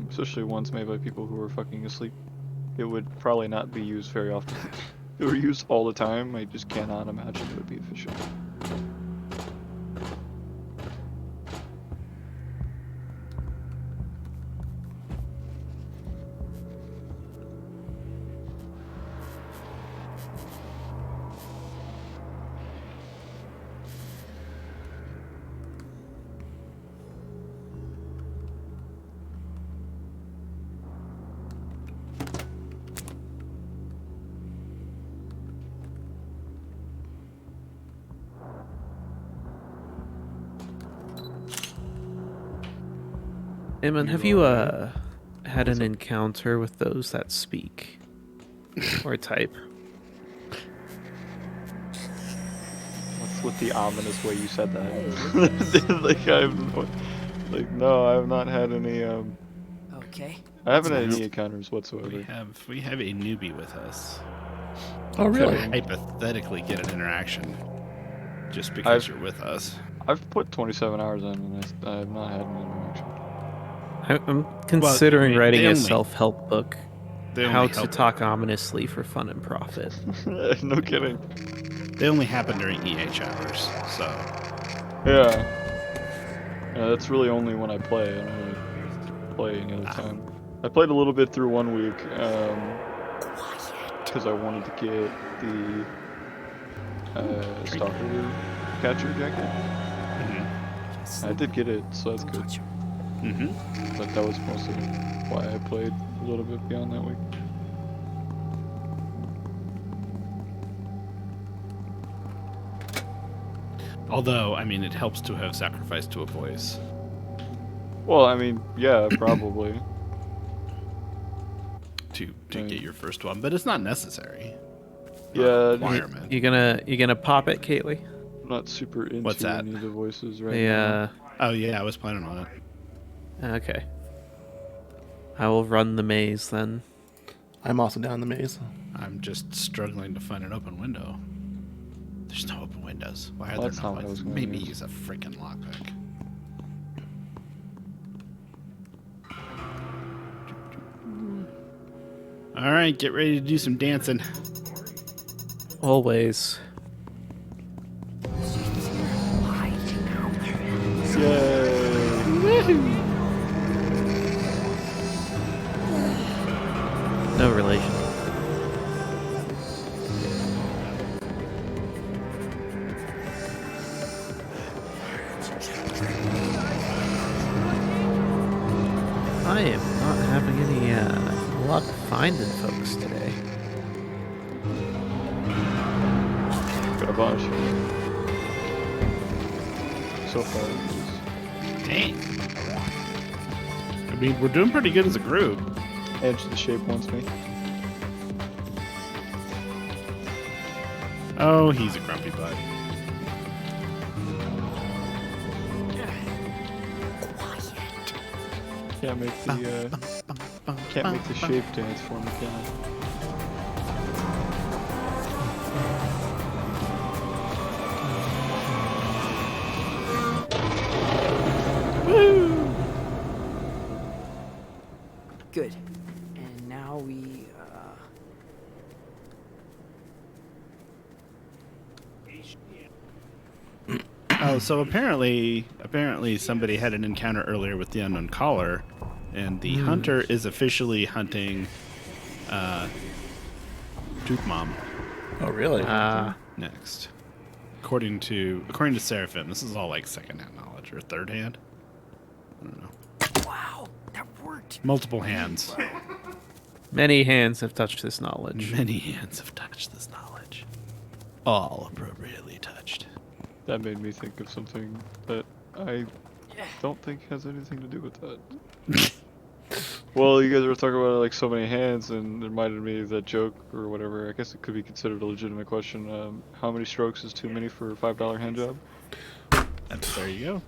especially ones made by people who are fucking asleep, it would probably not be used very often. If it were used all the time, I just cannot imagine it would be efficient. Damon, have you had an encounter with those that speak or type? What's with the ominous way you said that? No, I have not had any. Okay. I haven't had Nope. any encounters whatsoever. We have a newbie with us. Oh, really? Could hypothetically get an interaction just because you're with us. I've put 27 hours in, and I have not had an interaction. I'm considering they writing a only- self-help book. They How only to help- talk ominously for fun and profit. No kidding. They only happen during EH hours, so Yeah. That's really only when I play. I don't really play any other time. I played a little bit through 1 week, because I wanted to get the Stalker Catcher jacket. I did get it, so that's good. But that was mostly why I played a little bit beyond that week. although I mean it helps to have sacrificed to a voice. Well, I mean, yeah, probably. to get your first one, but it's not necessary. Yeah, Requirement. You gonna pop it, Kaylee? I'm not super into What's that? any of the voices right The now. Oh yeah, I was planning on it. Okay. I will run the maze then. I'm also down the maze. I'm just struggling to find an open window. There's no open windows. Why are Well, there that's no? not what I was gonna Maybe use. use a freaking lockpick. All right, get ready to do some dancing. Always. No relation. I am not having any luck finding folks today. Got a bunch. So far, Dang. I mean, we're doing pretty good as a group. Edge of the Shape wants me. Oh, he's a grumpy butt. Can't make the shape dance for me, can I? Good. And now we, Oh, so apparently somebody had an encounter earlier with the unknown caller, and the hunter is officially hunting Duke Mom Oh, really? next. According to Seraphim, this is all like second-hand knowledge or third-hand. I don't know. wow, that worked. Multiple hands. Many hands have touched this knowledge. Many hands have touched this knowledge. All appropriately touched. That made me think of something that I don't think has anything to do with that. Well, you guys were talking about like so many hands, and it reminded me of that joke or whatever. I guess it could be considered a legitimate question. How many strokes is too many for a $5 hand job? There you go.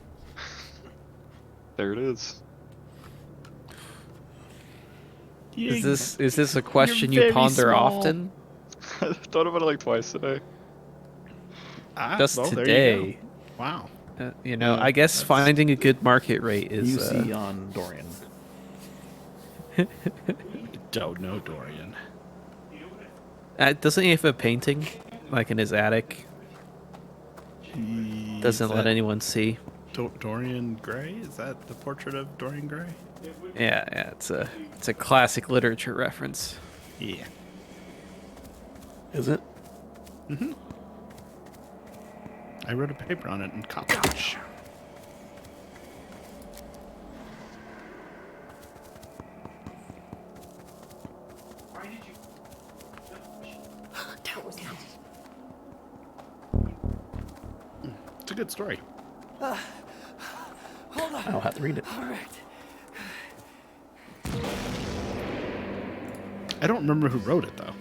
There it is. Is this a question You're you very ponder small. often? I thought about it like twice today. Just Well, there you today. go. Wow. Yeah, I guess finding a good market rate is. You see on Dorian. Don't know Dorian. Doesn't he have a painting, like in his attic? Doesn't let anyone see. Dorian Gray? Is that the portrait of Dorian Gray? Yeah, it's a classic literature reference. Yeah. Is it? I wrote a paper on it in college. Why did you? That was It's a good story. Hold on. I'll have to read it. All right. I don't remember who wrote it though.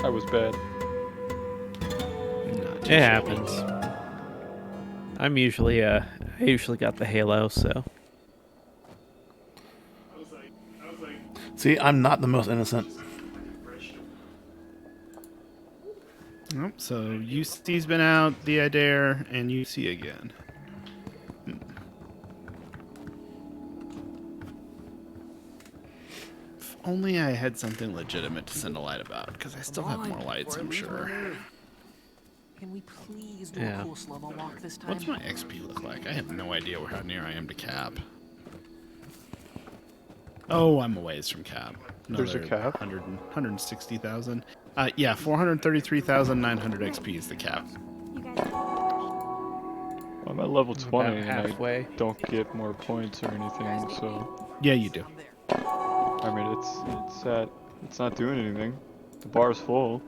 I was bad. Not too It sure. happens. I usually got the Halo, so See, I'm not the most innocent. Nope, so UC's been out, the Adair, and UC again. If only I had something legitimate to send a light about, because I still have more lights, I'm sure. Can we please do Yeah. a course level walk this time? What's my XP look like? I have no idea how near I am to cap. Oh, I'm a ways from cap. There's a Another cap? 160,000. Yeah, 433,900 XP is the cap. I'm at level 20 about and halfway. I don't get more points or anything, so Yeah, you do. I'm there. I mean it's not doing anything. The bar's full.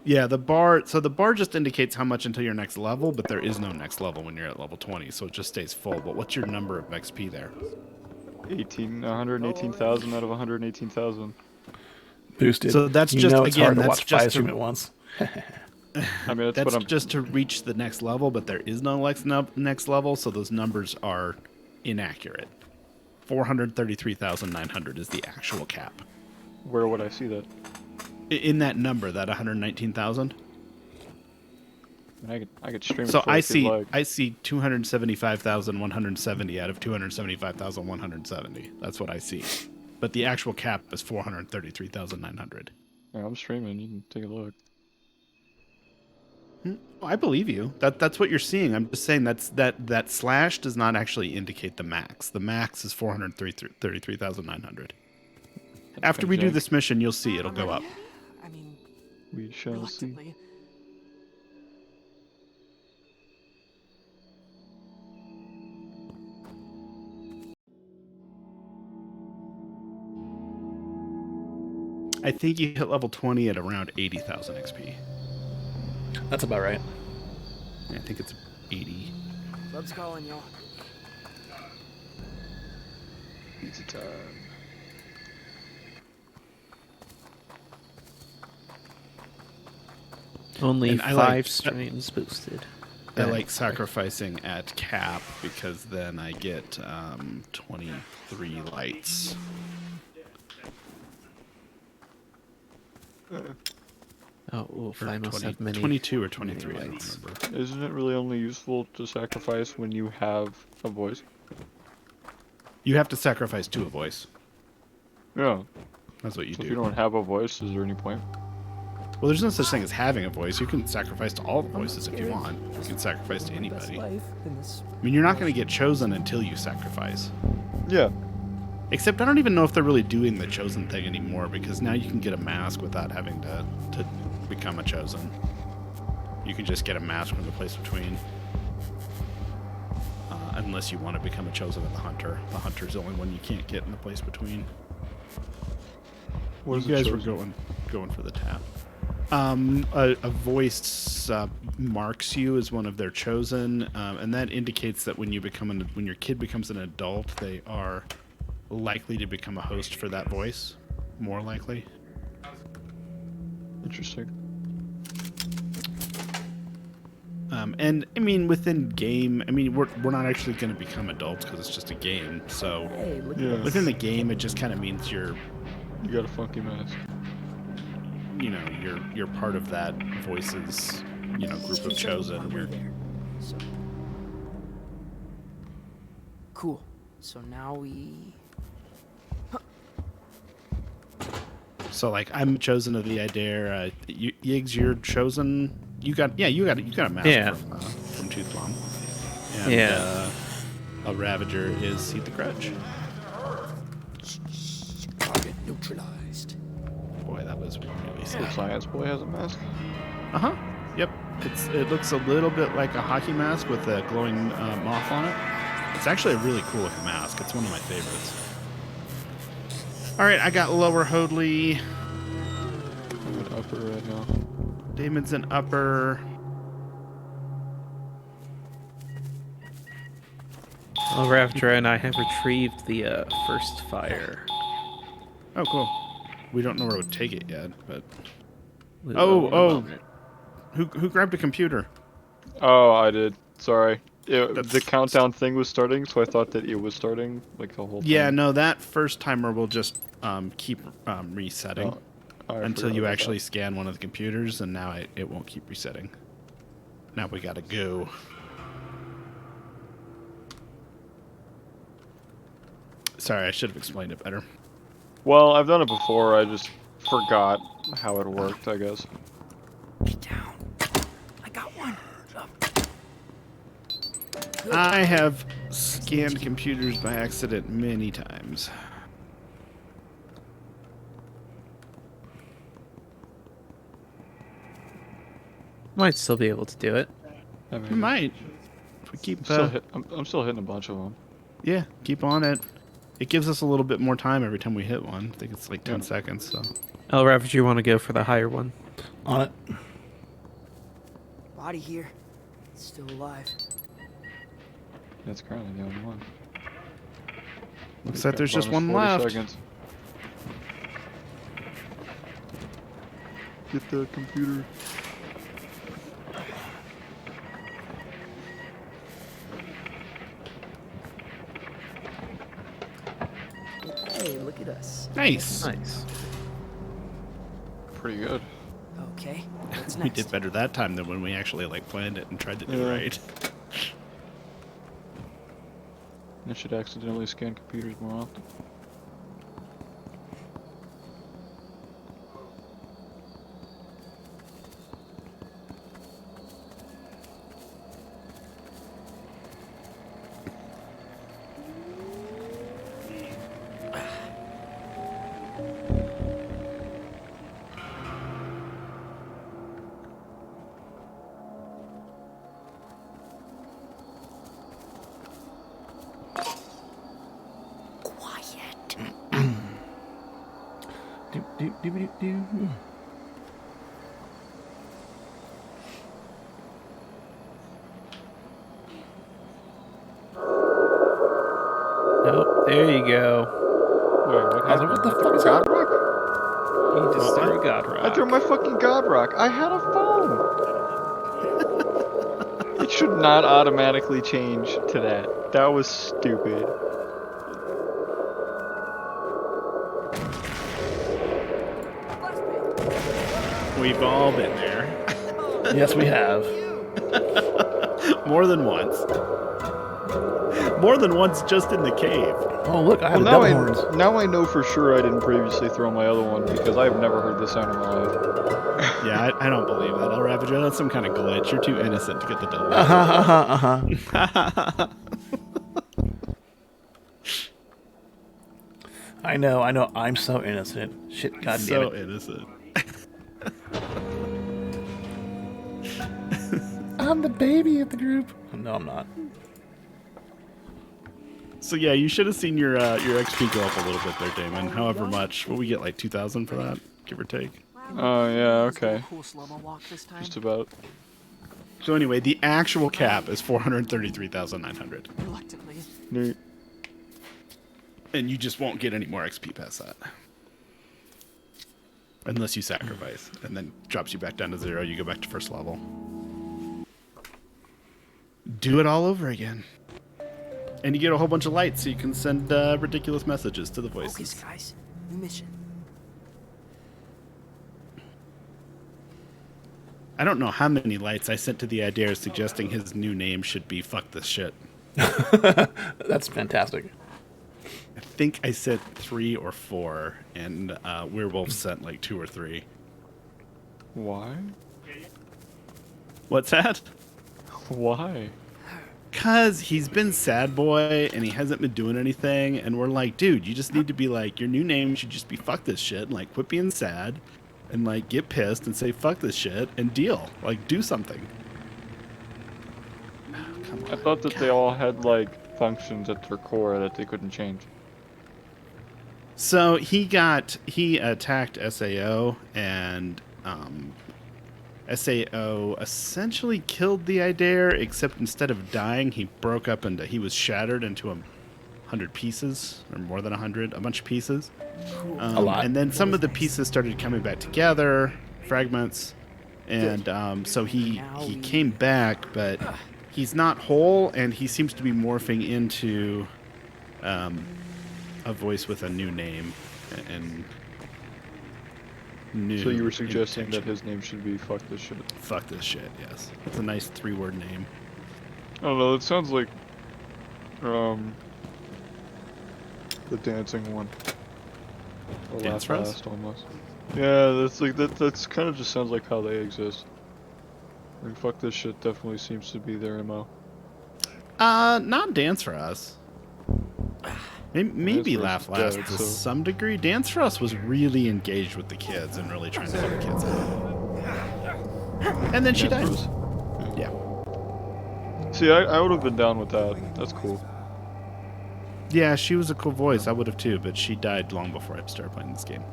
Yeah, the bar. So the bar just indicates how much until your next level, but there is no next level when you're at level 20, so it just stays full. But what's your number of XP there? 118,000 out of 118,000. Boosted. So that's you just- know it's again, hard to that's watch just five stream to- at once. I mean That's what I'm just to reach the next level, but there is no next level, so those numbers are inaccurate. 433,900 is the actual cap. where would I see that? In that number, that 119,000. I mean, I could stream it So for I if you'd see like. 275,170 out of 275,170. That's what I see. But the actual cap is 433,900. Yeah, I'm streaming, you can take a look. I believe you. That's what you're seeing. I'm just saying that slash does not actually indicate the max. The max is 433,900. After we do jank. this mission, you'll see it'll I'm go ready. up. I mean, We shall see. reluctantly. I think you hit level 20 at around 80,000 XP. That's about right. I think it's 80. Club's calling y'all. Pizza time. only And I like- 5 streams boosted. I like sacrificing at cap because then I get 23 lights. Oh, oof, Or I must 20 have many. 22 or 23, I don't lights. remember. Isn't it really only useful to sacrifice when you have a voice? You have to sacrifice to a voice. Yeah. That's what you So do. if you don't have a voice, is there any point? Well, there's no such thing as having a voice. You can sacrifice to all the voices if you want. You can sacrifice to anybody. I mean, you're not going to get chosen until you sacrifice. Yeah. Except I don't even know if they're really doing the chosen thing anymore, because now you can get a mask without having to become a chosen. You can just get a mask from the place between. Unless you want to become a chosen of the hunter. The hunter's the only one you can't get in the place between. What is You it guys were chosen? going for the tap. A voice marks you as one of their chosen, and that indicates that when your kid becomes an adult, they are likely to become a host for that voice. More likely. Interesting. And I mean, within game, I mean, we're not actually going to become adults because it's just a game. So Yeah. within the game, it just kind of means you're, You got a funky mask. you know, you're part of that voice's, you know, group of chosen. You're, So. Cool. So now we. so like I'm chosen of the Adair. Yiggs, you're chosen. You got a mask Yeah. from Tooth Plum. And, Yeah. a Ravager is Heat the Grudge. Target neutralized. Boy, that was really The sad. science boy has a mask. Uh-huh. Yep. It looks a little bit like a hockey mask with a glowing moth on it. It's actually a really cool looking mask. It's one of my favorites. All right, I got lower Hoadley. I'm in upper right now. Damon's in upper. Well, Ravdra and I have retrieved the first fire. Oh, cool. We don't know where to take it yet, but We will in a moment. who grabbed a computer? Oh, I did. Sorry. That's- The countdown thing was starting, so I thought that it was starting, like the whole Yeah, thing. no, that first timer will just keep resetting Oh, I until forgot you about actually that. scan one of the computers, and now it won't keep resetting. Now we gotta go. Sorry, I should have explained it better. Well, I've done it before. I just forgot how it worked, I guess. Get down. I got one. I have scanned computers by accident many times. Might still be able to do it. I We mean, might. If we keep I'm still hitting a bunch of them. yeah, keep on it. It gives us a little bit more time every time we hit one. I think it's like 10 Yeah. seconds, so. Oh, Ravdra, you want to go for the higher one? On it. Body here. Still alive. That's currently the only one. Looks like there's just Bonus one 40 left. seconds. Get the computer. Hey, look at us. Nice. Nice. Pretty good. Okay, what's We next? did better that time than when we actually like planned it and tried to do Yeah. it right. I should accidentally scan computers more often. Quiet. Do. Oh, there you go. Wait, what I was like, happened? what the I fuck threw a is god that? rock? You just What? threw a god rock. I threw my fucking god rock. I had a phone. It should not automatically change to that. That was stupid. We've all been there. Yes, we have. More than once. More than once just in the cave. Oh, look, I have Well, the double horns. now I know for sure I didn't previously throw my other one because I've never heard this sound in my life. Yeah, I don't believe that. El Ravager, that's some kind of glitch. You're too innocent to get the double. I know. I'm so innocent. Shit, goddamn So it. innocent. I'm the baby of the group. No, I'm not. So yeah, you should have seen your XP go up a little bit there, Damon. However much. What we get, like 2,000 for that, give or take. Oh, yeah, Please do a okay. course level walk this time. Just about. So anyway, the actual cap is 433,900, Reluctantly. Neat. and you just won't get any more XP past that, unless you sacrifice, and then drops you back down to 0. You go back to first level. Do it all over again. And you get a whole bunch of lights, so you can send ridiculous messages to the Focus, voices. guys. New mission. I don't know how many lights I sent to the Adair suggesting his new name should be "fuck this shit." That's fantastic. I think I sent 3 or 4, and Werewolf sent like 2 or 3. Why? What's that? Why? Cause he's been sad boy and he hasn't been doing anything, and we're like, dude, you just need to be like, your new name should just be "fuck this shit," and like quit being sad, and like get pissed and say "fuck this shit" and deal, like do something. Oh, come on. I thought that they all had, like, functions at their core that they couldn't change. So he attacked SAO, and SAO essentially killed the Idare, except instead of dying, he broke up into, he was shattered into 100 pieces, or more than 100, a bunch of pieces. A lot. And then some of the pieces started coming back together, fragments, and so he came back, but he's not whole, and he seems to be morphing into a voice with a new name and new. So you were suggesting intention. that his name should be "fuck this shit." Fuck this shit. Yes, it's a nice 3-word name. I don't know. It sounds like the dancing one. Or Dance Laugh Rose? Last, almost. Yeah, that's like that. That's kind of just sounds like how they exist. Like, fuck this shit definitely seems to be their MO. Not Dance for Us. Maybe Dance for Laugh Us is Last dead, to so- some degree. Dance for Us was really engaged with the kids and really trying to help the kids out. And then she died. Dance Yeah. See, I would have been down with that. That's cool. Yeah, she was a cool voice. I would have too, but she died long before I started playing this game.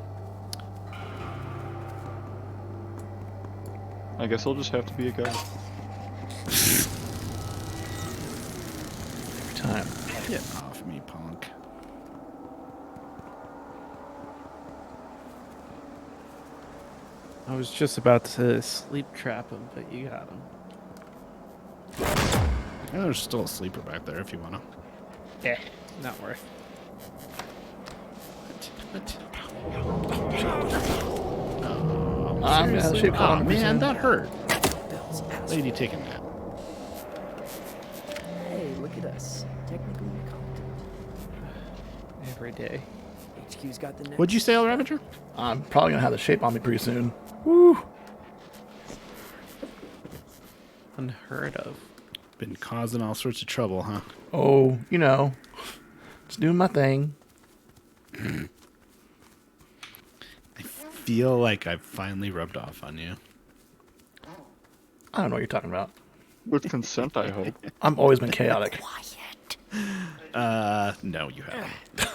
I guess I'll just have to be a guy. Every time. Get off me, punk. I was just about to sleep trap him, but you got him. And there's still a sleeper back there if you wanna. Yeah, not worth. Oh, I'm gonna seriously? shape call Oh, on man, that hurt. Bill's ass. Lady taking that. Hey, look at us. Technically incompetent. Every day. HQ's got the next. What'd you say, El Ravager? I'm probably gonna have the shape on me pretty soon. Woo! Unheard of. Been causing all sorts of trouble, huh? Oh, you know, just doing my thing. I feel like I've finally rubbed off on you. I don't know what you're talking about. With consent, I hope. I've always been chaotic. No, you haven't.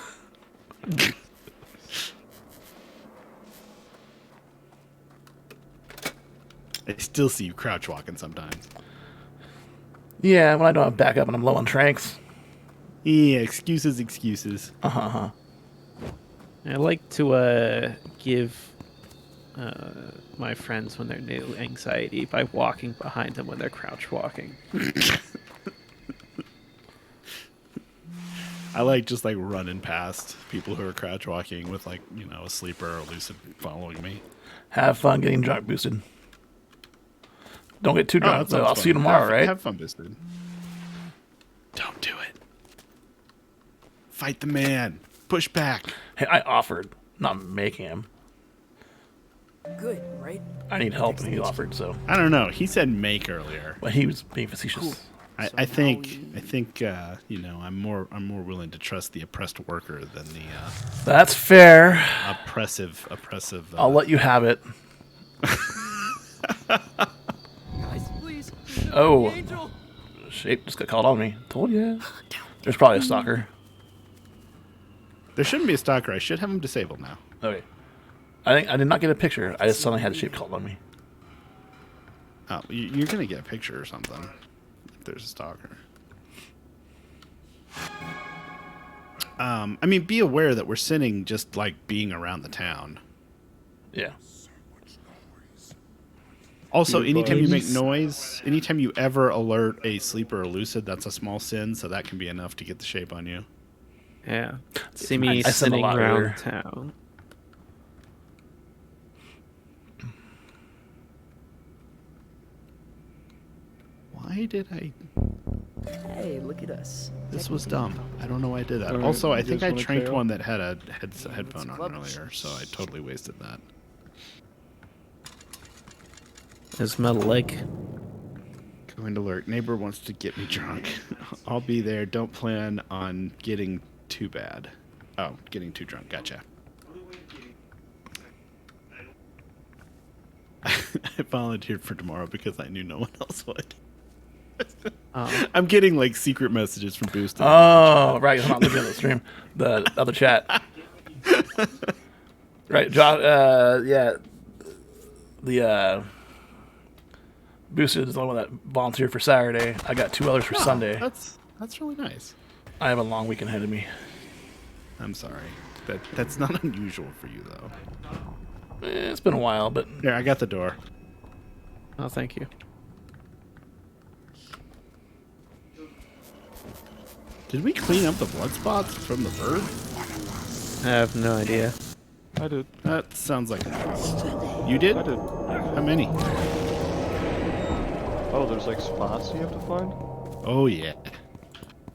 I still see you crouch walking sometimes. Yeah, when I don't have backup and I'm low on tranks. Yeah, excuses, excuses. Uh-huh. I like to give my friends when they're new anxiety by walking behind them when they're crouch walking. I like just like running past people who are crouch walking with like, you know, a sleeper or a lucid following me. Have fun getting drunk boosted. Don't get too Oh, drunk, that though. sounds I'll see you fun. tomorrow, Have- right? Have fun, boosted. Don't do it. Fight the man. Push back. Hey, I offered, not making him. Good, right? I need help, and he offered, so. I don't know. He said make earlier. But he was being facetious. I think you know, I'm more willing to trust the oppressed worker than the That's fair. oppressive. I'll let you have it. Guys, please. Oh. The angel. Shape just got called on me. Told ya. There's probably a stalker. There shouldn't be a stalker. I should have him disabled now. Okay. I think I did not get a picture. I just suddenly had a shape called on me. Oh, you're gonna get a picture or something if there's a stalker. I mean, be aware that we're sinning just like being around the town. Yeah. Also, Be anytime you make advised. noise, anytime you ever alert a sleeper or lucid, that's a small sin, so that can be enough to get the shape on you. Yeah. See me I said a sitting lot around earlier. town. Why did I? Hey, look at us. This was dumb. I don't know why I did that. Alright, Also, I you think guys I wanna tranked KO? one that had a headphone on club. earlier, so I totally wasted that. There's metal leg. Going to lurk. Neighbor wants to get me drunk. I'll be there. Don't plan on getting too bad. Oh, getting too drunk. Gotcha. I volunteered for tomorrow because I knew no one else would. Oh. I'm getting like secret messages from Boost. Oh, right. I'm not looking at the stream. The other chat. Right. Yeah. The Boosted is the one that volunteered for Saturday. I got 2 others for Sunday. That's really nice. I have a long weekend ahead of me. I'm sorry. That's not unusual for you though. It's been a while, but Here, I got the door. Oh, thank you. Did we clean up the blood spots from the bird? I have no idea. I did. That sounds like a problem. You did? I did. How many? Oh, there's like spots you have to find? Oh yeah.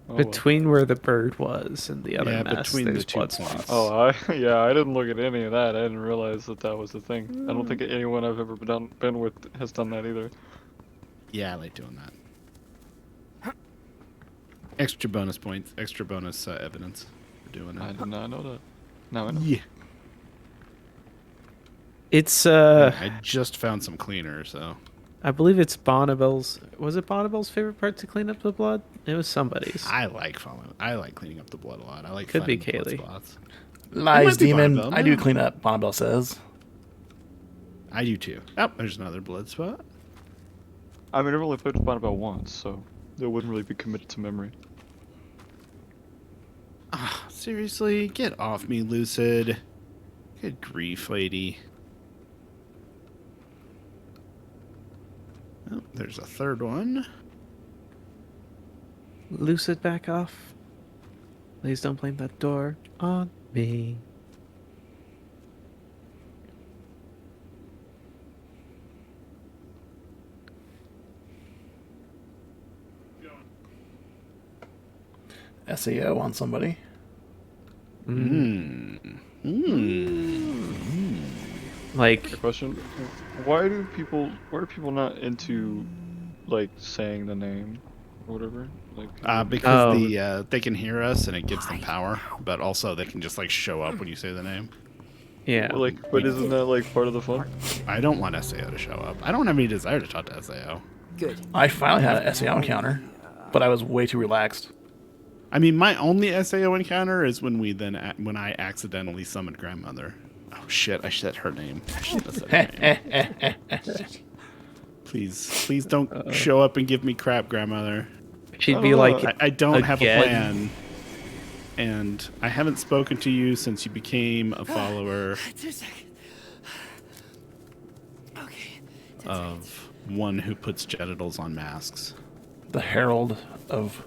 Oh, Between where the bird was and the other Yeah, mess, between there's the 2 blood points. spots. Oh, yeah, I didn't look at any of that. I didn't realize that was a thing. I don't think anyone I've ever been with has done that either. Yeah, I like doing that. Extra bonus points, extra bonus evidence for doing it. I did not know that. Now I know. Yeah. It's I just found some cleaner, so. I believe it's Bonnabelle's. Was it Bonnabelle's favorite part to clean up the blood? It was somebody's. I like cleaning up the blood a lot. I like Could be finding blood Kaylee. spots. lies, might be demon. Bonnabelle, I do no. clean up. Bonnabelle says. I do too. Oh, there's another blood spot. I mean, I've only played with Bonnabelle once, so it wouldn't really be committed to memory. Ah, seriously, get off me, Lucid. Good grief, lady. Oh, there's a third one. Lucid, back off. Please don't blame that door on me. SAO on somebody. Like, Good question. Why are people not into like saying the name or whatever? Like Because they can hear us and it gives them power, but also they can just like show up when you say the name. yeah. but isn't that like part of the fun? I don't want SAO to show up. I don't have any desire to talk to SAO. Good. I finally had an SAO encounter, but I was way too relaxed. I mean, my only SAO encounter is when when I accidentally summoned grandmother. Oh shit! I said her name. I should have said her name. Please don't show up and give me crap, grandmother. She'd be like, I don't have a again? plan, and I haven't spoken to you since you became a follower 2 seconds. Okay. of one who puts genitals on masks. The herald of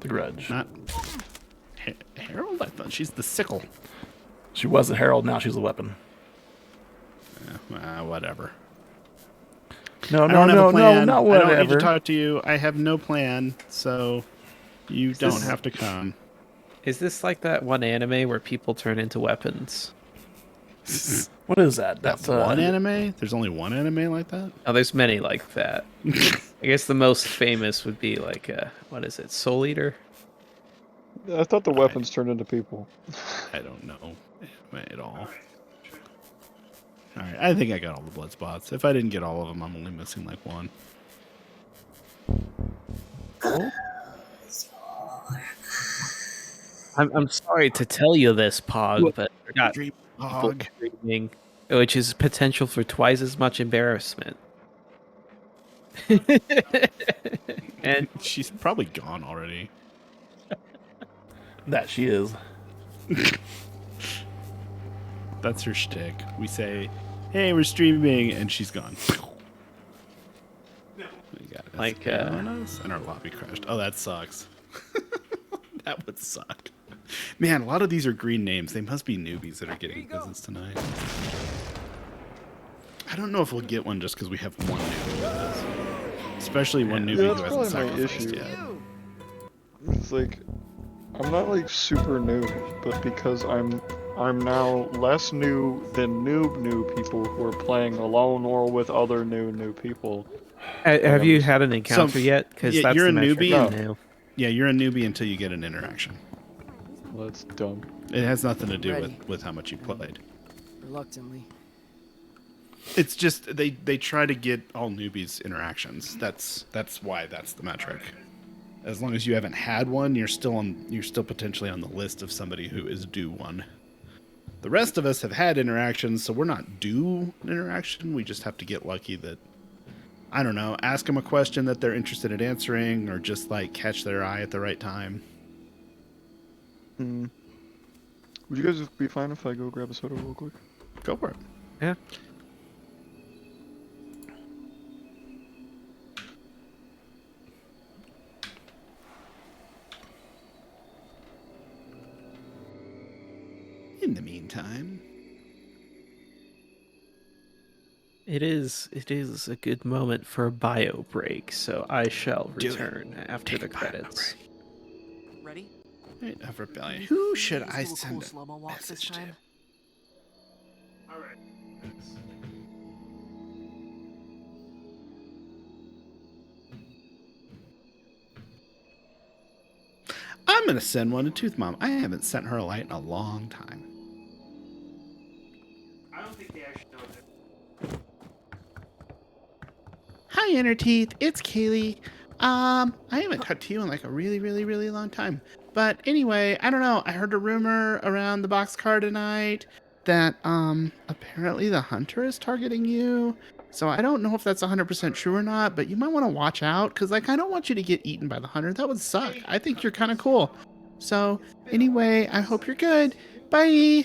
the grudge. Not Harold. I thought she's the sickle. She was the herald. Now she's a weapon. Whatever. No, I no, don't have no, a plan. no, not I don't need whatever. to talk to you. I have no plan, so you don't this- have to come. is this like that one anime where people turn into weapons? What is that? That's One anime? There's only one anime like that? Oh, there's many like that. I guess the most famous would be like, what is it, Soul Eater? I thought the weapons turned into people. I don't know at all. Alright, I think I got all the blood spots. If I didn't get all of them, I'm only missing like one. I'm sorry to tell you this, Pog, but I got Dream people hog. screaming, which is potential for twice as much embarrassment. And She's probably gone already. that she is. That's her shtick. We say, "Hey, we're streaming," and she's gone. We got Like, on us, and our lobby crashed. Oh, that sucks. That would suck. Man, a lot of these are green names. They must be newbies that are getting business tonight. I don't know if we'll get one just because we have one newbie with us. Especially one newbie that's who hasn't probably my sacrificed issue. yet. It's like I'm not like super new, but because I'm now less new than new people who are playing alone or with other new people. have you had an encounter yet? Because yeah, that's you're the a metric newbie? right No. now. Yeah, you're a newbie until you get an interaction. Well, that's dumb. It has nothing to do Ready. with how much you played. Reluctantly. It's just they try to get all newbies interactions. That's why that's the metric. As long as you haven't had one, you're still potentially on the list of somebody who is due one. The rest of us have had interactions, so we're not due an interaction. We just have to get lucky that I don't know, ask them a question that they're interested in answering, or just like catch their eye at the right time. Would you guys be fine if I go grab a soda real quick? Go for it. Yeah. In the meantime, It is a good moment for a bio break, so I shall Do it. return after the Take a bio credits. Ready? right, of rebellion. Can Who you should please I do a cool send a slow-mo walk this message to? time? Alright. I'm gonna send one to Tooth Mom. I haven't sent her a light in a long time. I don't think they actually know that. Hi, Inner Teeth. It's Kaylee. I haven't talked to you in like a really, really, really long time. But anyway, I don't know. I heard a rumor around the boxcar tonight that apparently the hunter is targeting you. So I don't know if that's 100% true or not, but you might want to watch out because like I don't want you to get eaten by the hunter. That would suck. I think you're kind of cool. So anyway, I hope you're good. Bye.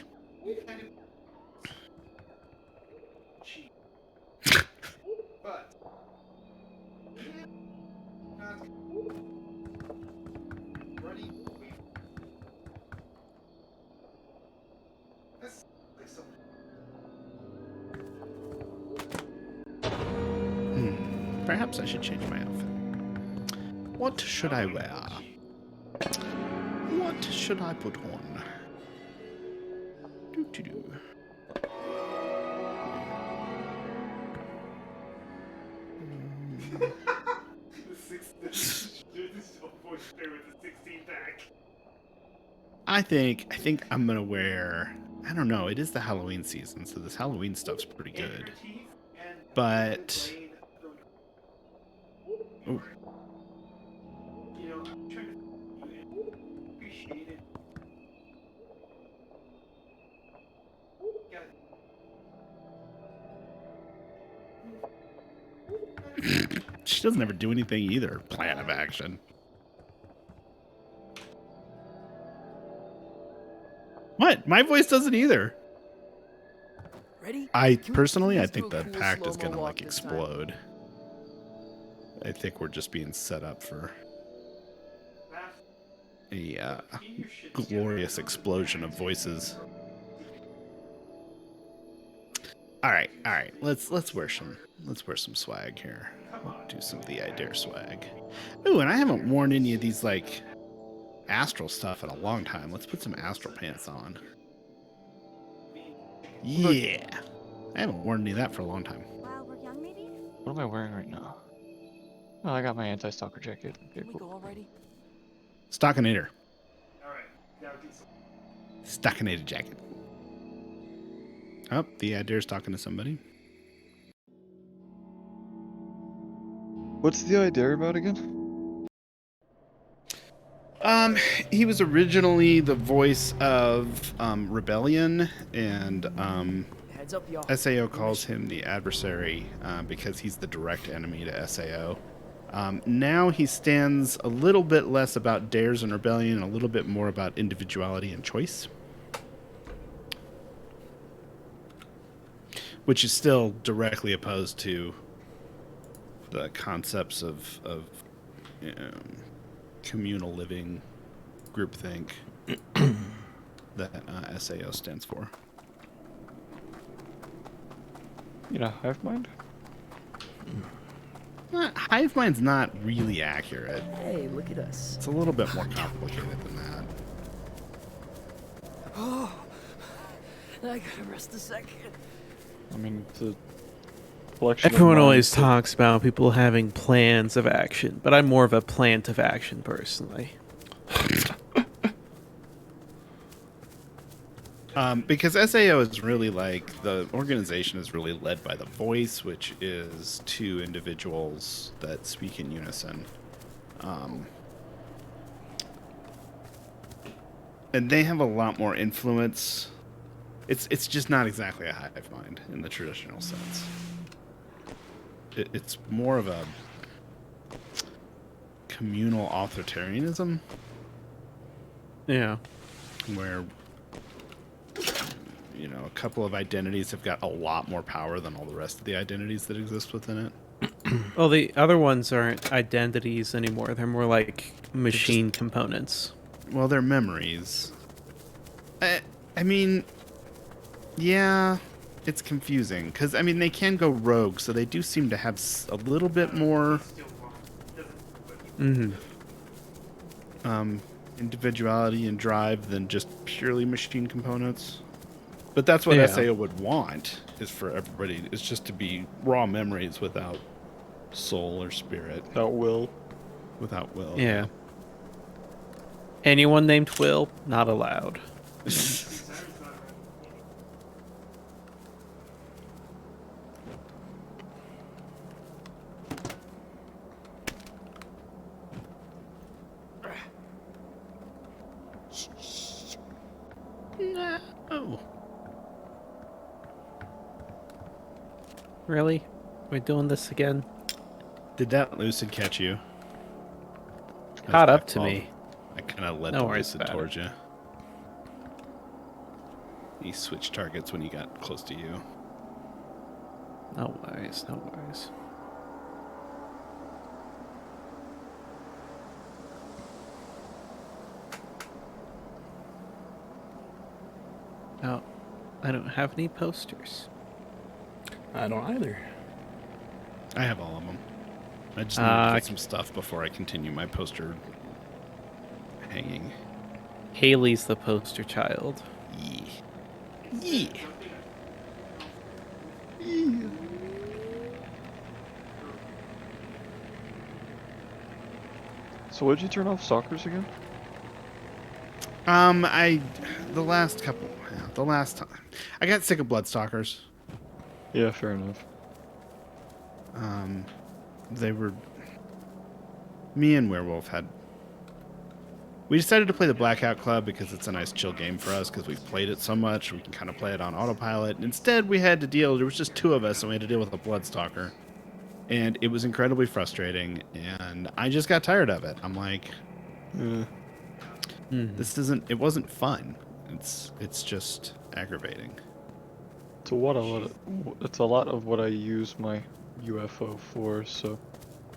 But not ready. That's like something. Perhaps I should change my outfit. What should I wear? What should I put on? Do. I think I'm gonna wear. I don't know. It is the Halloween season, so this Halloween stuff's pretty good. But oh, You know, I'm trying to appreciate it. she doesn't ever do anything either. Plan of action. What? My voice doesn't either. Ready? I Can we personally, I please do think a the cool pact is slow-mo gonna walk like this time? explode. I think we're just being set up for a glorious explosion of voices. All right. Let's wear some swag here. We'll do some of the I Dare swag. Ooh, and I haven't worn any of these like astral stuff in a long time. Let's put some astral pants on. Yeah, I haven't worn any of that for a long time. While we're young, maybe? What am I wearing right now? Oh, I got my anti-stalker jacket. Okay, Can we go cool. already? Stockinator. Alright, now do something. Stockinator jacket. Oh, the I Dare's talking to somebody. What's the idea about again? He was originally the voice of Rebellion, and Heads up, y'all. SAO calls him the adversary because he's the direct enemy to SAO. Now he stands a little bit less about dares and rebellion and a little bit more about individuality and choice, which is still directly opposed to the concepts of communal living, groupthink that SAO stands for. You know, hive mind? Hive mind's not really accurate. Hey, look at us. It's a little bit more complicated than that. Oh, I gotta rest a second. I mean, it's a collection of Everyone always minds. talks about people having plans of action, but I'm more of a plant of action personally. Because SAO is really like, the organization is really led by the voice, which is two individuals that speak in unison. And they have a lot more influence. It's just not exactly a hive mind in the traditional sense. it's more of a communal authoritarianism Yeah. where a couple of identities have got a lot more power than all the rest of the identities that exist within it. Well, the other ones aren't identities anymore. They're more like machine components. Well, they're memories. I mean, yeah, it's confusing because I mean they can go rogue, so they do seem to have a little bit more individuality and drive than just purely machine components. But that's what Yeah. SAO would want, is for everybody. It's just to be raw memories without soul or spirit. Without will. Without will. Yeah. Anyone named Will, not allowed. No. Really? We're doing this again? Did that lucid catch you? Caught That's up to my me. fault. I kind of led No the worries lucid about towards you. He switched targets when he got close to you. No worries, no worries. Oh, I don't have any posters. I don't either. I have all of them. I just need to get some stuff before I continue my poster hanging. Haley's the poster child. Yeah. Yeah. So what did you turn off stalkers again? The last time, I got sick of Bloodstalkers. Yeah, fair enough. Me and Werewolf we decided to play the Blackout Club because it's a nice chill game for us because we've played it so much. We can kind of play it on autopilot. Instead, there was just two of us and we had to deal with a Bloodstalker. And it was incredibly frustrating and I just got tired of it. I'm like, it wasn't fun. It's just aggravating. It's a lot of what I use my UFO for, so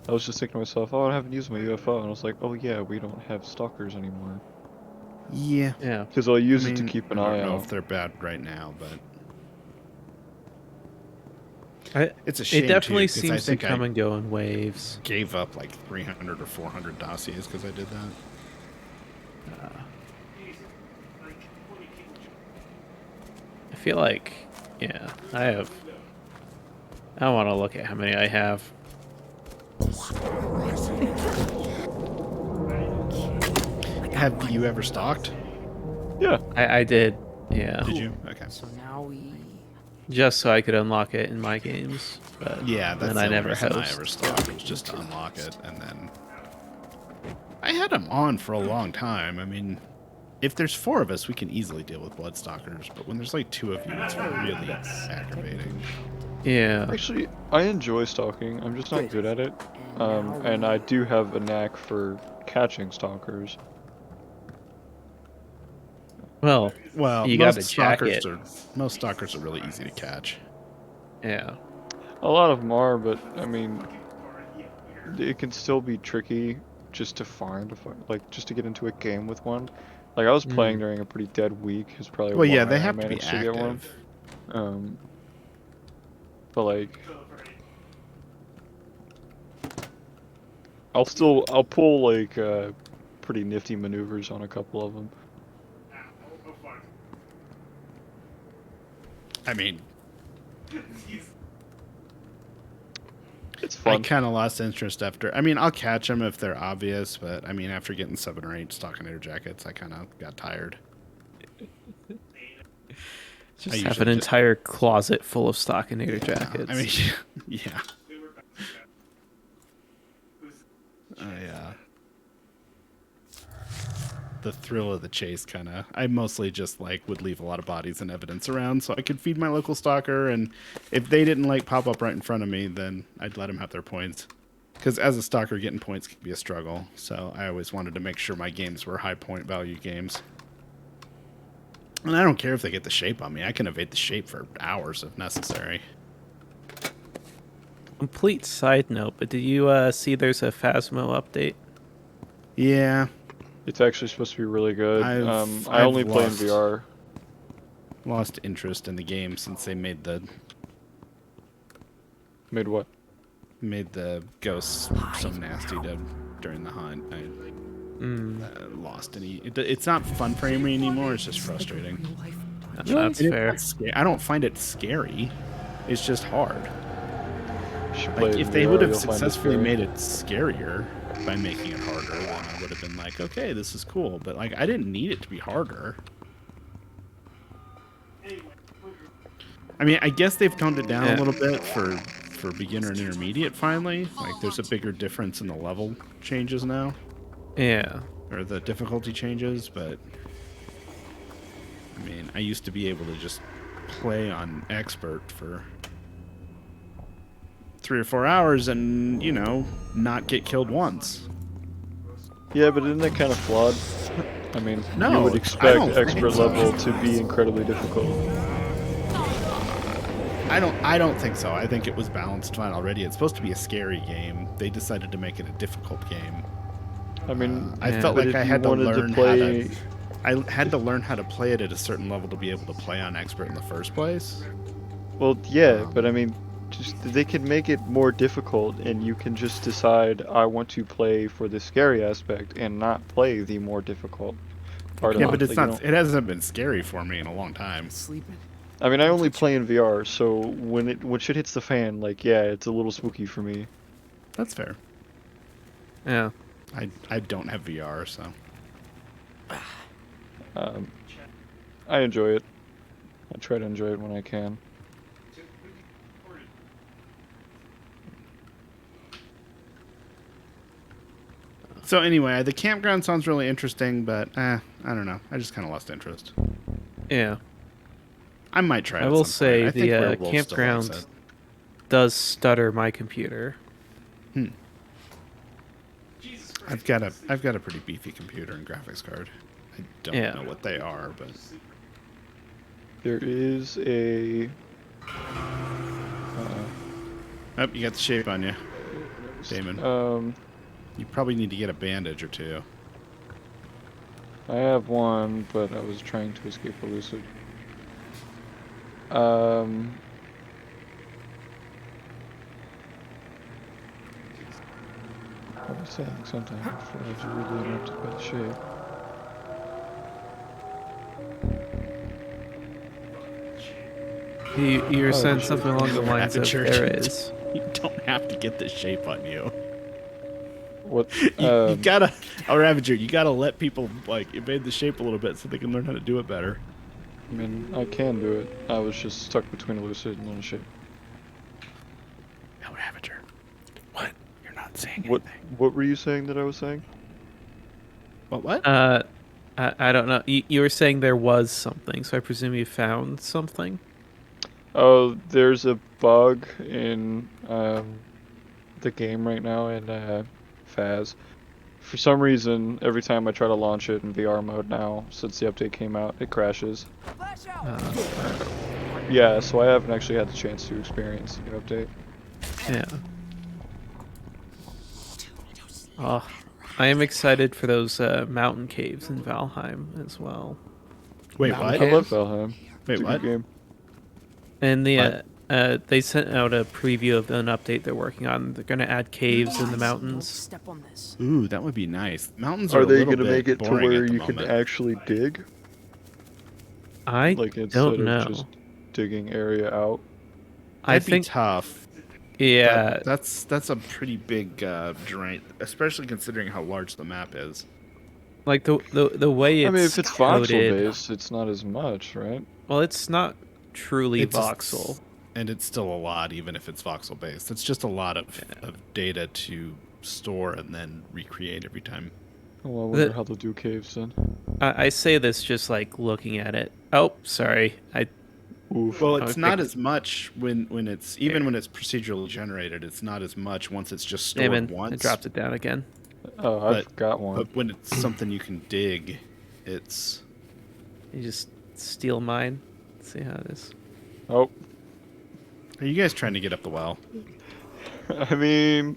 I was just thinking to myself, oh, I haven't used my UFO, and I was like, oh yeah, we don't have stalkers anymore. Yeah. Yeah. Because I'll use it to keep an eye I don't know out. if they're bad right now, but it's a shame. It definitely too, 'cause I seems to think come I and go in waves. gave up like 300 or 400 dossiers because I did that. I feel like, yeah, I want to look at how many I have. Have you ever stalked? Yeah. I did, yeah. Did you? Okay. So now we... Just so I could unlock it in my games. But Yeah, that's then the I only never reason I host. ever stalked, was just to unlock it, and then I had them on for a long time. I mean, if there's four of us, we can easily deal with Bloodstalkers, but when there's like two of you, it's really aggravating. Yeah. Actually, I enjoy stalking. I'm just not good at it. And I do have a knack for catching stalkers. Well, you got a jacket. Most stalkers are really easy to catch. Yeah. A lot of them are, but I mean, it can still be tricky just to just to get into a game with one. Like I was playing during a pretty dead week. Is probably Well, yeah, why they I have to be managed to get one. active. But like, I'll pull like pretty nifty maneuvers on a couple of them. I mean, It's fun. I kind of lost interest after. I mean, I'll catch them if they're obvious, but I mean, after getting 7 or 8 Stalkinator jackets, I kind of got tired. Just have an entire closet full of Stalkinator jackets. I mean, yeah. the thrill of the chase kind of. I mostly just like would leave a lot of bodies and evidence around so I could feed my local stalker, and if they didn't like pop up right in front of me, then I'd let them have their points. Because as a stalker, getting points can be a struggle, so I always wanted to make sure my games were high point value games. And I don't care if they get the shape on me. I can evade the shape for hours if necessary. Complete side note, but did you see there's a Phasmo update? Yeah. It's actually supposed to be really good. I I've only play in lost- VR. Lost interest in the game since they made the Made what? ghosts so nasty during the hunt. I lost any. It's not fun for me anymore. It's just frustrating. That's And fair. I don't find it scary. It's just hard. You should play Like, it if in they VR, would have you'll find it successfully scary. made it scarier by making it harder, then I would have been like, okay, this is cool. But like, I didn't need it to be harder. I mean, I guess they've toned it down a little bit for beginner and intermediate finally. Like, there's a bigger difference in the level changes now, Yeah. or the difficulty changes, but I mean, I used to be able to just play on expert for 3 or 4 hours and, you know, not get killed once. Yeah, but isn't that kind of flawed? I mean, you No, would I expect don't think expert so. level to be incredibly difficult. I don't think so. I think it was balanced fine already. It's supposed to be a scary game. They decided to make it a difficult game. I mean, I felt but like if I you had to wanted learn play, I had to learn how to play it at a certain level to be able to play on expert in the first place. well, yeah, but I mean, just they can make it more difficult, and you can just decide I want to play for the scary aspect and not play the more difficult part Yeah, of but it. it's Like, you not. know, It hasn't been scary for me in a long time. Sleeping. I mean, I only play in VR, so when shit hits the fan, like, yeah, it's a little spooky for me. That's fair. Yeah. I don't have VR, so I enjoy it. I try to enjoy it when I can. so anyway, the campground sounds really interesting, but I don't know. I just kind of lost interest. Yeah. I might try it. I at will some say point. I think the Werewolf still likes campground it. does stutter my computer. I've got a pretty beefy computer and graphics card. I don't Yeah. know what they are, but There is a. oh, you got the shape on you, Damon. You probably need to get a bandage or two. I have one, but I was trying to escape elusive. I was saying sometimes before I was really interrupted by the shape. You were saying shit. something along the lines of Ravager. there is. You don't have to get the shape on you. What? You gotta, Ravager, you gotta let people like evade the shape a little bit so they can learn how to do it better. I mean, I can do it. I was just stuck between a lucid and a shape. No, Ravager. What? You're not saying What? anything. What were you saying that I was saying? What? I don't know. You were saying there was something, so I presume you found something. Oh, there's a bug in the game right now in Phas. For some reason, every time I try to launch it in VR mode now, since the update came out, it crashes. Yeah, so I haven't actually had the chance to experience the new update. Yeah. Oh, I am excited for those mountain caves in Valheim as well. Wait, Mountain what? I Caves? love Valheim. Wait, It's a what? good game. And they sent out a preview of an update they're working on. They're gonna add caves in the Don't mountains. step on this. Ooh, that would be nice. Mountains are Are a they little gonna bit make it to boring where at the you can moment. actually dig? I Like instead don't of know. just digging area out? I That'd be think tough. yeah. That's a pretty big drain, especially considering how large the map is. Like the way it's I mean, if it's voxel coded, based, it's not as much, right? well, it's not truly It's just- voxel. And it's still a lot, even if it's voxel based. It's just a lot of data to store and then recreate every time. Well, I wonder The- how they'll do caves then. I say this just like looking at it. Oh, sorry. Oof. Well, it's I not picked- as much when it's even when it's procedurally generated. It's not as much once it's just stored Damon, I once. dropped it down again. Oh, I but- forgot one. But when it's something you can dig, it's You just steal mine. Let's see how it is. Oh, Are you guys trying to get up the well? I mean,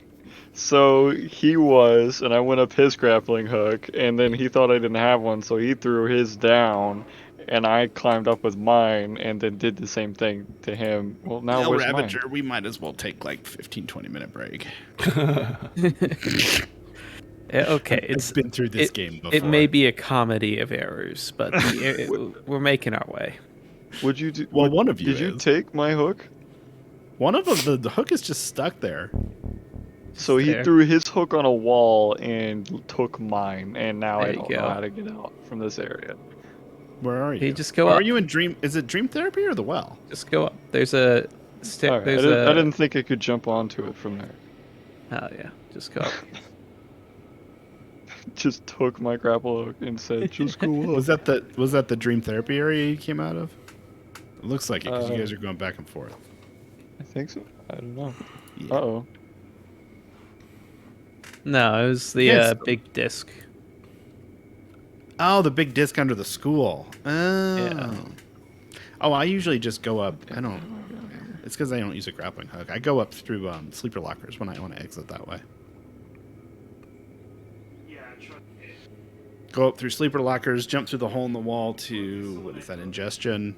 so he was, and I went up his grappling hook, and then he thought I didn't have one, so he threw his down, and I climbed up with mine, and then did the same thing to him. Well, now El where's mine? Ravager, we might as well take like 15-20 minute break. Okay, it's I've been through this game before. It may be a comedy of errors, but we're making our way. Would you do? Well, one of you Did you is. take my hook? One of them, the hook is just stuck there. So he there. threw his hook on a wall and took mine, and now There I you don't go. know how to get out from this area. Where are you? You just go Are up. you in Dream? Is it Dream Therapy or the well? Just go up. There's a Alright, I didn't think I could jump onto it from there. Oh yeah, just go up. Just took my grapple hook and said, "Just go up." Was that the Dream Therapy area you came out of? It looks like it because you guys are going back and forth. I think so. I don't know. Yeah. Uh-oh. No, it was the Yes. big disc. Oh, the big disc under the school. Oh. Yeah. Oh, I usually just go up. I don't. It's because I don't use a grappling hook. I go up through sleeper lockers when I want to exit that way. Yeah, try Go up through sleeper lockers, jump through the hole in the wall to what is that, ingestion,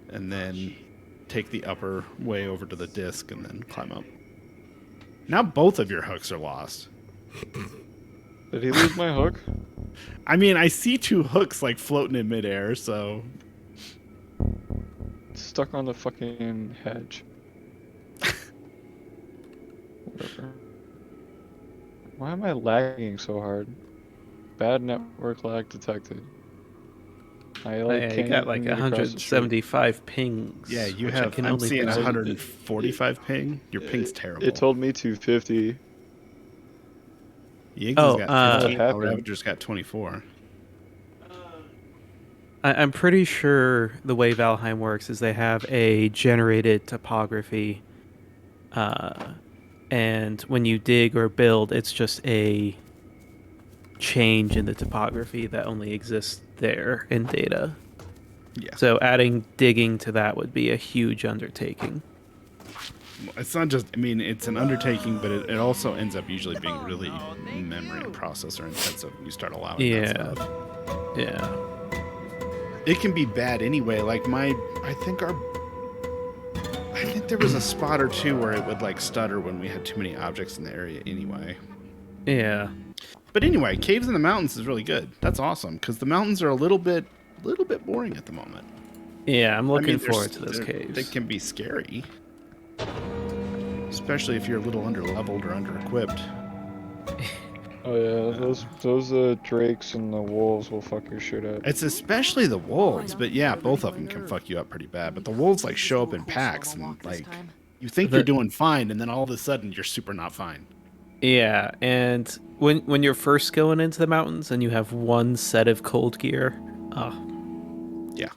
and then take the upper way over to the disc and then climb up. Now both of your hooks are lost. Did he lose my hook? I mean, I see two hooks like floating in midair, so It's stuck on the fucking hedge. Whatever. Why am I lagging so hard? Bad network lag detected. I Oh, yeah, you can't got like get across the street. 175 pings. yeah, you which I have. can I'm only seeing pronounce. 145 ping. Your ping's terrible. It told me 250. Yiggs Oh, has got 15. what happened? Ravager's got 24. I'm pretty sure the way Valheim works is they have a generated topography, and when you dig or build, it's just a change in the topography that only exists there in data. Yeah. So adding digging to that would be a huge undertaking. It's not just. I mean, it's an undertaking, but it also ends up usually being really memory and processor intensive. When you start allowing Yeah. that stuff. Yeah. It can be bad anyway. Like I think there was a spot or two where it would like stutter when we had too many objects in the area anyway. Yeah. But anyway, caves in the mountains is really good. That's awesome because the mountains are a little bit boring at the moment. Yeah, I'm looking they're forward to those caves. They can be scary, especially if you're a little under-leveled or under-equipped. Oh yeah, those drakes and the wolves will fuck your shit up. It's especially the wolves, but yeah, both of them can fuck you up pretty bad. But the wolves like show up in packs and like you think you're doing fine, and then all of a sudden you're super not fine. Yeah, and when you're first going into the mountains and you have one set of cold gear, oh, Yeah,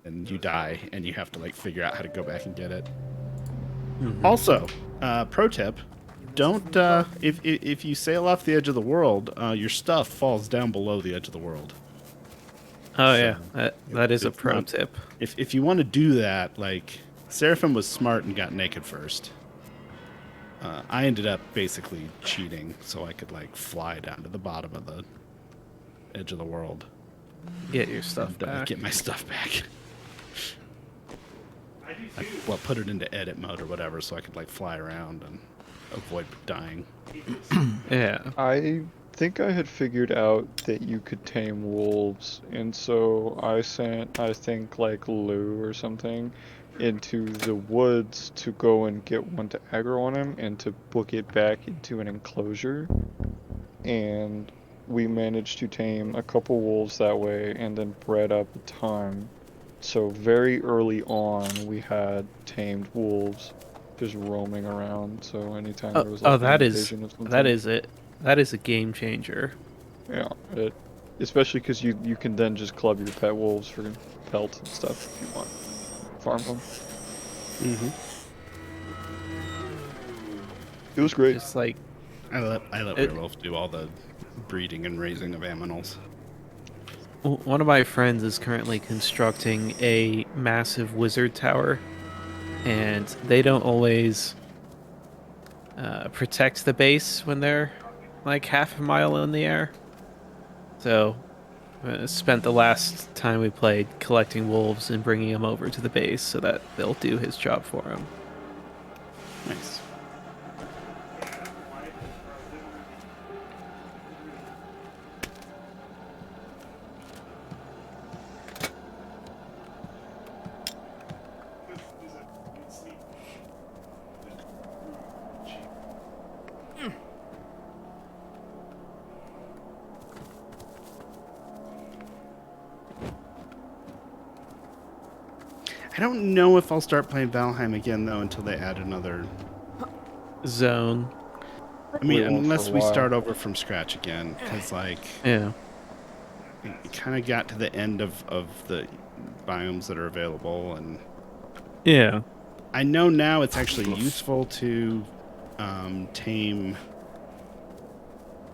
and you die, and you have to like figure out how to go back and get it. Mm-hmm. Also, pro tip: don't if you sail off the edge of the world, your stuff falls down below the edge of the world. oh yeah, that is a it's pro not- tip. If you want to do that, like Seraphim was smart and got naked first. I ended up basically cheating so I could like fly down to the bottom of the edge of the world Get your stuff and back. get my stuff back. I do too. Well, put it into edit mode or whatever so I could like fly around and avoid dying. Yeah. I think I had figured out that you could tame wolves, and so I sent, I think, like Lou or something, into the woods to go and get one to aggro on him and to book it back into an enclosure. And we managed to tame a couple wolves that way and then bred up a ton. So very early on, we had tamed wolves just roaming around. So anytime there was like Oh, that an is invasion of something, that is it. That is a game changer. Yeah, especially because you can then just club your pet wolves for pelts and stuff if you want. Farm them. Mm-hmm. It was great. Just like I let It- Werewolf do all the breeding and raising of aminals. one of my friends is currently constructing a massive wizard tower, and they don't always protect the base when they're like half a mile in the air. So, spent the last time we played collecting wolves and bringing them over to the base so that they'll do his job for him. Nice. I don't know if I'll start playing Valheim again though until they add another. Zone. I mean, Probably won't for unless a we while. start over from scratch again, because like Yeah. it kind of got to the end of the biomes that are available, and Yeah. I know now it's actually useful to tame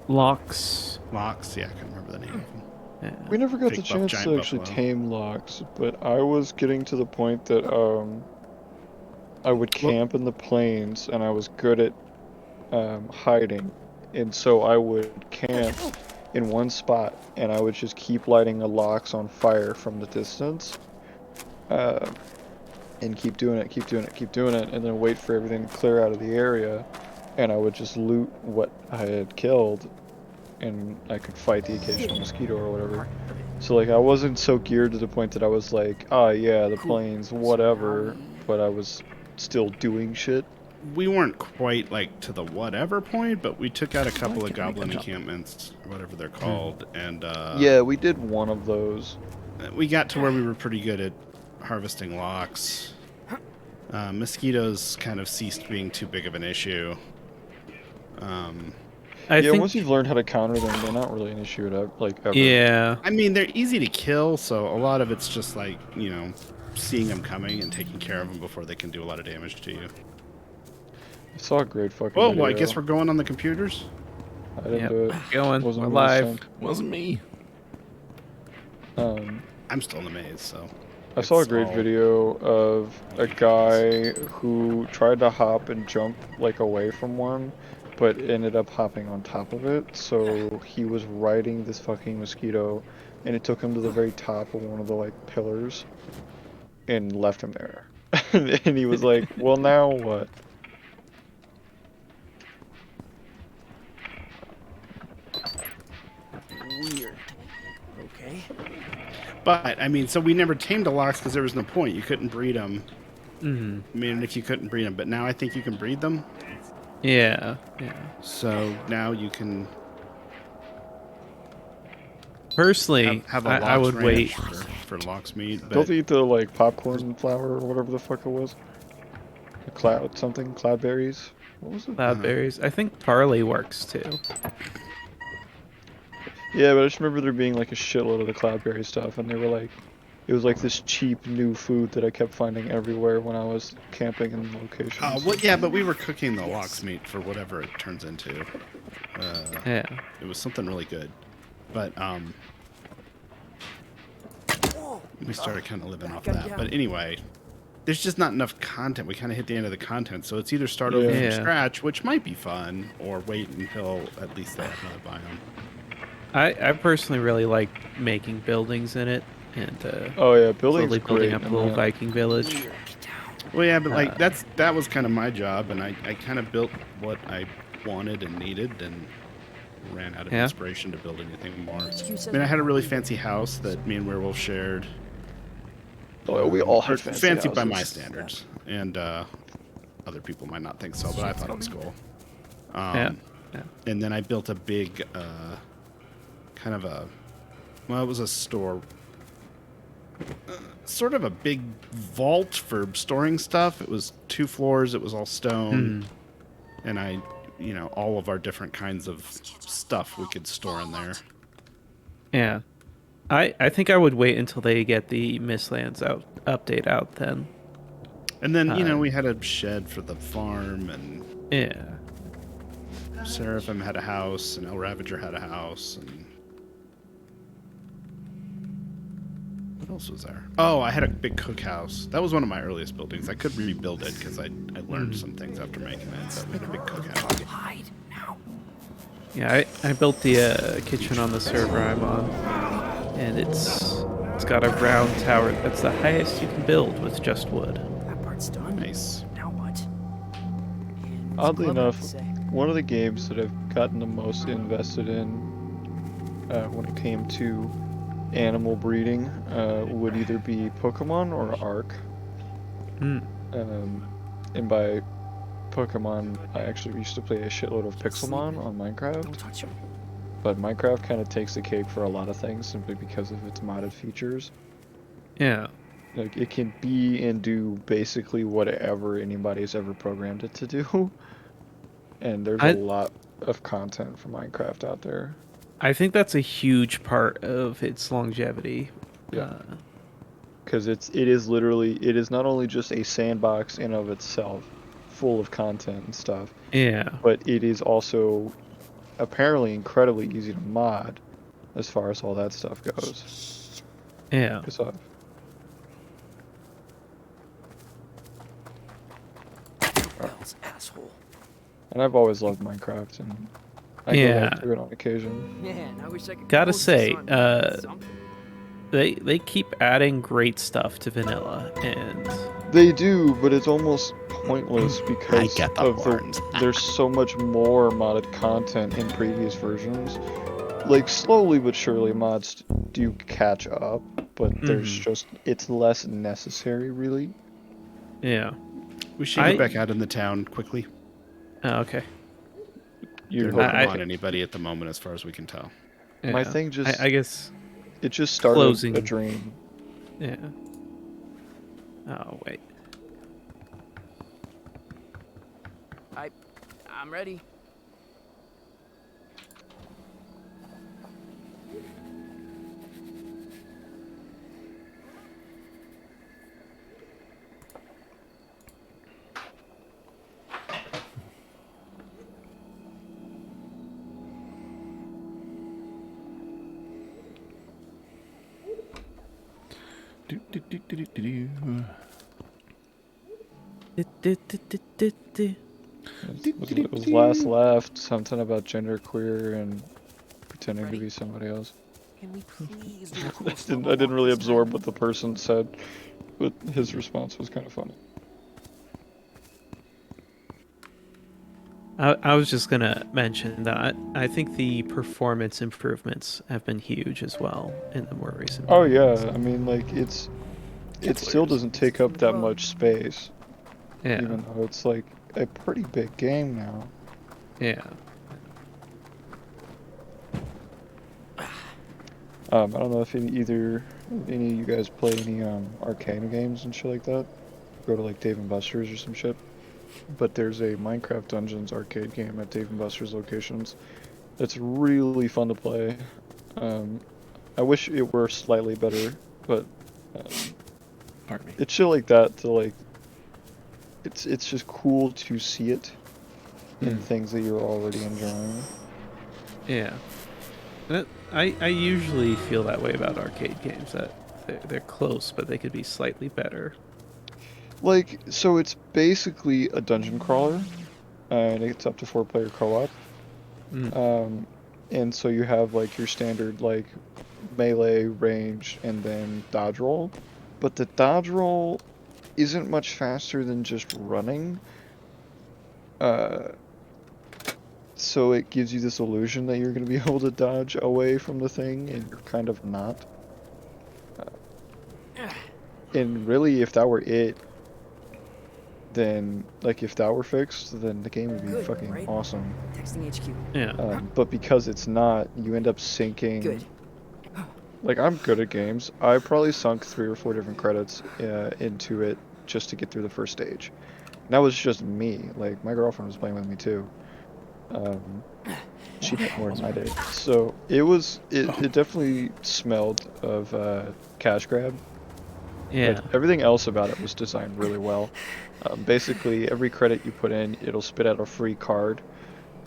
Locks. locks. Yeah, I can't remember the name of them. Yeah. We never got Big the buff chance giant to actually buffalo. tame locks, but I was getting to the point that I would camp in the plains and I was good at hiding, and so I would camp in one spot and I would just keep lighting the locks on fire from the distance, and keep doing it, and then wait for everything to clear out of the area, and I would just loot what I had killed, and I could fight the occasional mosquito or whatever. So like I wasn't so geared to the point that I was like, oh yeah, the plains, whatever, but I was still doing shit. We weren't quite like to the whatever point, but we took out a couple of goblin encampments, or whatever they're called, and Yeah, we did one of those. we got to where we were pretty good at harvesting locks. Mosquitoes kind of ceased being too big of an issue. I Yeah, think. once you've learned how to counter them, they're not really an issue ever. Yeah. I mean, they're easy to kill, so a lot of it's just like, seeing them coming and taking care of them before they can do a lot of damage to you. I saw a great fucking Oh, video. well, I guess we're going on the computers. I didn't Yep. do it. Going. Wasn't We're me this live. Wasn't me. time. I'm still in the maze, so. I saw a it's great all- video of a guy who tried to hop and jump like away from one, but ended up hopping on top of it. So he was riding this fucking mosquito, and it took him to the very top of one of the like pillars, and left him there. And he was like, "Well, now what?" Weird. Okay. But, I mean, so we never tamed the locks because there was no point. You couldn't breed them. Hmm. I mean, if you couldn't breed them, but now I think you can breed them. Yeah. Yeah. So now you can Personally, have a I locks would ranch wait. for locks meat. Don't But they eat the like popcorn flower or whatever the fuck it was? The cloudberries. What was it? Cloudberries. I think barley works too. Yeah, but I just remember there being like a shitload of the cloudberry stuff, and they were like, it was like this cheap new food that I kept finding everywhere when I was camping in locations. well, yeah, but we were cooking the locks meat for whatever it turns into. Yeah. It was something really good, but we started kind of living off that. But anyway, there's just not enough content. We kind of hit the end of the content, so it's either start over Yeah. from scratch, which might be fun, or wait until at least they have another biome. I personally really like making buildings in it and Oh yeah, building's slowly building great. up a in little that. Viking village. Well, yeah, but like that was kind of my job, and I kind of built what I wanted and needed, and ran out of Yeah. inspiration to build anything more. I mean, I had a really fancy house that me and Werewolf shared. Oh, we all Or had fancy by my houses. standards, and other people might not think so, but I thought it was cool. Yeah. And then I built a big, kind of it was a store, sort of a big vault for storing stuff. It was 2 floors. It was all stone, and all of our different kinds of stuff we could store in there. Yeah. I think I would wait until they get the Mistlands update out then. And then, Uh, we had a shed for the farm, and Yeah. Seraphim had a house, and El Ravager had a house, and what else was there? Oh, I had a big cookhouse. That was one of my earliest buildings. I could rebuild it because I learned some things after making it. But we had a big cookhouse. Hide now. Yeah, I built the kitchen on the server I'm on, and it's got a round tower that's the highest you can build with just wood. That part's done. Nice. Now what? And what's Oddly Club have enough, to say? one of the games that I've gotten the most invested in when it came to animal breeding would either be Pokemon or Ark. Hmm. And by Pokemon, I actually used to play a shitload of Pixelmon on Minecraft. Don't touch him. But Minecraft kind of takes the cake for a lot of things simply because of its modded features. Yeah. Like, it can be and do basically whatever anybody's ever programmed it to do. And there's a I lot of content for Minecraft out there. I think that's a huge part of its longevity. Yeah. Because it is not only just a sandbox in of itself, full of content and stuff, Yeah. but it is also apparently incredibly easy to mod as far as all that stuff goes. Yeah. So, Bells, asshole. and I've always loved Minecraft, and I go back to it on occasion. Man, I wish I could. Gotta close say, this on something. they keep adding great stuff to vanilla, and They do, but it's almost pointless because get the horns. there's so much more modded content in previous versions. Like, slowly but surely mods do catch up, but there's just, it's less necessary, really. yeah. We should get back out in the town quickly. Oh, okay. They're not on anybody at the moment, as far as we can tell. Yeah. My thing just, I guess it just started closing. a dream. Yeah. Oh wait. I'm ready. It was last left, something about genderqueer and pretending to be somebody else. Can we please do a cool I didn't really absorb what the person said, but his response was kind of funny. I was just gonna mention that I think the performance improvements have been huge as well in the more recent. Oh yeah, I mean, like, it still doesn't take up that much space, Yeah. even though it's like a pretty big game now. Yeah. I don't know if any of you guys play any arcade games and shit like that. Go to like Dave and Buster's or some shit. But there's a Minecraft Dungeons arcade game at Dave and Buster's locations. It's really fun to play. I wish it were slightly better, but Pardon me. it's shit like that to like. It's just cool to see it in things that you're already enjoying. Yeah. I usually feel that way about arcade games, that they're close, but they could be slightly better. Like, so it's basically a dungeon crawler, and it's up to 4-player co-op. And so you have like your standard like melee, range, and then dodge roll. But the dodge roll isn't much faster than just running. So it gives you this illusion that you're going to be able to dodge away from the thing, and you're kind of not. And really, if that were it, then, like, if that were fixed, then the game would be fucking right? awesome. Texting HQ. Yeah. But because it's not, you end up sinking. Good. Like, I'm good at games. I probably sunk 3 or 4 different credits into it just to get through the first stage. And that was just me. Like, my girlfriend was playing with me too. She did more than I did. So it definitely smelled of cash grab. Yeah. But everything else about it was designed really well. Basically, every credit you put in, it'll spit out a free card,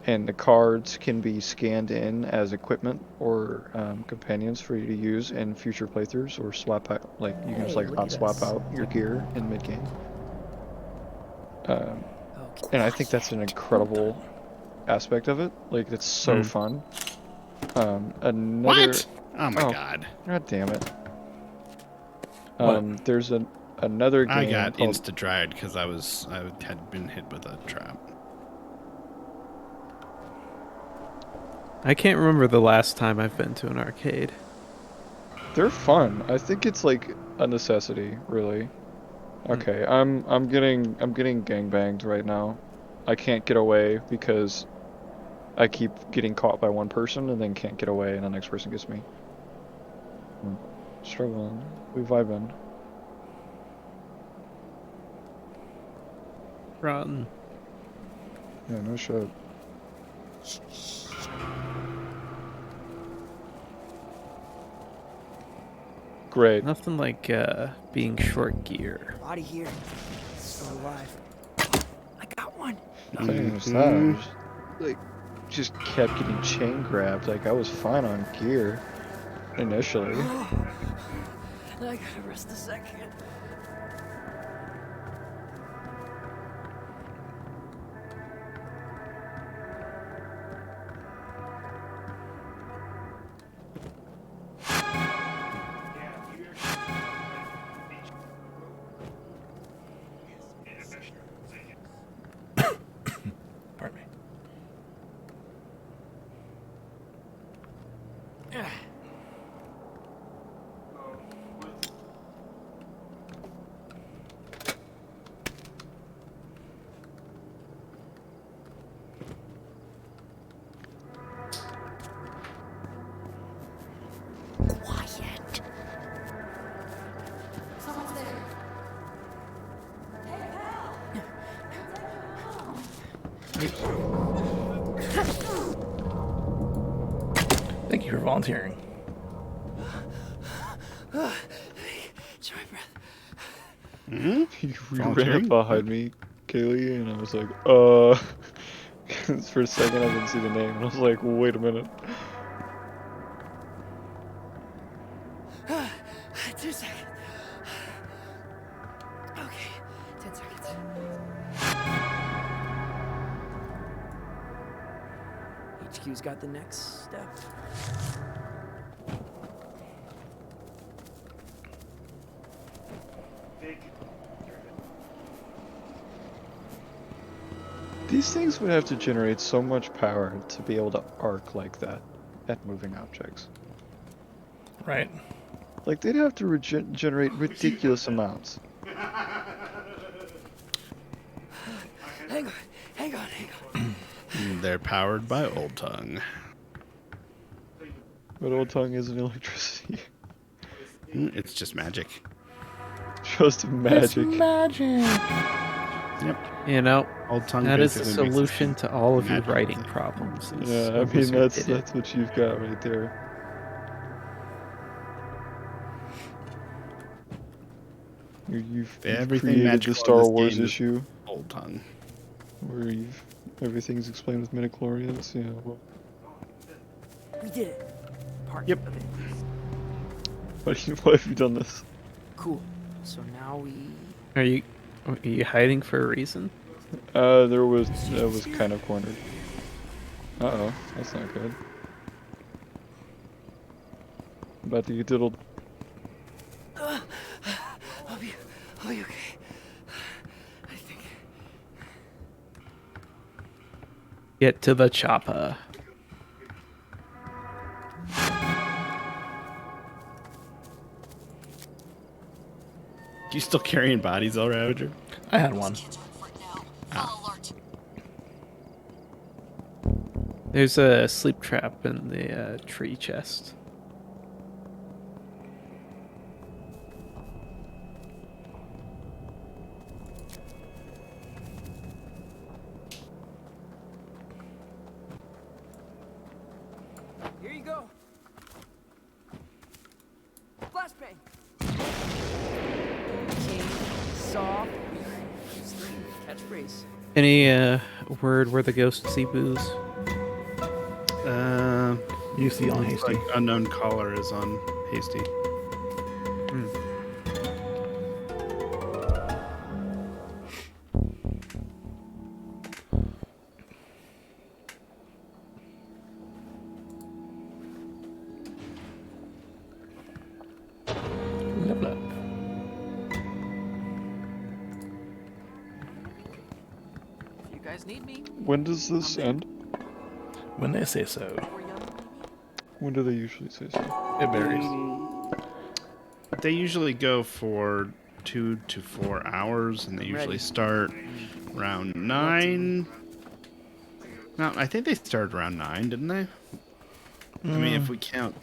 and the cards can be scanned in as equipment or companions for you to use in future playthroughs, or swap out. Like you can just like hot swap out your gear in mid game. And I think that's an incredible aspect of it. Like it's so fun. Another. What? Oh my god. God damn it. What? There's another game I got called insta-dried because I had been hit with a trap. I can't remember the last time I've been to an arcade. They're fun. I think it's like a necessity, really. Okay, I'm getting gangbanged right now. I can't get away because I keep getting caught by one person and then can't get away and the next person gets me. Struggling. We vibing. Rotten. Yeah, no shit. Great. Nothing like being short gear. Body here. Still alive. I got one. The thing is that I was, like, just kept getting chain grabbed. Like I was fine on gear initially. I gotta rest a second. Pardon me. Quiet. Someone's there. Hey, Thank you for volunteering. Try my breath. You ran Volunteering? up behind me, Kaylee, and I was like, 'cause for a second I didn't see the name, and I was like, wait a minute. 2 seconds. Okay, 10 seconds. HQ's got the next step. These things would have to generate so much power to be able to arc like that at moving objects. Right. Like, they'd have to generate ridiculous amounts. Hang on. They're powered by Old Tongue. But Old Tongue isn't electricity. It's just magic. Just magic. Yep. You know, Old Tongue that is the basically makes this solution to all of your magical writing thing. problems. is Yeah, I a mean, wizard that's did it. what you've got right there. You've Everything created the magical in Star this Wars game is issue Old Tongue. where everything's explained with midichlorians. Yeah, well, We did it. Part Yep. of it. why have you done this? Cool. So now we... Are you hiding for a reason? That was kind of cornered. Uh-oh, that's not good. About to get diddled. I'll be okay. I think. Get to the chopper. You still carrying bodies, though, Ravager? I had one. Kids are right now. Full alert. There's a sleep trap in the tree chest. Flashbang. King, soft, catchphrase. Any word where the ghost Zebu's? You see on Hasty. Like unknown caller is on Hasty. Level up. If you guys need me, When does this end? When they say so. or young, maybe? When do they usually say so? It varies. They usually go for 2 to 4 hours, and they usually ready. start around 9. No, I think they started around 9, didn't they? I mean, if we count...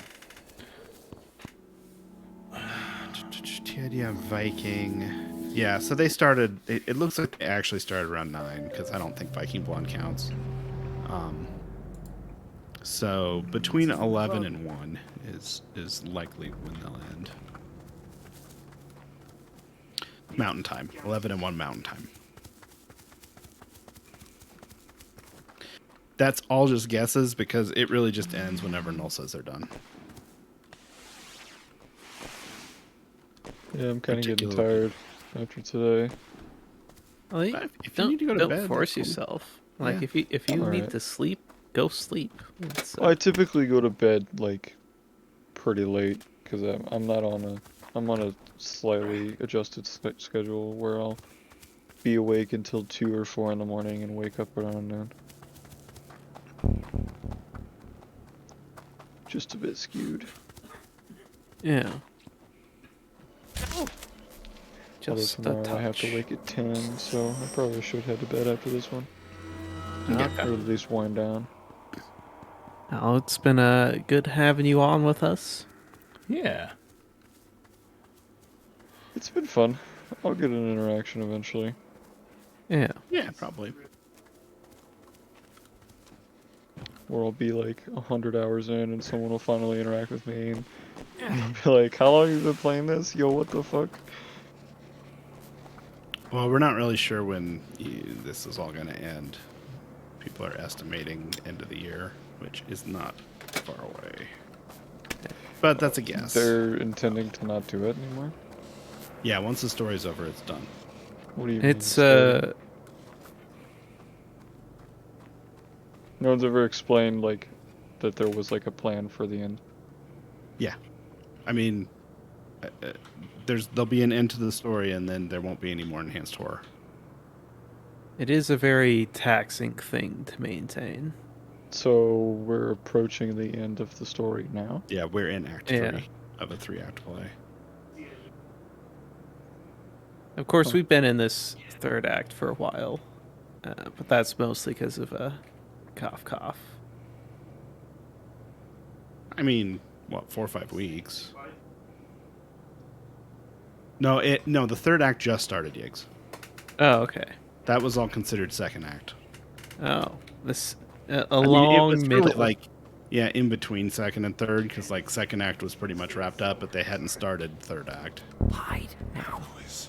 TIDM Viking... Yeah, so they started... It looks like they actually started around 9, because I don't think Viking Blonde counts. So between 11 and 1 is likely when they'll end. Mountain time. 11 and 1 mountain time. That's all just guesses because it really just ends whenever Null says they're done. Yeah, I'm kind of getting Particularly- tired after today. Well, If you need to go to don't bed, force that's cool. yourself. Like Yeah. if you need Alright. to sleep, go sleep. It's, I typically go to bed like pretty late because I'm not on a slightly adjusted schedule where I'll be awake until 2 or 4 in the morning and wake up around noon. Just a bit skewed. yeah. Although Just a tomorrow I have to touch. wake at 10, so I probably should head to bed after this one. Okay. Or at least wind down. Well, it's been good having you on with us. Yeah. It's been fun. I'll get an interaction eventually. Yeah. Yeah, probably. Where I'll be like 100 hours in and someone will finally interact with me and I'll be like, how long have you been playing this? Yo, what the fuck? Well, we're not really sure when this is all going to end. People are estimating end of the year, which is not far away. But that's a guess. They're intending to not do it anymore? Yeah, once the story's over, it's done. What do you mean? It's story? No one's ever explained like that there was like a plan for the end. Yeah. I mean, there'll be an end to the story, and then there won't be any more enhanced horror. it is a very taxing thing to maintain. So we're approaching the end of the story now. Yeah, we're in Act Yeah. 3 of a 3-act play. Of course, we've been in this third act for a while, but that's mostly because of cough cough. I mean, what, 4 or 5 weeks? No, the third act just started, Yiggs. Oh, okay. That was all considered second act. Oh, this I a mean, long it was middle. really like, yeah, in between second and third, because like second act was pretty much wrapped up, but they hadn't started third act. Hide now. It's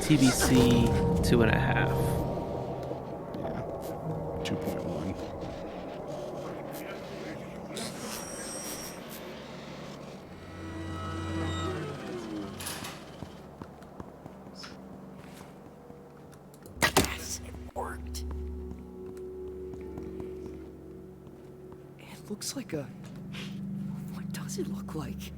TBC 2.5. Yeah, 2.1. Yes, it worked. It looks like a... What does it look like?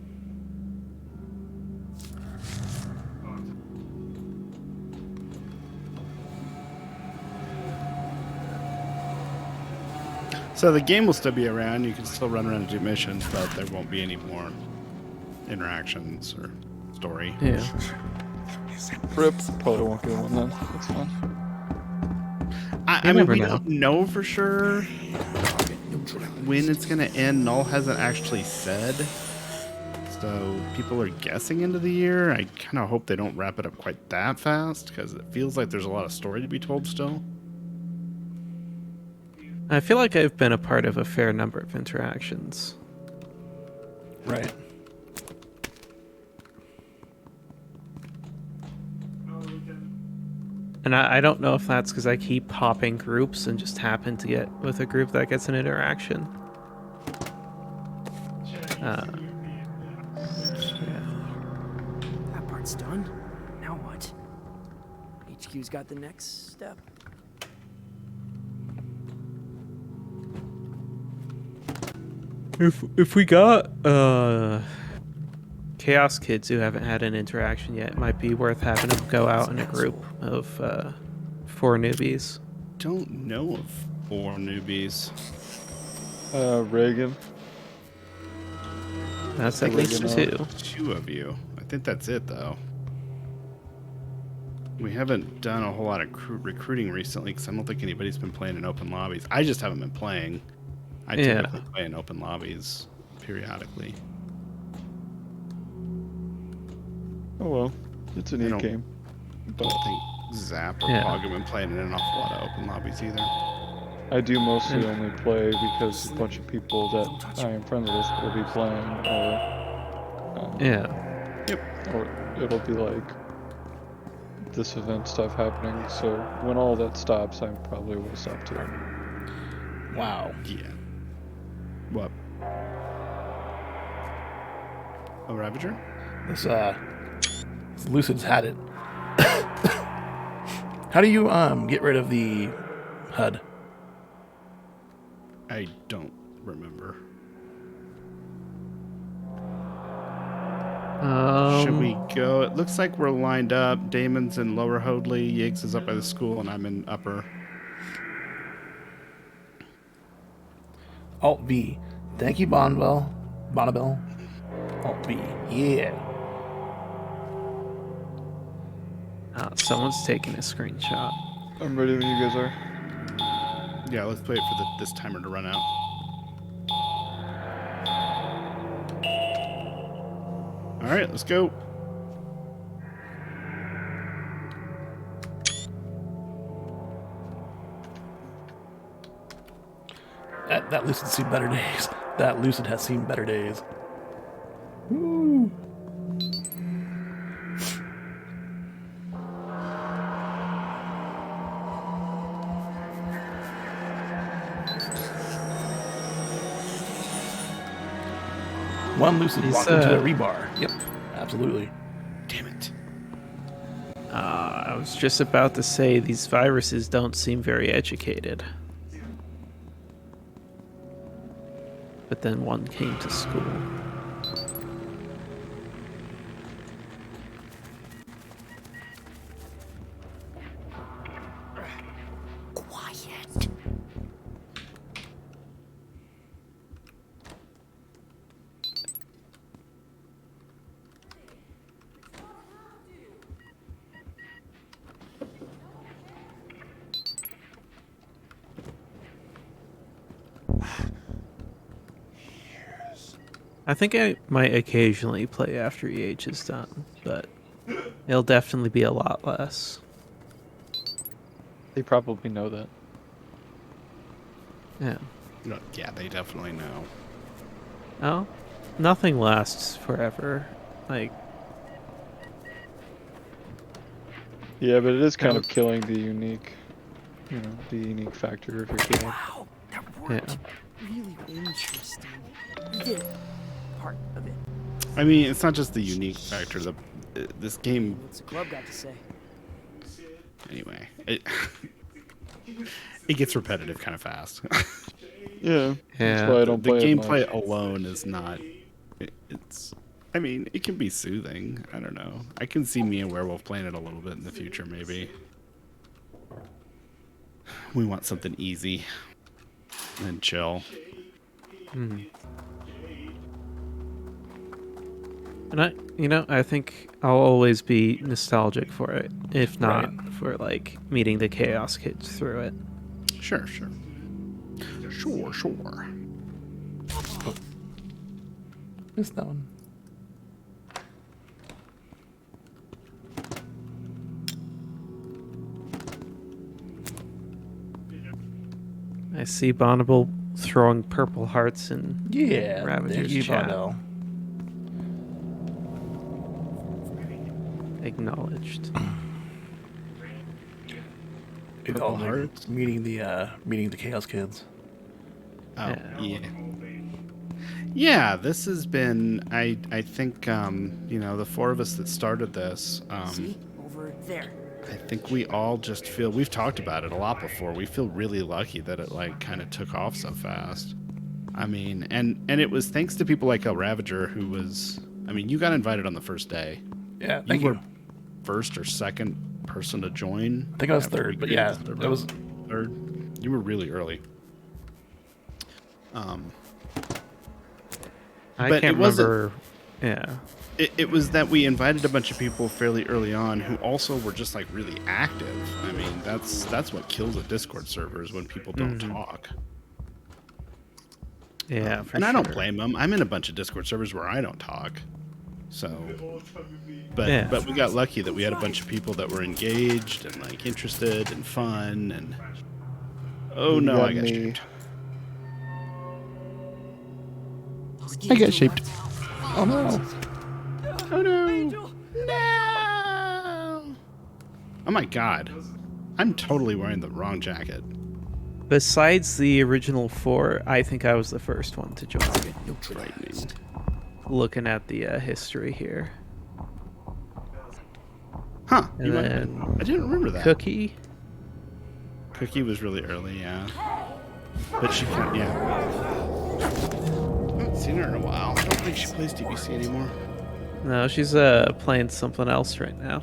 So the game will still be around. You can still run around and do missions, but there won't be any more interactions or story. Yeah. Rip. Probably won't get one then. That's fine. I You mean, never we know. don't know for sure when it's going to end. Null hasn't actually said. So people are guessing into the year. I kind of hope they don't wrap it up quite that fast because it feels like there's a lot of story to be told still. I feel like I've been a part of a fair number of interactions. Right. Oh, we can. And I don't know if that's because I keep hopping groups and just happen to get with a group that gets an interaction. Yeah. That part's done. Now what? HQ's got the next step. If we got Chaos Kids who haven't had an interaction yet, it might be worth having them go out in a group of 4 newbies. Don't know of 4 newbies. Reagan. That's at Reagan, least 2. 2 of you. I think that's it, though. We haven't done a whole lot of recruiting recently because I don't think anybody's been playing in open lobbies. I just haven't been playing. I Yeah. typically play in open lobbies periodically. Oh well, it's a I neat don't- game. Don't think Zap or Yeah. Pog have been playing in an awful lot of open lobbies either. I do mostly Yeah. only play because a bunch of people that I am friends with will be playing, Yeah. or it'll be like this event stuff happening. So when all that stops, I probably will stop too. Wow. Yeah. What? A Ravager? This Lucid's had it. How do you get rid of the HUD? I don't remember. Should we go? It looks like we're lined up. Damon's in Lower Hoadley, Yiggs is up by the school, and I'm in Upper. Alt V. Thank you, Bonnabelle. Alt V. Yeah. Someone's taking a screenshot. I'm ready when you guys are. Yeah, let's wait for this timer to run out. All right, let's go. That Lucid's seen better days. That Lucid has seen better days. Woo. One Lucid walked into a rebar. Yep, absolutely. Damn it. I was just about to say these viruses don't seem very educated. But then one came to school. Quiet. I think I might occasionally play after EH is done, but it'll definitely be a lot less. They probably know that. Yeah. No, yeah, they definitely know. Oh, nothing lasts forever. Like, Yeah, but it is kind of killing the unique, the unique factor of your game. Wow, that worked. Really interesting. You did part of it. I mean, it's not just the unique factor. This game, What's the club got to say? anyway, it gets repetitive kind of fast. Yeah, that's Yeah. why I don't The play it gameplay much. alone is not. It's. I mean, it can be soothing. I don't know. I can see me and Werewolf playing it a little bit in the future, maybe. We want something easy and chill. and I think I'll always be nostalgic for it, if not for like meeting the Chaos Kids through it. Sure. Missed that one. I see Bonnable throwing purple hearts and Yeah. Ravager's Thank you, chat. Bonnabelle. Acknowledged. It's all like meeting the Chaos Kids. Oh, Yeah. yeah. Yeah, this has been, I think, you know, the four of us that started this, See? Over there. I think we all just feel, we've talked about it a lot before. We feel really lucky that it like kind of took off so fast. I mean, and it was thanks to people like El Ravager who was, I mean, you got invited on the first day. Yeah, You thank were you. first or second person to join. I think I was after we third, but created yeah, the server. that was. Third. You were really early. I But can't it wasn't- remember. Yeah. It was that we invited a bunch of people fairly early on who also were just like really active. I mean, that's what kills a Discord server is when people don't talk. Yeah, for And sure. I don't blame them. I'm in a bunch of Discord servers where I don't talk. So, but Yeah. but we got lucky that we had a bunch of people that were engaged and like interested and fun and. Oh no, I got shaped. I got shaped. Oh no! Oh no! No! Oh my god. I'm totally wearing the wrong jacket. Besides the original 4, I think I was the first one to join the game. Frightening. Looking at the history here. Huh. And You might have then been. I didn't remember that. Cookie. Cookie was really early, yeah. But she can't, yeah. I haven't seen her in a while. I don't think she plays DBC anymore. No, she's playing something else right now.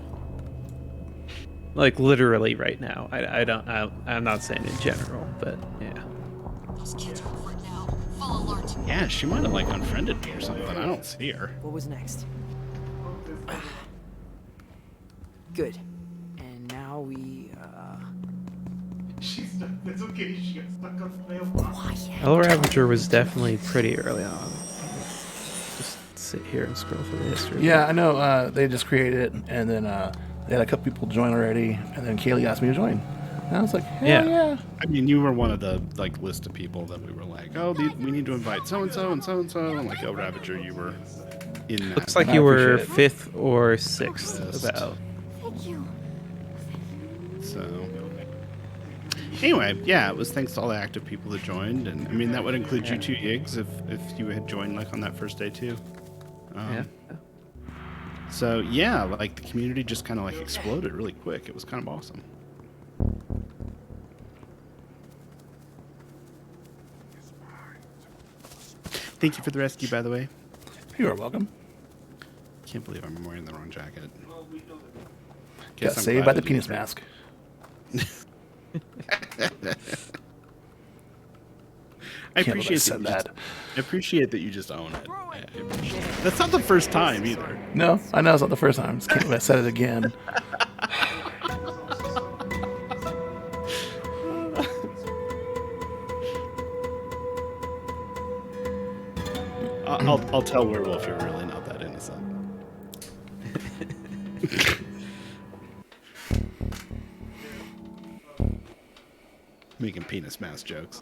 Like literally right now. I'm not saying in general, but yeah. Those kids are over it now. Full alert. Yeah, she might have like unfriended me or something. I don't see her. What was next? Good. And now we, She's stuck. That's okay. She got stuck on the mailbox. El Ravager was definitely pretty early on. Just sit here and scroll through the history. Yeah, I know. They just created it, and then they had a couple people join already, and then Kaylee asked me to join. And I was like, hell yeah. I mean, you were one of the like list of people that we were like, oh, we need to invite so and so and so and so, and like El Ravager, you were in that. Looks like I you were appreciate 5th or 6th List. about. Thank you. So anyway, yeah, it was thanks to all the active people that joined, and I mean that would include you two, Yigs, if you had joined like on that first day too. Yeah. So yeah, like the community just kind of like exploded really quick. It was kind of awesome. Thank you for the rescue, by the way. You are welcome. Can't believe I'm wearing the wrong jacket. Got Guess I'm saved glad by the I penis didn't- mask. I Can't believe I appreciate said you that. just- I appreciate that you just own it. I appreciate it. That's not the first time either. No, I know it's not the first time. Just can't believe I said it again. I'll tell Werewolf you're really not that innocent. Making penis mask jokes.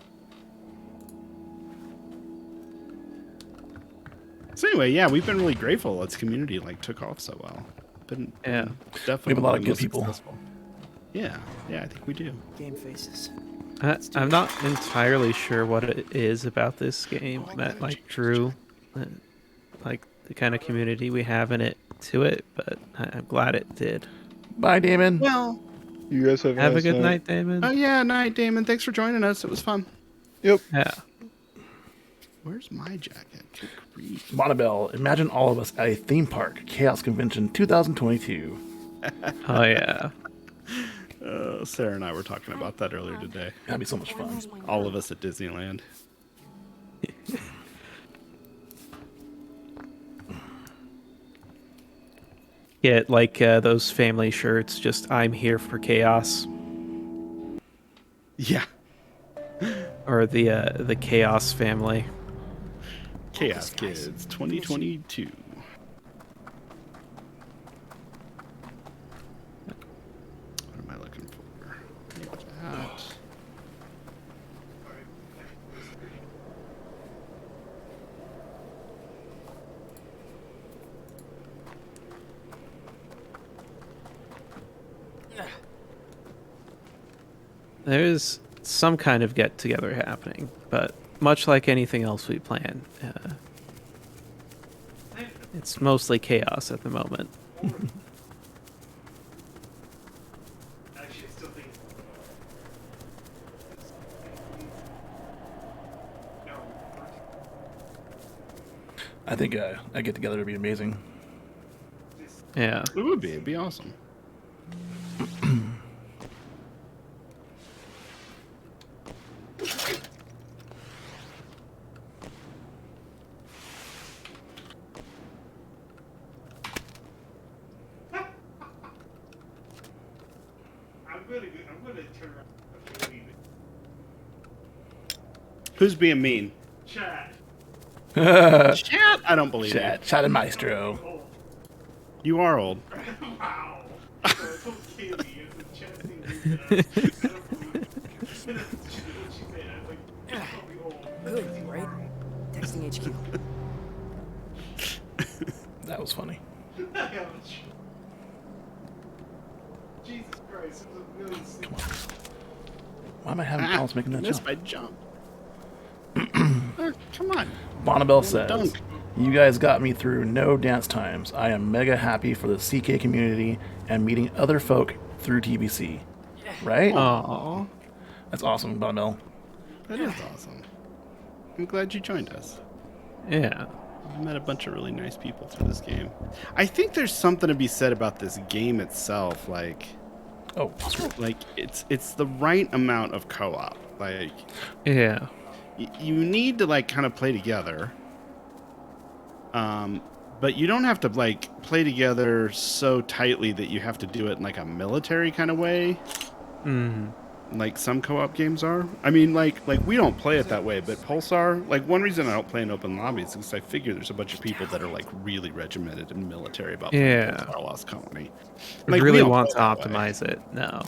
So anyway, yeah, we've been really grateful. This community like took off so well. Been Yeah. definitely We have a lot of the good most people. successful. Yeah, I think we do. game faces. I'm not entirely sure what it is about this game that like drew like the kind of community we have in it to it, but I'm glad it did. Bye, Damon. Well, You guys have Have a good night, Damon. oh yeah, night, Damon. Thanks for joining us. It was fun. Yeah. Where's my jacket? Good grief. Bonnabelle, imagine all of us at a theme park, Chaos Convention 2022. Oh yeah. Sarah and I were talking about that earlier today. That'd be so much fun. All of us at Disneyland. Get like those family shirts. Just I'm here for chaos, Yeah. or the chaos family. Chaos Kids 2022. What am I looking for? That. there's some kind of get together happening, but much like anything else we plan, it's mostly chaos at the moment. Actually, I still think. No. I think a get together would be amazing. Yeah. It would be. It'd be awesome. I'm gonna turn around. and leave it. Who's being mean? Chad. Chat? I don't believe it. Chat and Maestro. Oh, You are old. wow. So I told Kaylee if the chat thing is I don't believe it. And that's what she said. I was like, it's probably old. Good, right? Texting HQ. That was funny. Jesus Christ, it was a million Come on. Why am I having problems making that Missed jump? my jump. Come on. Bonnabelle says, Dunk. "You guys got me through no dance times. I am mega happy for the CK community and meeting other folk through TBC." Right? Aww. That's awesome, Bonnabelle. That is awesome. I'm glad you joined us. Yeah. I met a bunch of really nice people through this game. I think there's something to be said about this game itself. Like Oh, it's the right amount of co-op. Like Yeah. you need to like kind of play together. But you don't have to like play together so tightly that you have to do it in like a military kind of way. Like some co-op games are. I mean, like we don't play it that way, but Pulsar, like one reason I don't play in open lobbies is because I figure there's a bunch of people that are like really regimented and military about playing Yeah. Pulsar Lost Colony. I Like, we really don't want to play that way. optimize it. No.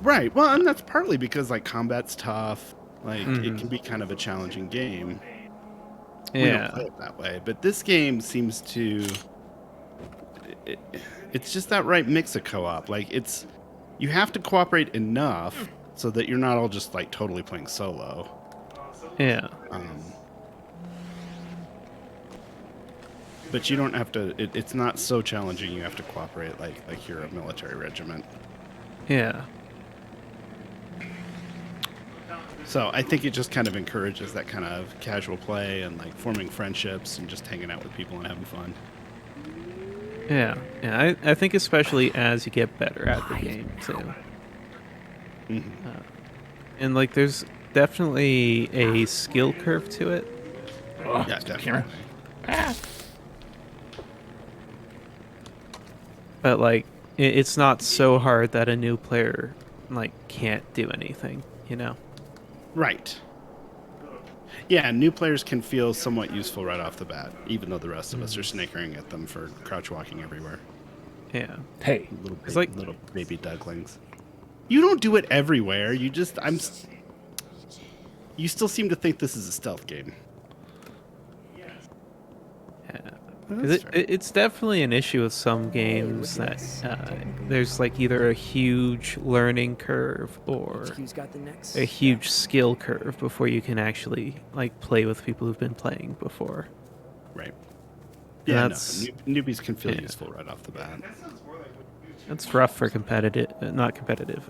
Right. Well, and that's partly because like combat's tough. Like it can be kind of a challenging game. We don't Yeah. play it that way, but this game seems to. It's just that right mix of co-op. Like you have to cooperate enough so that you're not all just like totally playing solo. Yeah. But you don't have to. It's not so challenging. You have to cooperate like you're a military regiment. Yeah. So I think it just kind of encourages that kind of casual play and like forming friendships and just hanging out with people and having fun. Yeah. Yeah. I think especially as you get better at the game too. And like there's definitely a skill curve to it. oh, Yeah, camera. definitely. But like it's not so hard that a new player like can't do anything, you know? Right. Yeah, new players can feel somewhat useful right off the bat, even though the rest of us are snickering at them for crouch walking everywhere. Yeah. Hey, It's like- Little baby ducklings. You don't do it everywhere. You still seem to think this is a stealth game. Yeah. 'Cause That's fair. it's definitely an issue with some games that there's like either a huge learning curve or HQ's got the next. a huge skill curve before you can actually like play with people who've been playing before. Right. Yeah, That's- newbies can feel yeah. useful right off the bat. that sounds more like what you two. It's rough for not competitive,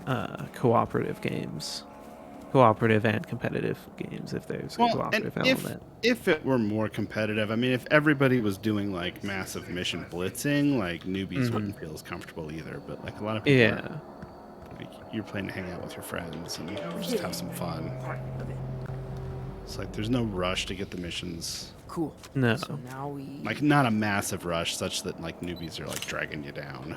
cooperative games. Cooperative and competitive games if there's a Well, and cooperative if element. it were more competitive, I mean, if everybody was doing like massive mission blitzing, like newbies wouldn't feel as comfortable either. But like a lot of people, Yeah. are, like, you're playing to hang out with your friends and just have some fun. It's like there's no rush to get the missions. Cool. No. So now we. Like not a massive rush such that like newbies are like dragging you down.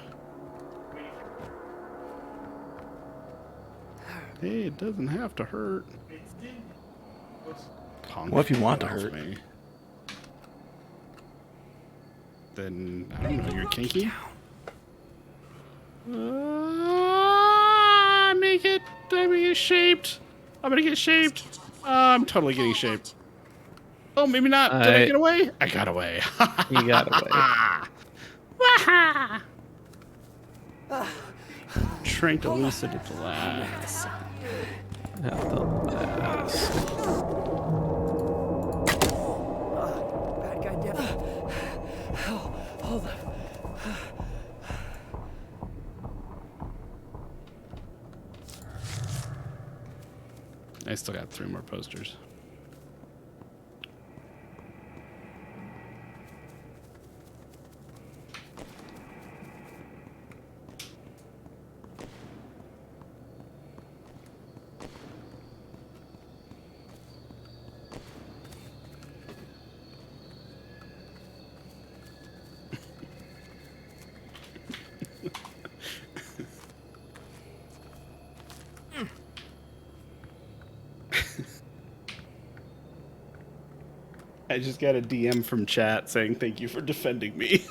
Hey, it doesn't have to hurt. Punk What if you want to tells hurt? me. Then I don't know. You're kinky. Make it. I'm gonna get shaped. I'm gonna get shaped. I'm totally getting shaped. Oh, maybe not. Did I get away? I got away. You got away. Tranquility at last. At the last. Bad guy down. Hold up. I still got 3 more posters. I just got a DM from chat saying thank you for defending me.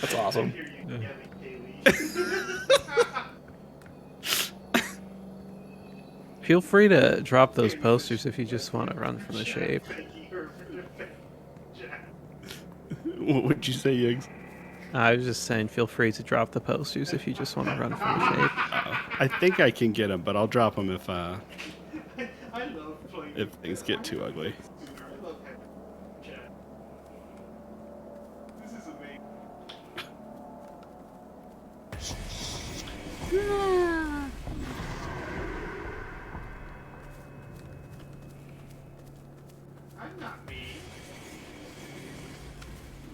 That's awesome. Feel free to drop those posters if you just want to run from the shape. What would you say, Yiggs? I was just saying, feel free to drop the posters if you just want to run from the shape. I think I can get them, but I'll drop them if I love playing. if things get too ugly. I love having chat. This is amazing. I'm not me.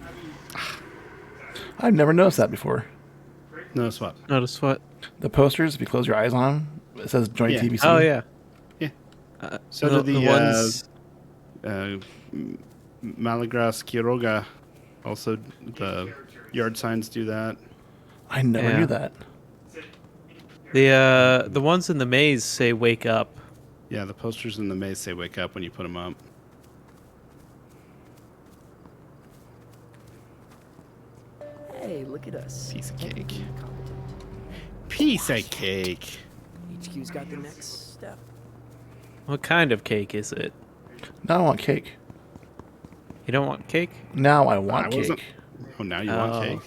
I mean, I've never noticed that before. Notice what? Notice what? The posters, if you close your eyes on them, it says join Yeah. TBC. Oh, yeah. So the, do the ones... Malagras Quiroga. Also, the yard signs do that. I never Yeah. knew that. The ones in the maze say wake up. Yeah, the posters in the maze say wake up when you put them up. Hey, look at us. Piece of cake. Competent. Piece of cake. HQ's got the next step. What kind of cake is it? Now I want cake. You don't want cake? Now I want I cake. wasn't- Oh, now you want Oh. cake?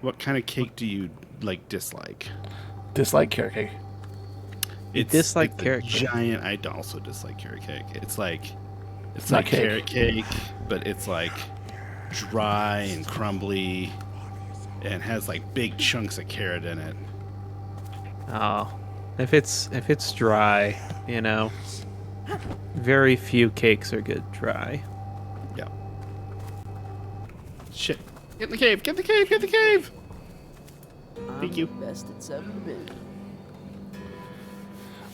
What kind of cake do you dislike? Dislike carrot cake. dislike it's a carrot cake? Giant. I also dislike carrot cake. It's like It's not like cake. carrot cake, but it's like dry and crumbly, and has like big chunks of carrot in it. Oh, if it's dry, you know, very few cakes are good dry. Yeah. Shit. Get in the cave. Get in the cave. Get in the cave. Thank you. Best at 7 bit.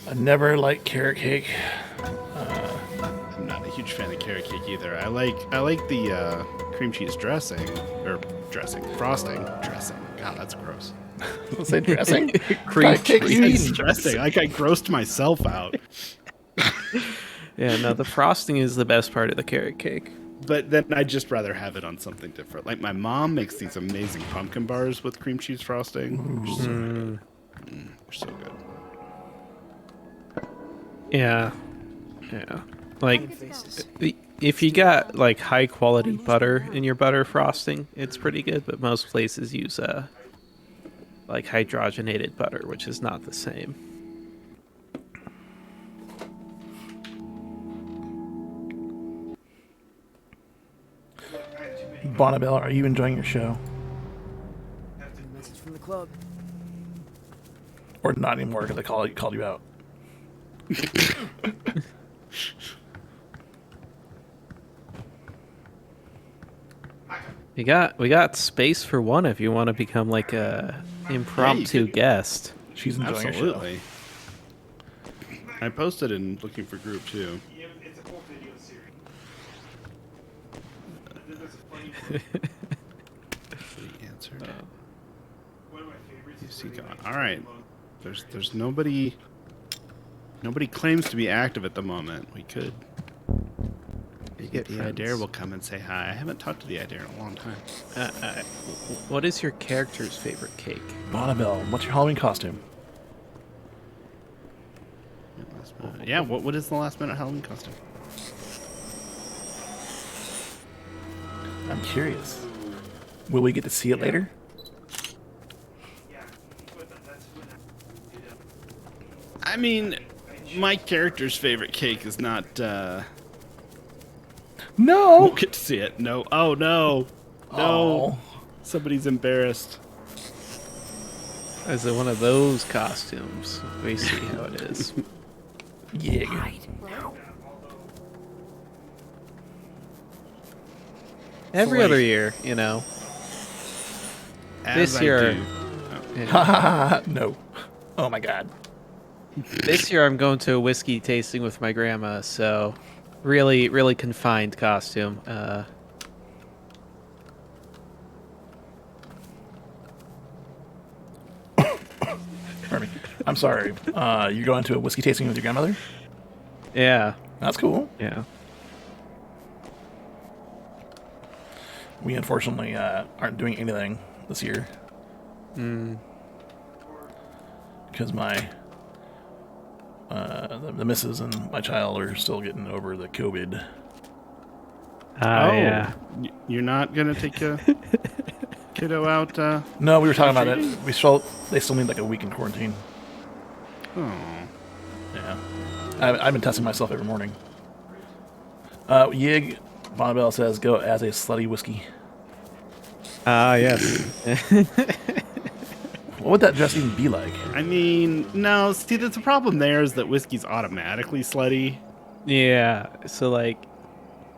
I never liked carrot cake. I'm not a huge fan of carrot cake either. I like the cream cheese dressing frosting. God, that's gross. Let's say dressing. Cream What cake you It's eating? dressing. Like I grossed myself out. Yeah, no, the frosting is the best part of the carrot cake. But then I'd just rather have it on something different. Like my mom makes these amazing pumpkin bars with cream cheese frosting. They're so good. Yeah, yeah. Like, Faces. if you got like high quality butter in your butter frosting, it's pretty good. But most places use like hydrogenated butter, which is not the same. Bonnabelle, are you enjoying your show? Message from the club. Or not anymore because I called you out. We got space for one if you want to become like a impromptu could- guest. She's enjoying Absolutely. I posted in looking for group too. yeah, it's a whole video series. There's a funny one. He answered. One of my favorites Is is he where they gone? make All right. Pokemon. There's nobody. Nobody claims to be active at the moment. We could. Get The friends. Idare will come and say hi. I haven't talked to the Idare in a long time. What is your character's favorite cake? show. Bonnabelle, what's your Halloween costume? Yeah. What is the last minute Halloween costume? I'm curious. Will we get to see it later? I mean, my character's favorite cake is not. No. Won't get to see it. No. Oh no. No. Oh. Somebody's embarrassed. Is it one of those costumes? We see how it is. Yig. Every like- other year, you know. As This I year- do. No. Oh my god. This year I'm going to a whiskey tasting with my grandma, so really, really confined costume. Pardon me. I'm sorry. You're going to a whiskey tasting with your grandmother? Yeah, That's cool. yeah. We unfortunately aren't doing anything this year. Because my the missus and my child are still getting over the COVID. Yeah. You're not gonna take a kiddo out? No, we were talking about it. They still need like a week in quarantine. Oh. Yeah, I've been testing myself every morning. Yig Bonnabelle says go as a slutty whiskey. Yes. What would that dress even be like? I mean, no. See, that's the problem. There is that whiskey's automatically slutty. Yeah. So like,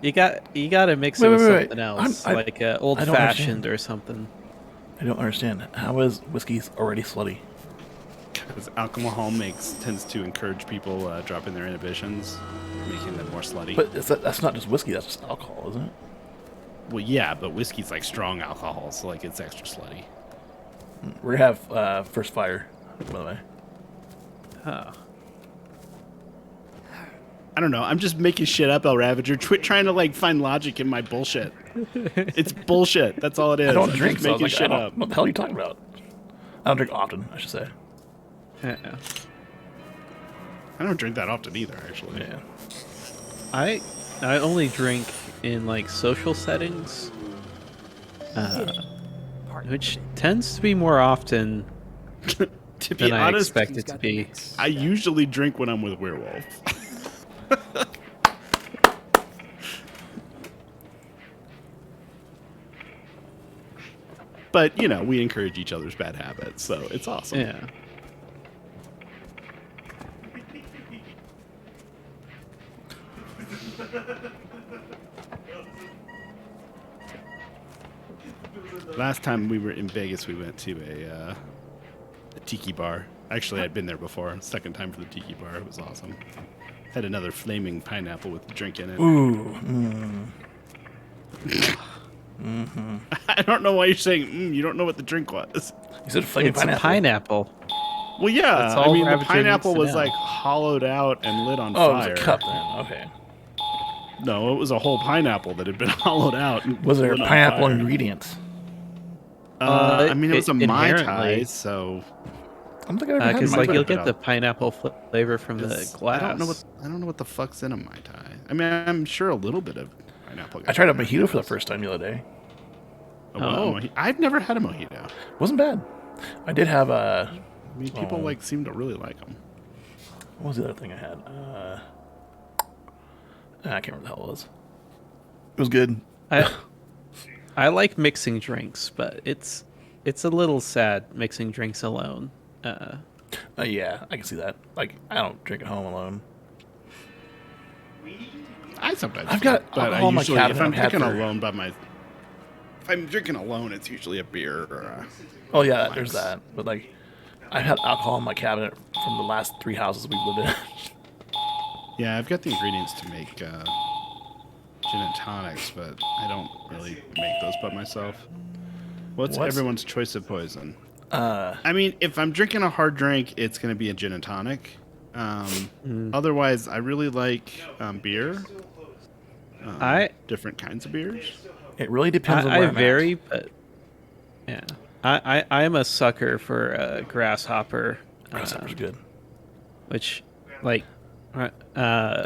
you got to mix it Wait, with wait, wait. something else, I like don't old fashioned or something. I don't understand. How is whiskey already slutty? Because alcohol tends to encourage people dropping their inhibitions, making them more slutty. But that's not just whiskey. That's just alcohol, isn't it? Well, yeah, but whiskey's like strong alcohol, so like it's extra slutty. We're gonna have first fire, by the way. Huh. I don't know. I'm just making shit up, El Ravager. Trying to like find logic in my bullshit. It's bullshit. That's all it is. I don't I'm drink, just so I was making like, shit up. what the hell are you talking about? I don't drink often, I should say. Yeah. I don't drink that often either, actually. Yeah. I only drink in like social settings, which tends to be more often To be than I honest, expect it to be. I usually drink when I'm with Werewolf. But, you know, we encourage each other's bad habits, so it's awesome. Yeah. Last time we were in Vegas, we went to a tiki bar. Actually, I'd been there before. Second time for the tiki bar. It was awesome. Had another flaming pineapple with a drink in it. Ooh. I don't know why you're saying you don't know what the drink was. You said flaming It's pineapple. a pineapple. Well, yeah. That's all I mean, the Ravager pineapple needs to was know. like hollowed out and lit on Oh, fire. it was a cup then. Okay. No, it was a whole pineapple that had been hollowed out. And Was there lit on pineapple fire. ingredients? I mean, it was a Mai Tai, inherently- so I don't think I ever had Because Mai like Tai. you'll get the pineapple flavor from the it's- glass. I don't know what the fuck's in a Mai Tai. I mean, I'm sure a little bit of pineapple. I tried a mojito for the first time the other day. Oh. I've never had a mojito. Wasn't bad. I did have a. I mean, people like seem to really like them. What was the other thing I had? I can't remember what the hell it was. It was good. I like mixing drinks, but it's a little sad mixing drinks alone. Yeah, I can see that. Like, I don't drink at home alone. I sometimes. I've got do, but alcohol in my usually, cabinet if I'm I've had drinking for- alone by my, if I'm drinking alone, it's usually a beer or a. Oh yeah, there's that. But like, I've had alcohol in my cabinet from the last 3 houses we've lived in. Yeah, I've got the ingredients to make gin and tonics, but I don't really make those by myself. What's everyone's choice of poison? I mean, if I'm drinking a hard drink, it's going to be a gin and tonic. Otherwise, I really like beer. Different kinds of beers. It really depends on I where I'm vary, at. but yeah, I am a sucker for grasshopper. Grasshopper's good. Which, like, I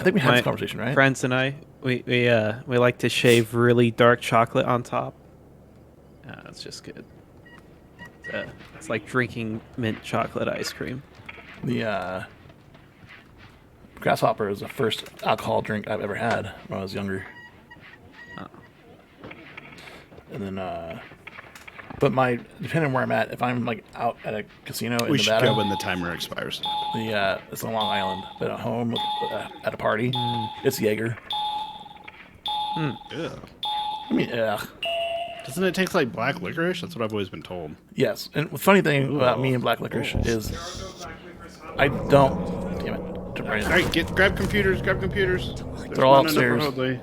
think we had my this conversation, right? friends and I, we like to shave really dark chocolate on top. It's just good. It's like drinking mint chocolate ice cream. The Grasshopper is the first alcohol drink I've ever had when I was younger. And then, but depending on where I'm at, if I'm like out at a casino in We should Nevada, go when the timer expires. it's on Long Island. But at home, at a party, it's Jaeger. Ugh. I mean, ugh. Doesn't it taste like black licorice? That's what I've always been told. Yes, and the funny thing about me and black licorice is I don't. Damn it! Jump right in. All right, grab computers. Grab computers. They're all There's none upstairs. up Hoadley.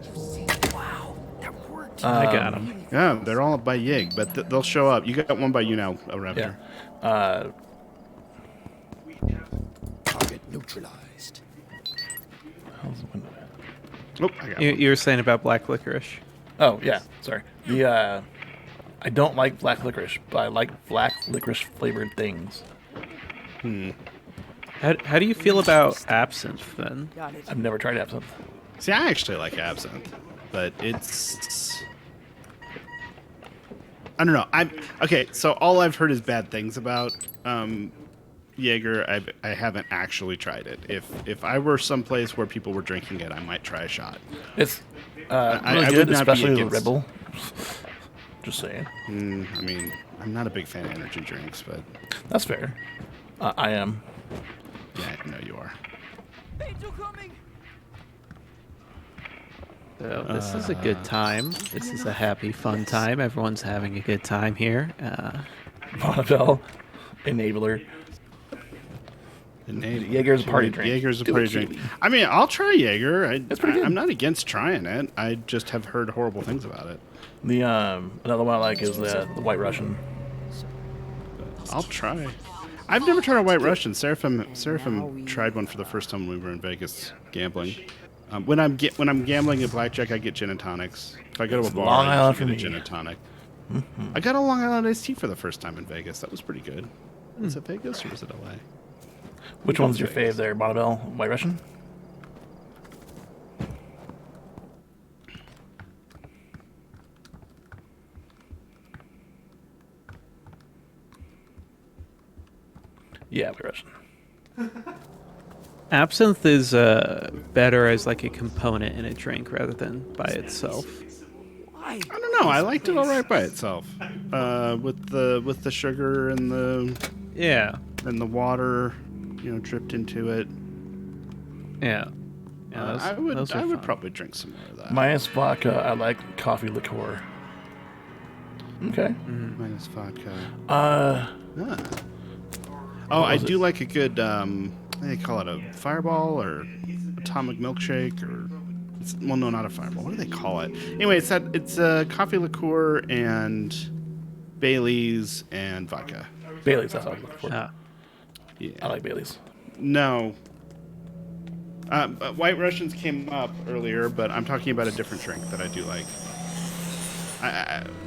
Wow, that worked. I got him. Yeah, they're all by Yig, but they'll show up. You got one by you now, Yeah. Raptor. Target neutralized. How's the window at? Oh, I got You, one. you were saying about black licorice. Oh yeah, sorry. I don't like black licorice, but I like black licorice flavored things. How do you feel about absinthe then? Got it. I've never tried absinthe. See, I actually like absinthe, but it's. I don't know. Okay. So all I've heard is bad things about Jaeger. I haven't actually tried it. If I were someplace where people were drinking it, I might try a shot. It's I really would good, not be especially with against- Red Bull. Just saying. I mean, I'm not a big fan of energy drinks, but That's fair. I am. yeah, I know you are. Angel coming. So this is a good time. This is a happy, fun time. Everyone's having a good time here. Bonneville, enabler. Jaeger's a party drink. Jaeger's a Do party it, drink. Keely. I mean, I'll try Jaeger. It's pretty good. I'm not against trying it. I just have heard horrible things about it. The another one I like is the White Russian. I'll try. I've never tried a White Russian. Seraphim tried one for the first time when we were in Vegas gambling. When I'm gambling at blackjack, I get gin and tonics. If I go to a bar, Long I Island usually for get a me. gin and tonic. I got a Long Island iced tea for the first time in Vegas. That was pretty good. Was it Vegas or was it LA? Which one's your fave there, Bonneville? White Russian? Yeah, White Russian. Absinthe is better as like a component in a drink rather than by itself. Why? I don't know. I liked it all right by itself. With the sugar and Yeah, the water, dripped into it. yeah. Yeah, I would those are fun. probably drink some more of that. Minus vodka, I like coffee liqueur. Okay. Minus vodka. Uh, Ah. Oh, I was do like a good, they call it a fireball or atomic milkshake or, well, no, not a fireball. What do they call it? Anyway, it's coffee liqueur and Bailey's and vodka. Bailey's, that's what I was looking for. Ah. Yeah. I like Bailey's. No. White Russians came up earlier, but I'm talking about a different drink that I do like.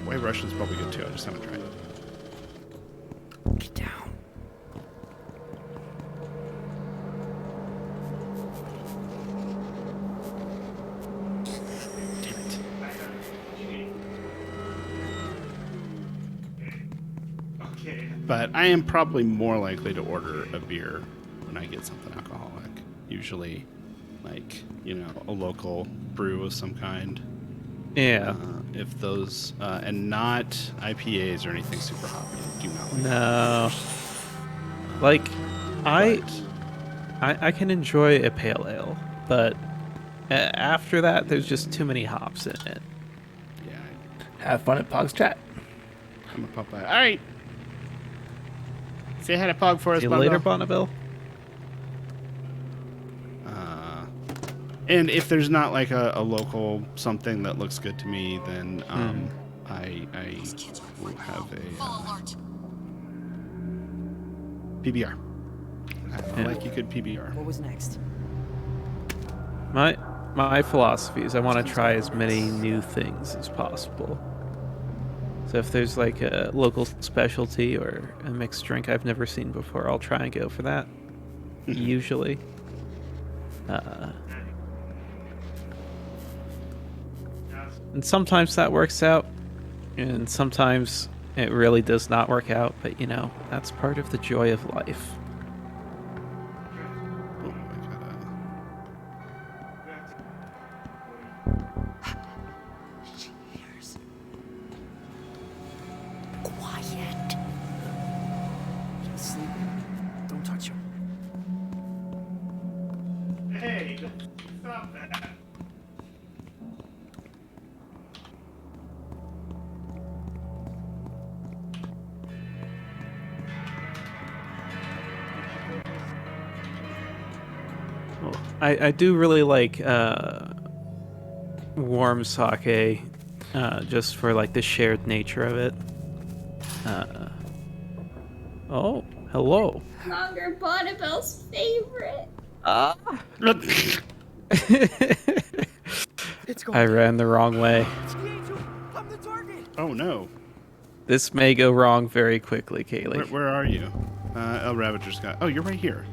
White Russian's probably good too. I just haven't tried it. Get down. Okay. But I am probably more likely to order a beer when I get something alcoholic. Usually, like, a local brew of some kind. Yeah. If those, and not IPAs or anything super hoppy. I do not like No. Like, I But- I can enjoy a pale ale, but after that, there's just too many hops in it. Yeah, Have fun at Pog's chat. I'm a Popeye. All right. Say hi to Pog for us, See you Bonneville. later, Bonneville. And if there's not like a local something that looks good to me, then I will have a Full alert. PBR. I Yeah. like a good PBR. What was next? My philosophy is I want to try as many new things as possible. So if there's like a local specialty or a mixed drink I've never seen before, I'll try and go for that. Usually. And sometimes that works out, and sometimes it really does not work out, but that's part of the joy of life. Oh, I gotta I do really like warm sake, just for like the shared nature of it. Oh, hello. Longer Bonneville's favorite. It's going I down. ran the wrong way. I'm the target. Oh no. This may go wrong very quickly, Kaylee. Where are you? El Ravager's got. Oh, you're right here.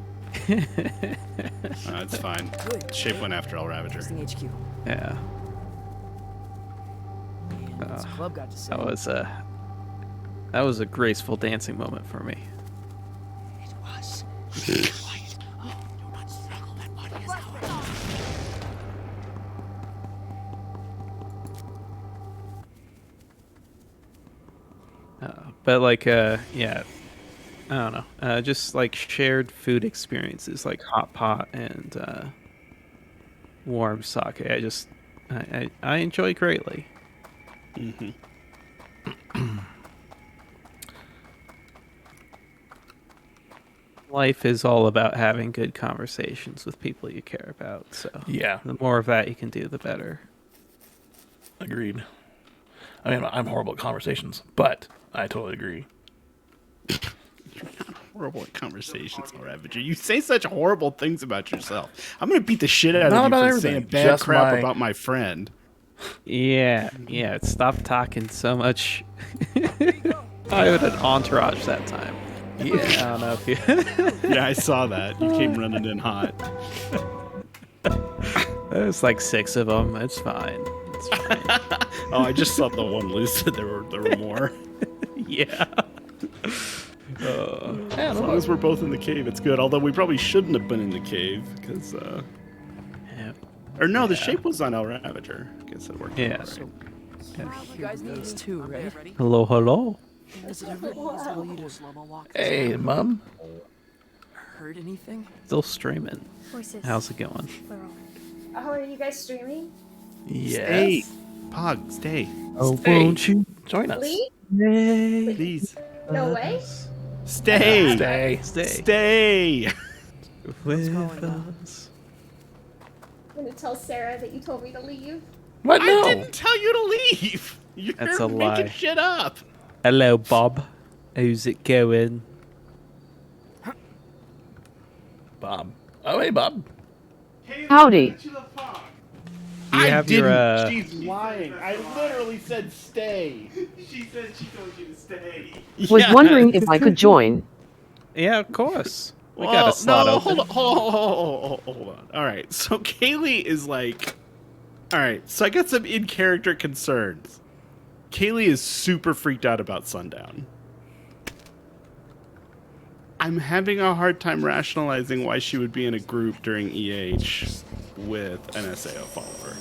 It's fine. Good. Shape went after El Ravager. Testing HQ. Yeah, And what's the club got to say? that was a graceful dancing moment for me. It was. Quiet. Oh, do not snuggle. That body is ours. But like, yeah, I don't know. Just like shared food experiences, like hot pot and warm sake. I enjoy greatly. Life is all about having good conversations with people you care about. So Yeah, the more of that you can do, the better. agreed. I mean, I'm horrible at conversations, but I totally agree. Horrible at conversations, El Ravager. You say such horrible things about yourself. I'm gonna beat the shit out Not of you about for saying everything, bad just crap my- about my friend. Yeah. Stop talking so much. I had an entourage that time. Yeah, I don't know if you. Yeah, I saw that. You came running in hot. There's like 6 of them. It's fine. It's fine. Oh, I just saw the one lucid. There were more. Yeah. As long as we're both in the cave, it's good. Although we probably shouldn't have been in the cave because, Yeah. or no, the shape was on El Ravager. I guess it worked. Yeah. out right. You guys need this too, right? Hello, hello. Is it ever possible you to slow-mo walk this Hey, out? Mum. Heard anything? Still streaming. Voices. How's it going? Plural. Oh, are you guys streaming? Yes. Stay, Pog, stay. Oh, Stay. won't you? Join us. Lee? Please, No way? stay. Stay. Stay. With going on? us. I'm gonna tell Sarah that you told me to leave. What? I No. didn't tell you to leave. You're That's a making lie. shit up. Hello, Bob. How's it going? Bob. Oh, hey, Bob. Howdy. Get you the fog. Do you have your, She's lying. I literally said stay. She said she told you to stay. Was wondering if I could join. Yeah, of course. We Well, got a slot no, open. hold on. All right, so Kaylee is like, all right, so I got some in-character concerns. Kaylee is super freaked out about Sundown. I'm having a hard time rationalizing why she would be in a group during EH with an SAO follower.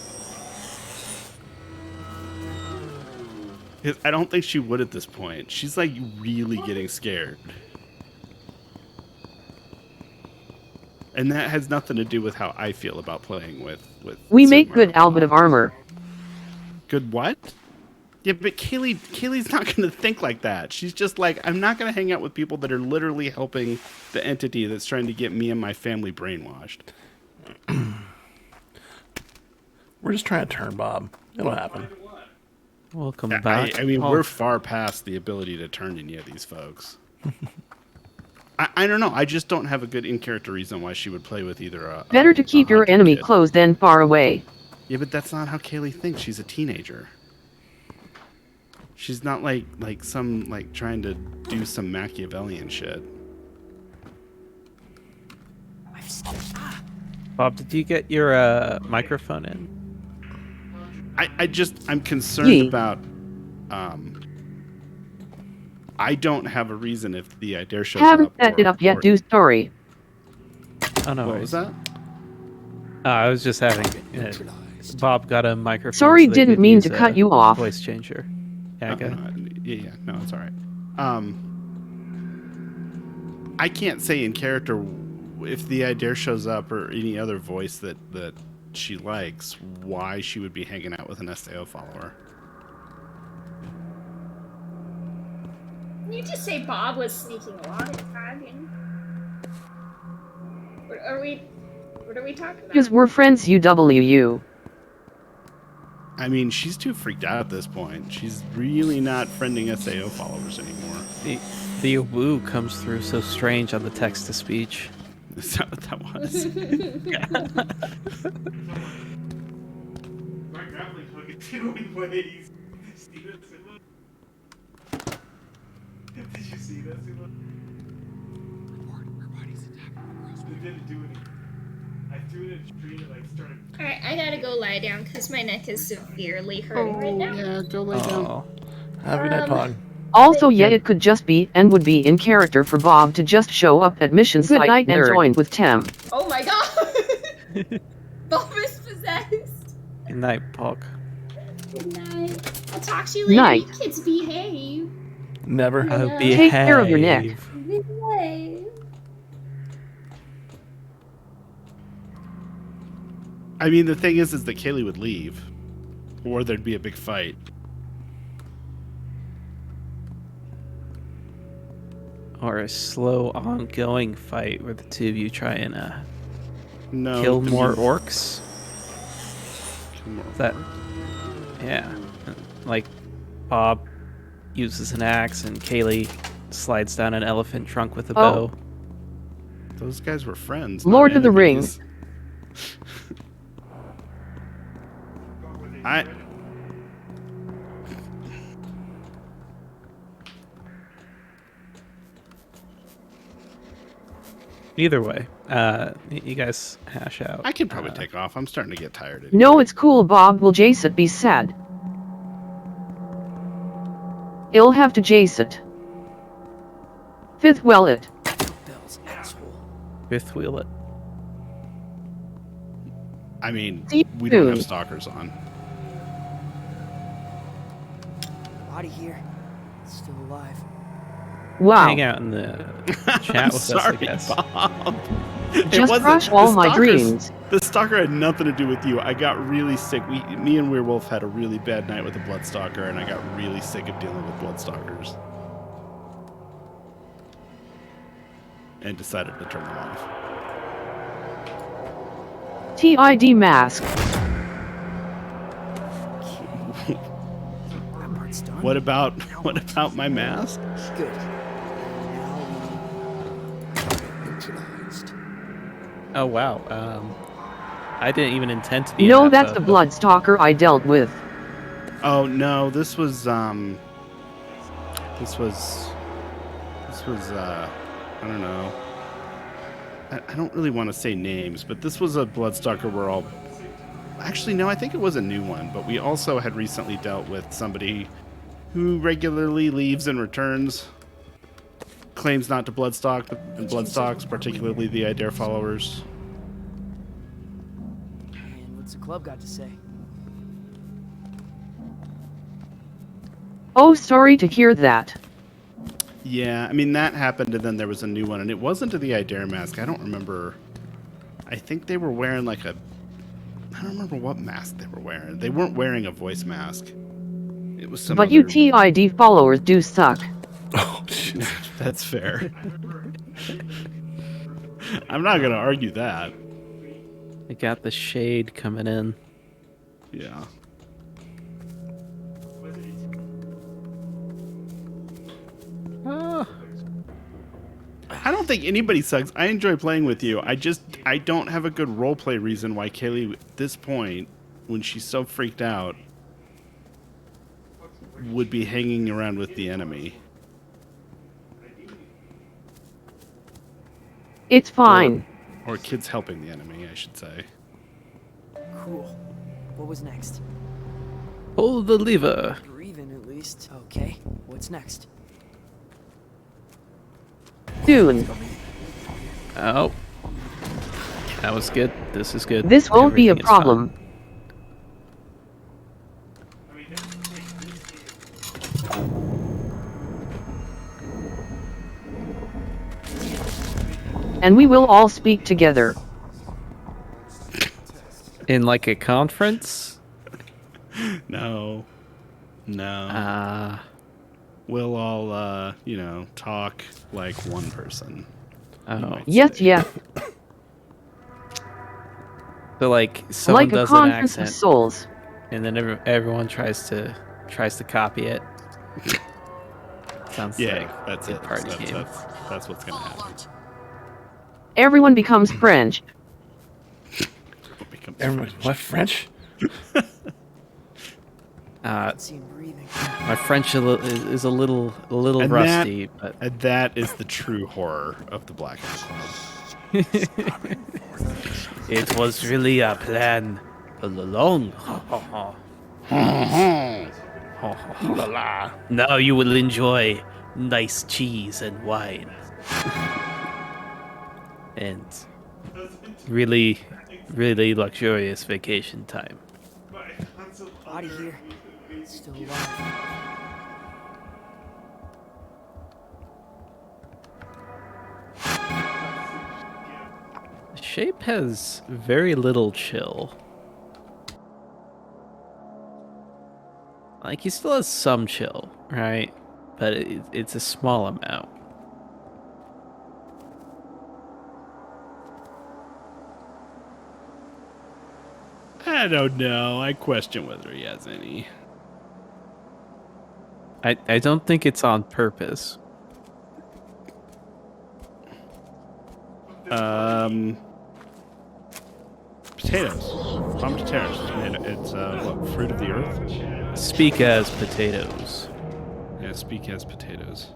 I don't think she would at this point. She's like really getting scared. And that has nothing to do with how I feel about playing with We make Sigmar. good Albert of armor. Good what? Yeah, but Kaylee's not going to think like that. She's just like, I'm not going to hang out with people that are literally helping the entity that's trying to get me and my family brainwashed. We're just trying to turn Bob. It'll happen. Welcome back. I mean, Oh, we're far past the ability to turn any of these folks. I don't know. I just don't have a good in-character reason why she would play with either a... Better to keep your hunter enemy kid. close than far away. Yeah, but that's not how Kaylee thinks. She's a teenager. She's not like some like trying to do some Machiavellian shit. Bob, did you get your microphone in? I'm concerned Yee. about I don't have a reason if the idea shows Haven't up. set it up yet, do story. Oh, no What worries. was that? I was just having... Bob got a microphone. Sorry, so they didn't could mean use to a cut you off. Voice changer. Yeah, go ahead. Yeah, no, it's all right. I can't say in character if the idea shows up or any other voice that she likes, why she would be hanging out with an SAO follower. You just say Bob was sneaking along and tagging. Are we What are we talking about? Because we're friends, UWU. I mean, she's too freaked out at this point. She's really not friending SAO followers anymore. The woo comes through so strange on the text to speech. Is that what that was? My grappling hook is doing ways. See that, Sula? Did you see that, Sula? It didn't do anything. I threw it in a tree and like started. Alright, I gotta go lie down because my neck is severely hurting right now. Yeah, go lay down. Oh, Have a night, Pog. Also, yeah, it could just be and would be in character for Bob to just show up at mission site and join with Tem. Oh my god! Bob is possessed. good night, Pog. Good night. I'll talk to you later. Night. You kids behave. Never. I know. Take care of your neck. Behave. I mean, the thing is that Kaylee would leave, or there'd be a big fight. Or a slow, ongoing fight where the two of you try and No, kill I more mean, orcs. kill more That, orcs. yeah, like Bob uses an axe and Kaylee slides down an elephant trunk with a Oh. bow. Those guys were friends. Lord not of the enemies. I. Either way, you guys hash out. I can probably take off. I'm starting to get tired. No, it's cool, Bob. Will Jace be sad? He'll have to Jace it. Fifth well it. Bells, asshole. Fifth wheel it. I mean, See we don't you. have stalkers on. Body here. Still alive. Wow. Hang out in the chat with us, I Sorry, guess. Bob. Just crush all my dreams. The stalker had nothing to do with you. I got really sick. Me and Werewolf had a really bad night with the Bloodstalker, and I got really sick of dealing with Bloodstalkers. And decided to turn them off. TID mask. That part's done. What about my mask? Good. Neutralized. Oh wow. I didn't even intend to be. No, in that that's the photo. Bloodstalker I dealt with. Oh no, this was I don't know. I don't really want to say names, but this was a Bloodstalker we're all... Actually, no, I think it was a new one, but we also had recently dealt with somebody who regularly leaves and returns, claims not to Bloodstalk, and Bloodstalks, particularly the Idare followers. And what's the club got to say? Oh, sorry to hear that. Yeah, I mean, that happened, and then there was a new one, and it wasn't to the Idare mask. I don't remember. I think they were wearing like a... I don't remember what mask they were wearing. They weren't wearing a voice mask. It was some But other... you TID followers do suck. Oh, shit. That's fair. I'm not going to argue that. I got the shade coming in. Yeah. Ah. I don't think anybody sucks. I enjoy playing with you. I don't have a good roleplay reason why Kaylee, at this point, when she's so freaked out, would be hanging around with the enemy. It's fine. Or kids helping the enemy, I should say. Cool. What was next? Pull the lever. Breathing at least. Okay. What's next? Dune. Oh. That was good. This is good. This won't be a Everything is fine. problem. And we will all speak together. In like a conference? No. No. Ah. We'll all, talk like one person. Oh. might Yes, say. yes. So like someone Like a does an conference of accent, souls. and then everyone tries to copy it. Sounds Yeah, like that's a good it. party game. That's what's gonna happen. Everyone becomes French. What becomes Everyone, French? what French? See him breathing. My French is a little And rusty, but that is the true horror of the Blackout Club. it was really a plan all along. La la. Now you will enjoy nice cheese and wine. And really, really luxurious vacation time. Body here. Still alive. Shape has very little chill. Like, he still has some chill, right? But it's a small amount. I don't know. I question whether he has any. I don't think it's on purpose. Potatoes. Palm potatoes. It's what, fruit of the earth? Speak as potatoes. Yeah, speak as potatoes.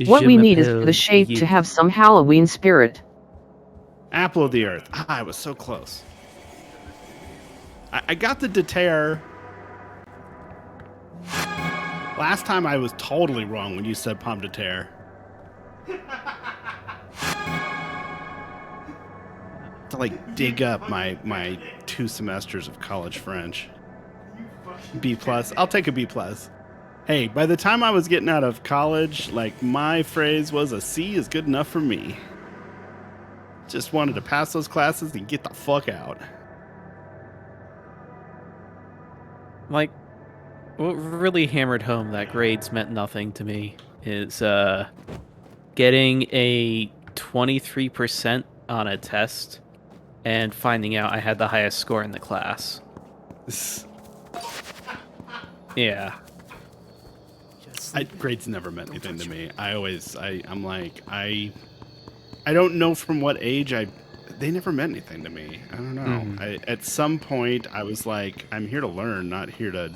What Je we need is for m'appelle the shape Yi. to have some Halloween spirit. Apple of the earth. I was so close. I got the deter. Last time I was totally wrong when you said pomme de terre. To like dig up my 2 semesters of college French. B plus. I'll take a B plus. Hey, by the time I was getting out of college, like my phrase was a C is good enough for me. Just wanted to pass those classes and get the fuck out. Like, what really hammered home that grades meant nothing to me is getting a 23% on a test and finding out I had the highest score in the class. Yeah. Grades never meant anything to me. I'm like, I don't know from what age they never meant anything to me. I don't know. At some point I was like, I'm here to learn, not here to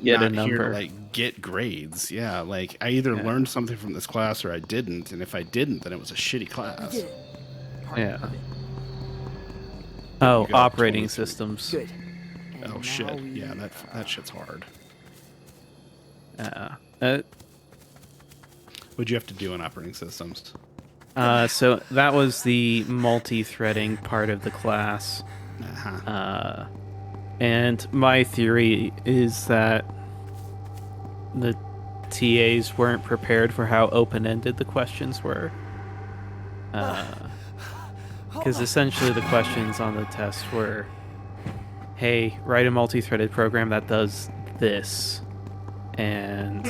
Get a not here to number. like get grades. Yeah, like I either learned something from this class or I didn't, and if I didn't, then it was a shitty class. Yeah. Oh, got operating 23. systems. Good. Oh shit. Yeah, that shit's hard. What'd you have to do in operating systems? So that was the multi-threading part of the class. And my theory is that the TAs weren't prepared for how open-ended the questions were. Because essentially the questions on the test were, hey, write a multi-threaded program that does this. And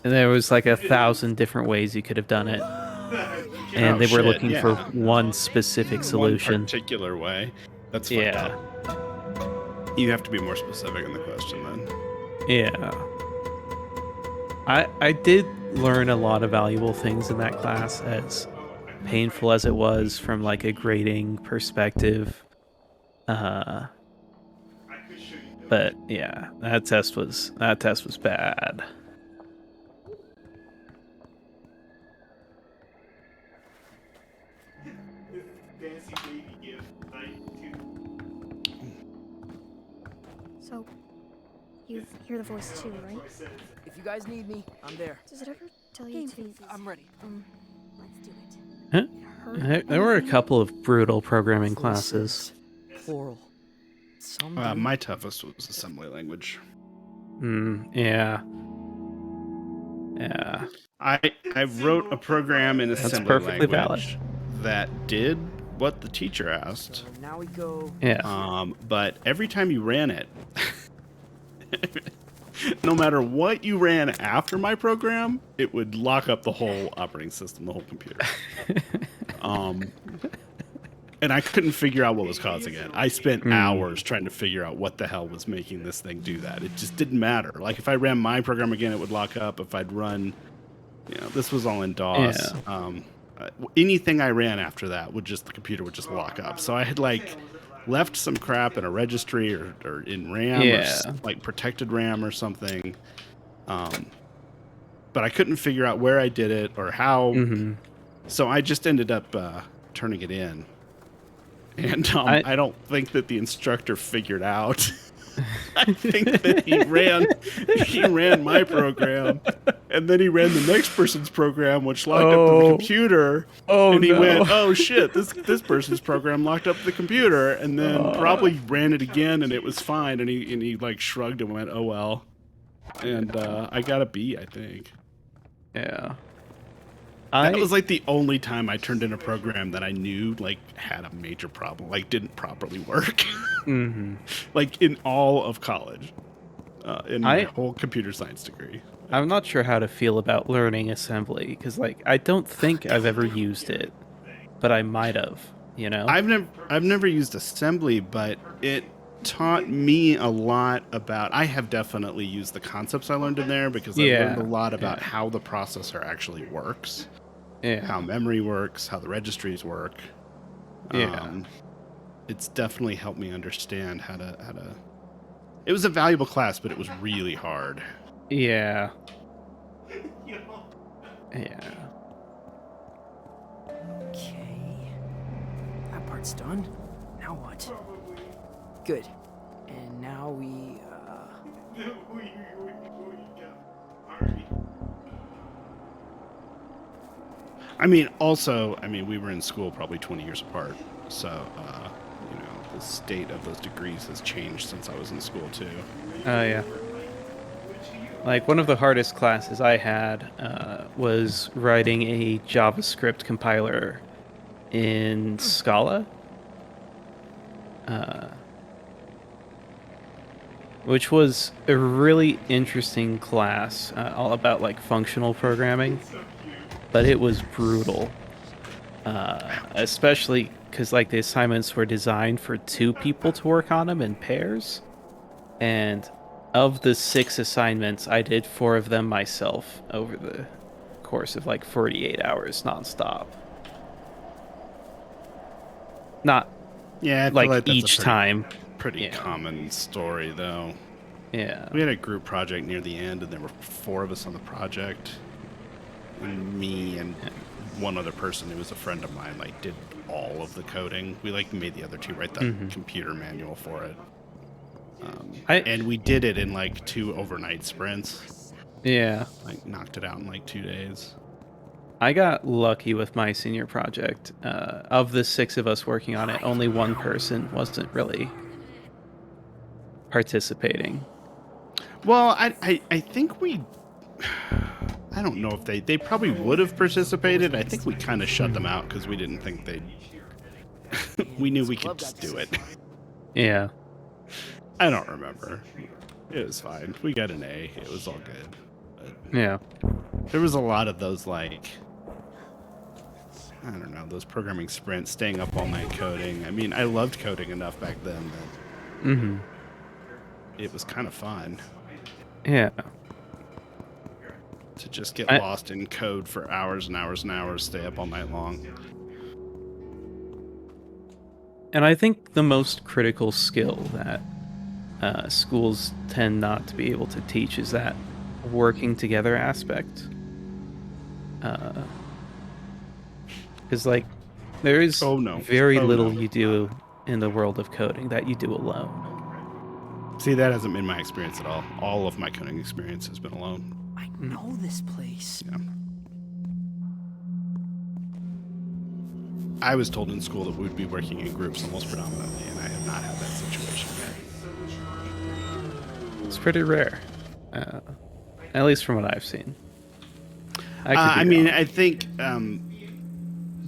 there was like 1,000 different ways you could have done it. And they were looking for one specific solution. One particular way. That's fucked up. You have to be more specific in the question then. Yeah. I did learn a lot of valuable things in that class, as painful as it was from like a grading perspective. But yeah, that test was bad. Fancy baby gift 92. So, you hear the voice too, right? If you guys need me, I'm there. Does it ever tell you to... I'm ready. Let's do it. There were a couple of brutal programming classes. Plural. My toughest was assembly language. Yeah. Yeah. I wrote a program in assembly perfectly language that did what the teacher asked. So now we go. Yeah. But every time you ran it, no matter what you ran after my program, it would lock up the whole operating system, the whole computer. And I couldn't figure out what was causing it. I spent hours trying to figure out what the hell was making this thing do that. It just didn't matter. Like if I ran my program again, it would lock up. If I'd run, this was all in DOS. Yeah. Anything I ran after that the computer would just lock up. So I had left some crap in a registry or in RAM or like protected RAM or something. But I couldn't figure out where I did it or how. So I just ended up turning it in. And I don't think that the instructor figured out. I think that he ran my program, and then he ran the next person's program, which locked up the computer. And he went, "Oh shit! This person's program locked up the computer," and then probably ran it again, and it was fine. And he like shrugged and went, "Oh well." And I got a B, I think. Yeah. That was like the only time I turned in a program that I knew like had a major problem, like didn't properly work. Like in all of college, in my whole computer science degree. I'm not sure how to feel about learning assembly because like I don't think I've ever used it, but I might have. I've never used assembly, but it taught me a lot about. I have definitely used the concepts I learned in there because I learned a lot about how the processor actually works, how memory works, how the registries work. It's definitely helped me understand how to. It was a valuable class, but it was really hard. Yeah. Okay. That part's done. Now what? Good. And now we, we were in school probably 20 years apart. So, the state of those degrees has changed since I was in school, too. Oh, yeah. Like, one of the hardest classes I had was writing a JavaScript compiler in Scala. Which was a really interesting class, all about like functional programming, but it was brutal, especially because like the assignments were designed for 2 people to work on them in pairs, and of the 6 assignments, I did 4 of them myself over the course of like 48 hours nonstop. Not like each time. Pretty common story, though. Yeah. We had a group project near the end, and there were 4 of us on the project. And me and one other person who was a friend of mine, like, did all of the coding. We, like, made the other 2 write the computer manual for it. And we did it in, like, 2 overnight sprints. Yeah. Like, knocked it out in, like, 2 days. I got lucky with my senior project. Of the 6 of us working on it, only one person wasn't really participating. Well, I think we... I don't know if they probably would have participated. I think we kind of shut them out because we didn't think they'd... we knew we could just do it. Yeah. I don't remember. It was fine. We got an A. It was all good. But yeah. There was a lot of those, like... I don't know, those programming sprints, staying up all night coding. I mean, I loved coding enough back then that it was kind of fun. Yeah. To just get lost in code for hours and hours and hours, stay up all night long. And I think the most critical skill that schools tend not to be able to teach is that working together aspect. Because, like, there is very little you do in the world of coding that you do alone. See, that hasn't been my experience at all. All of my coding experience has been alone. I know this place. Yeah. I was told in school that we'd be working in groups almost predominantly, and I have not had that situation yet. It's pretty rare. At least from what I've seen. I think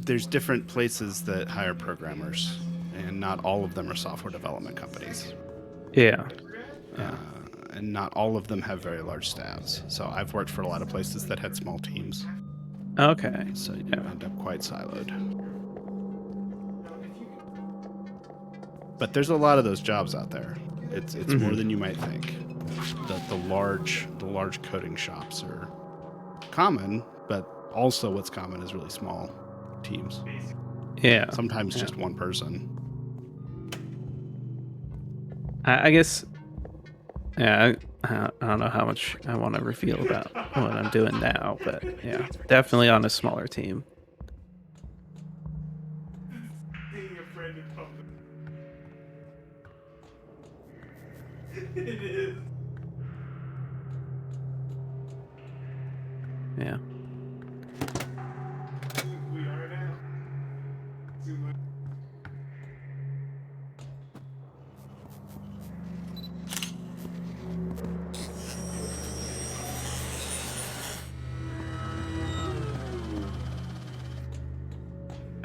there's different places that hire programmers, and not all of them are software development companies. Yeah. and not all of them have very large staffs. So I've worked for a lot of places that had small teams. Okay. So you end up quite siloed. But there's a lot of those jobs out there. It's more than you might think. The large coding shops are common, but also what's common is really small teams. Yeah. Sometimes just one person. I guess. Yeah, I don't know how much I want to reveal about what I'm doing now, but yeah, definitely on a smaller team. Seeing a friend in public. It is. Yeah. We are now. Too much.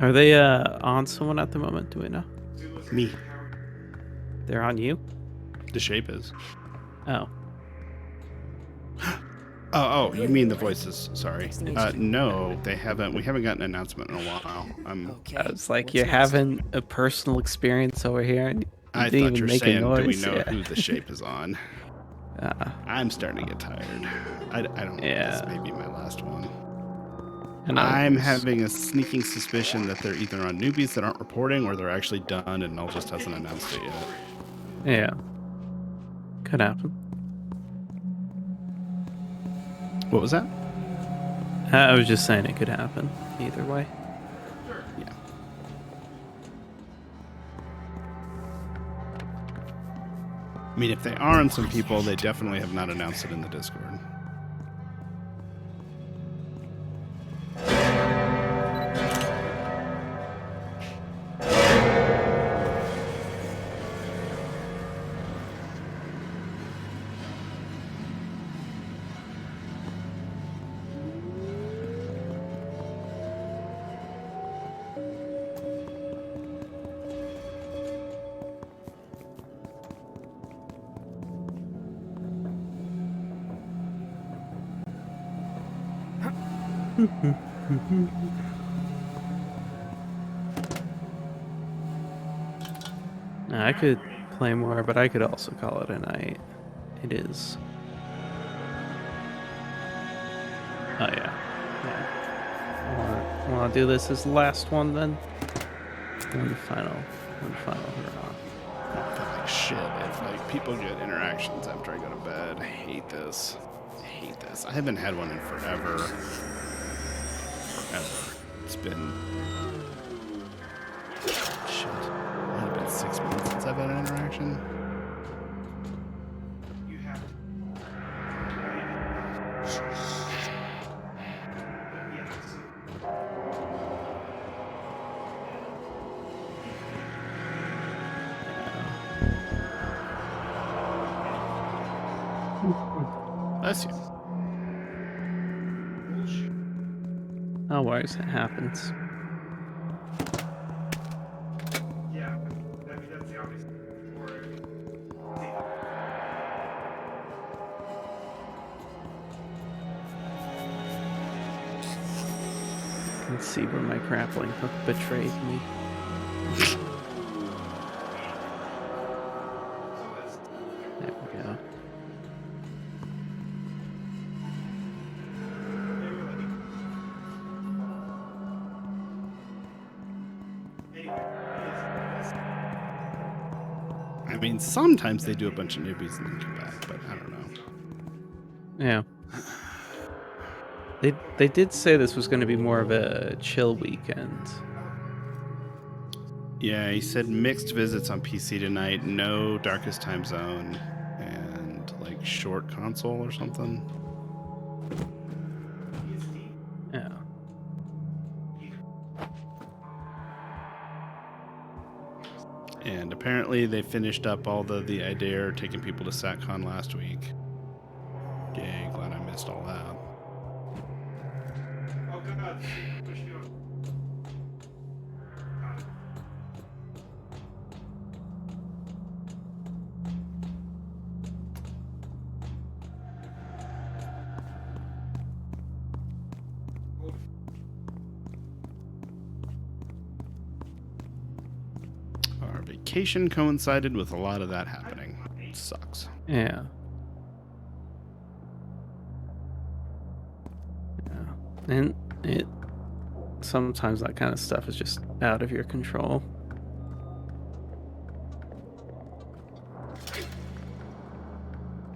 Are they on someone at the moment? Do we know? Me. They're on you? The shape is. Oh. Oh, you mean the voices? Sorry. No, they haven't. We haven't gotten an announcement in a while. I was like, you're having a personal experience over here, and you I didn't thought even you were make a saying, noise. do we know Yeah. who the shape is on? I'm starting to get tired. I don't know. Yeah. This may be my last one. And I'm having a sneaking suspicion that they're either on newbies that aren't reporting or they're actually done and Null just hasn't announced it yet. Yeah. Could happen. What was that? I was just saying it could happen either way. Yeah. I mean, if they are on some people, they definitely have not announced it in the Discord. I could play more, but I could also call it a night. It is. Oh yeah. Want to do this as the last one then? One final hurrah. I feel like shit if like people get interactions after I go to bed. I hate this. I haven't had one in forever. It's been shit. It might have been 6 months since I've had an interaction. You have to. Bless you. No worries, it happens. Yeah, I mean that's the obvious for it. I can see where my grappling hook betrayed me. There we go. I mean, sometimes they do a bunch of newbies and then come back, but I don't know. Yeah. They did say this was going to be more of a chill weekend. Yeah, he said mixed visits on PC tonight, no darkest time zone, and like short console or something. Yeah. And apparently they finished up all the idea of taking people to SatCon last week. Yay, glad I missed all that. Oh god, push me on. vacation coincided with a lot of that happening. It sucks. Yeah. And it sometimes that kind of stuff is just out of your control.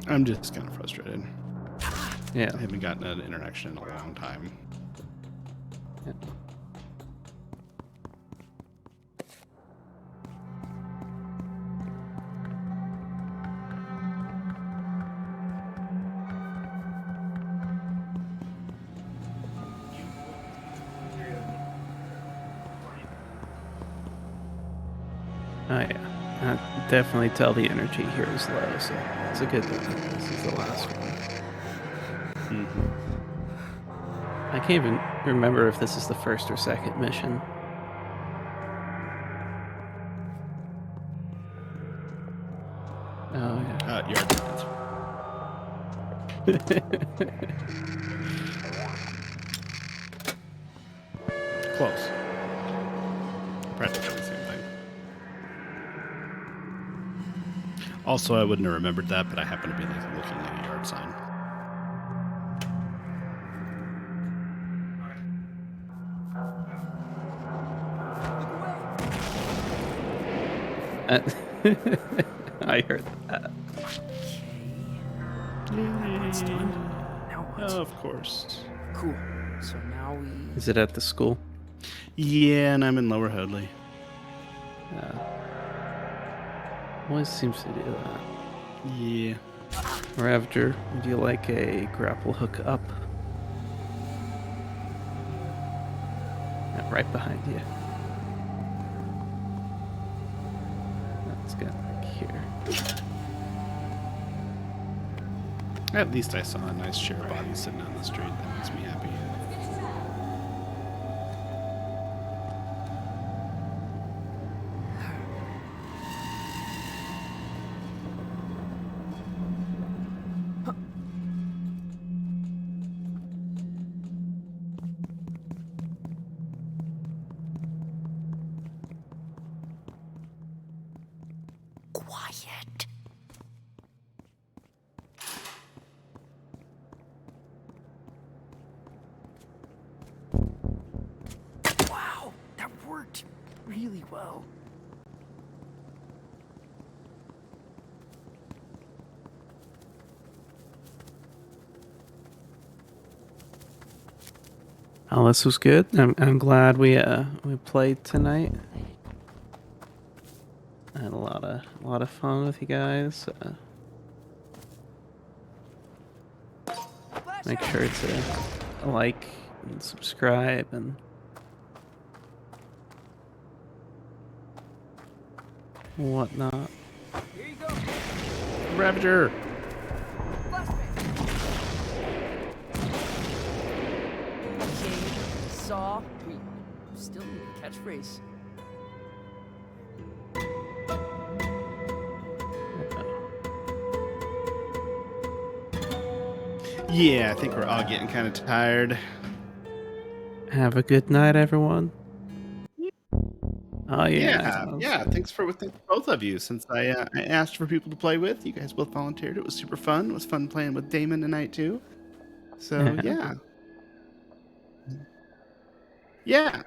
I'm just kind of frustrated. Yeah. I haven't gotten an interaction in a long time. Yeah. Oh yeah. I definitely tell the energy here is low, so it's a good thing that this is the last one. I can't even remember if this is the first or second mission. Oh yeah. Yard signs. Close. Practically the same thing. Also, I wouldn't have remembered that, but I happen to be like looking at a yard sign. I heard that. It's done. Now what? Oh, of course. Cool. So now we... Is it at the school? Yeah, and I'm in Lower Hoadley. Always seems to do that. Yeah. Ravager, would you like a grapple hook up? Yeah, right behind you. Let's get back here. At least I saw a nice share of bodies sitting on the street. That makes me happy. Quiet. Wow, that worked really well. Oh, this was good. I'm glad we played tonight. I had a lot of fun with you guys. Make sure to like and subscribe and whatnot. Here you go. Ravager! Saw. We still need a catchphrase. Yeah, I think we're all getting kind of tired. Have a good night, everyone. Oh Yeah. Thanks for both of you. Since I asked for people to play with, you guys both volunteered. It was super fun. It was fun playing with Damon tonight too. So Yeah. yeah.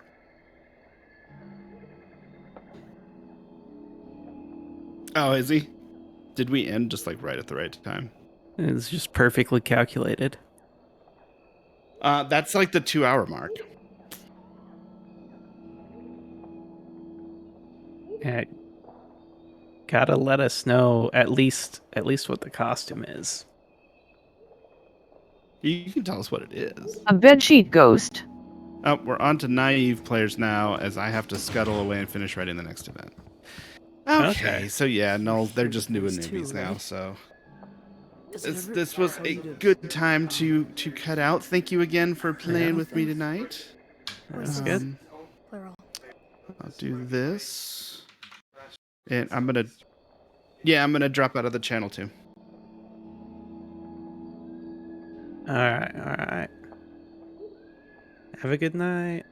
Oh, is he? Did we end just like right at the right time? It's just perfectly calculated. That's like the 2-hour mark. Yeah. Gotta let us know at least what the costume is. You can tell us what it is. A bedsheet ghost. We're on to naive players now, as I have to scuttle away and finish writing the next event. Okay. So yeah, no, they're just new and newbies now. So this was a good time to cut out. Thank you again for playing with me tonight. That's good. I'll do this, and I'm gonna drop out of the channel too. All right. Have a good night.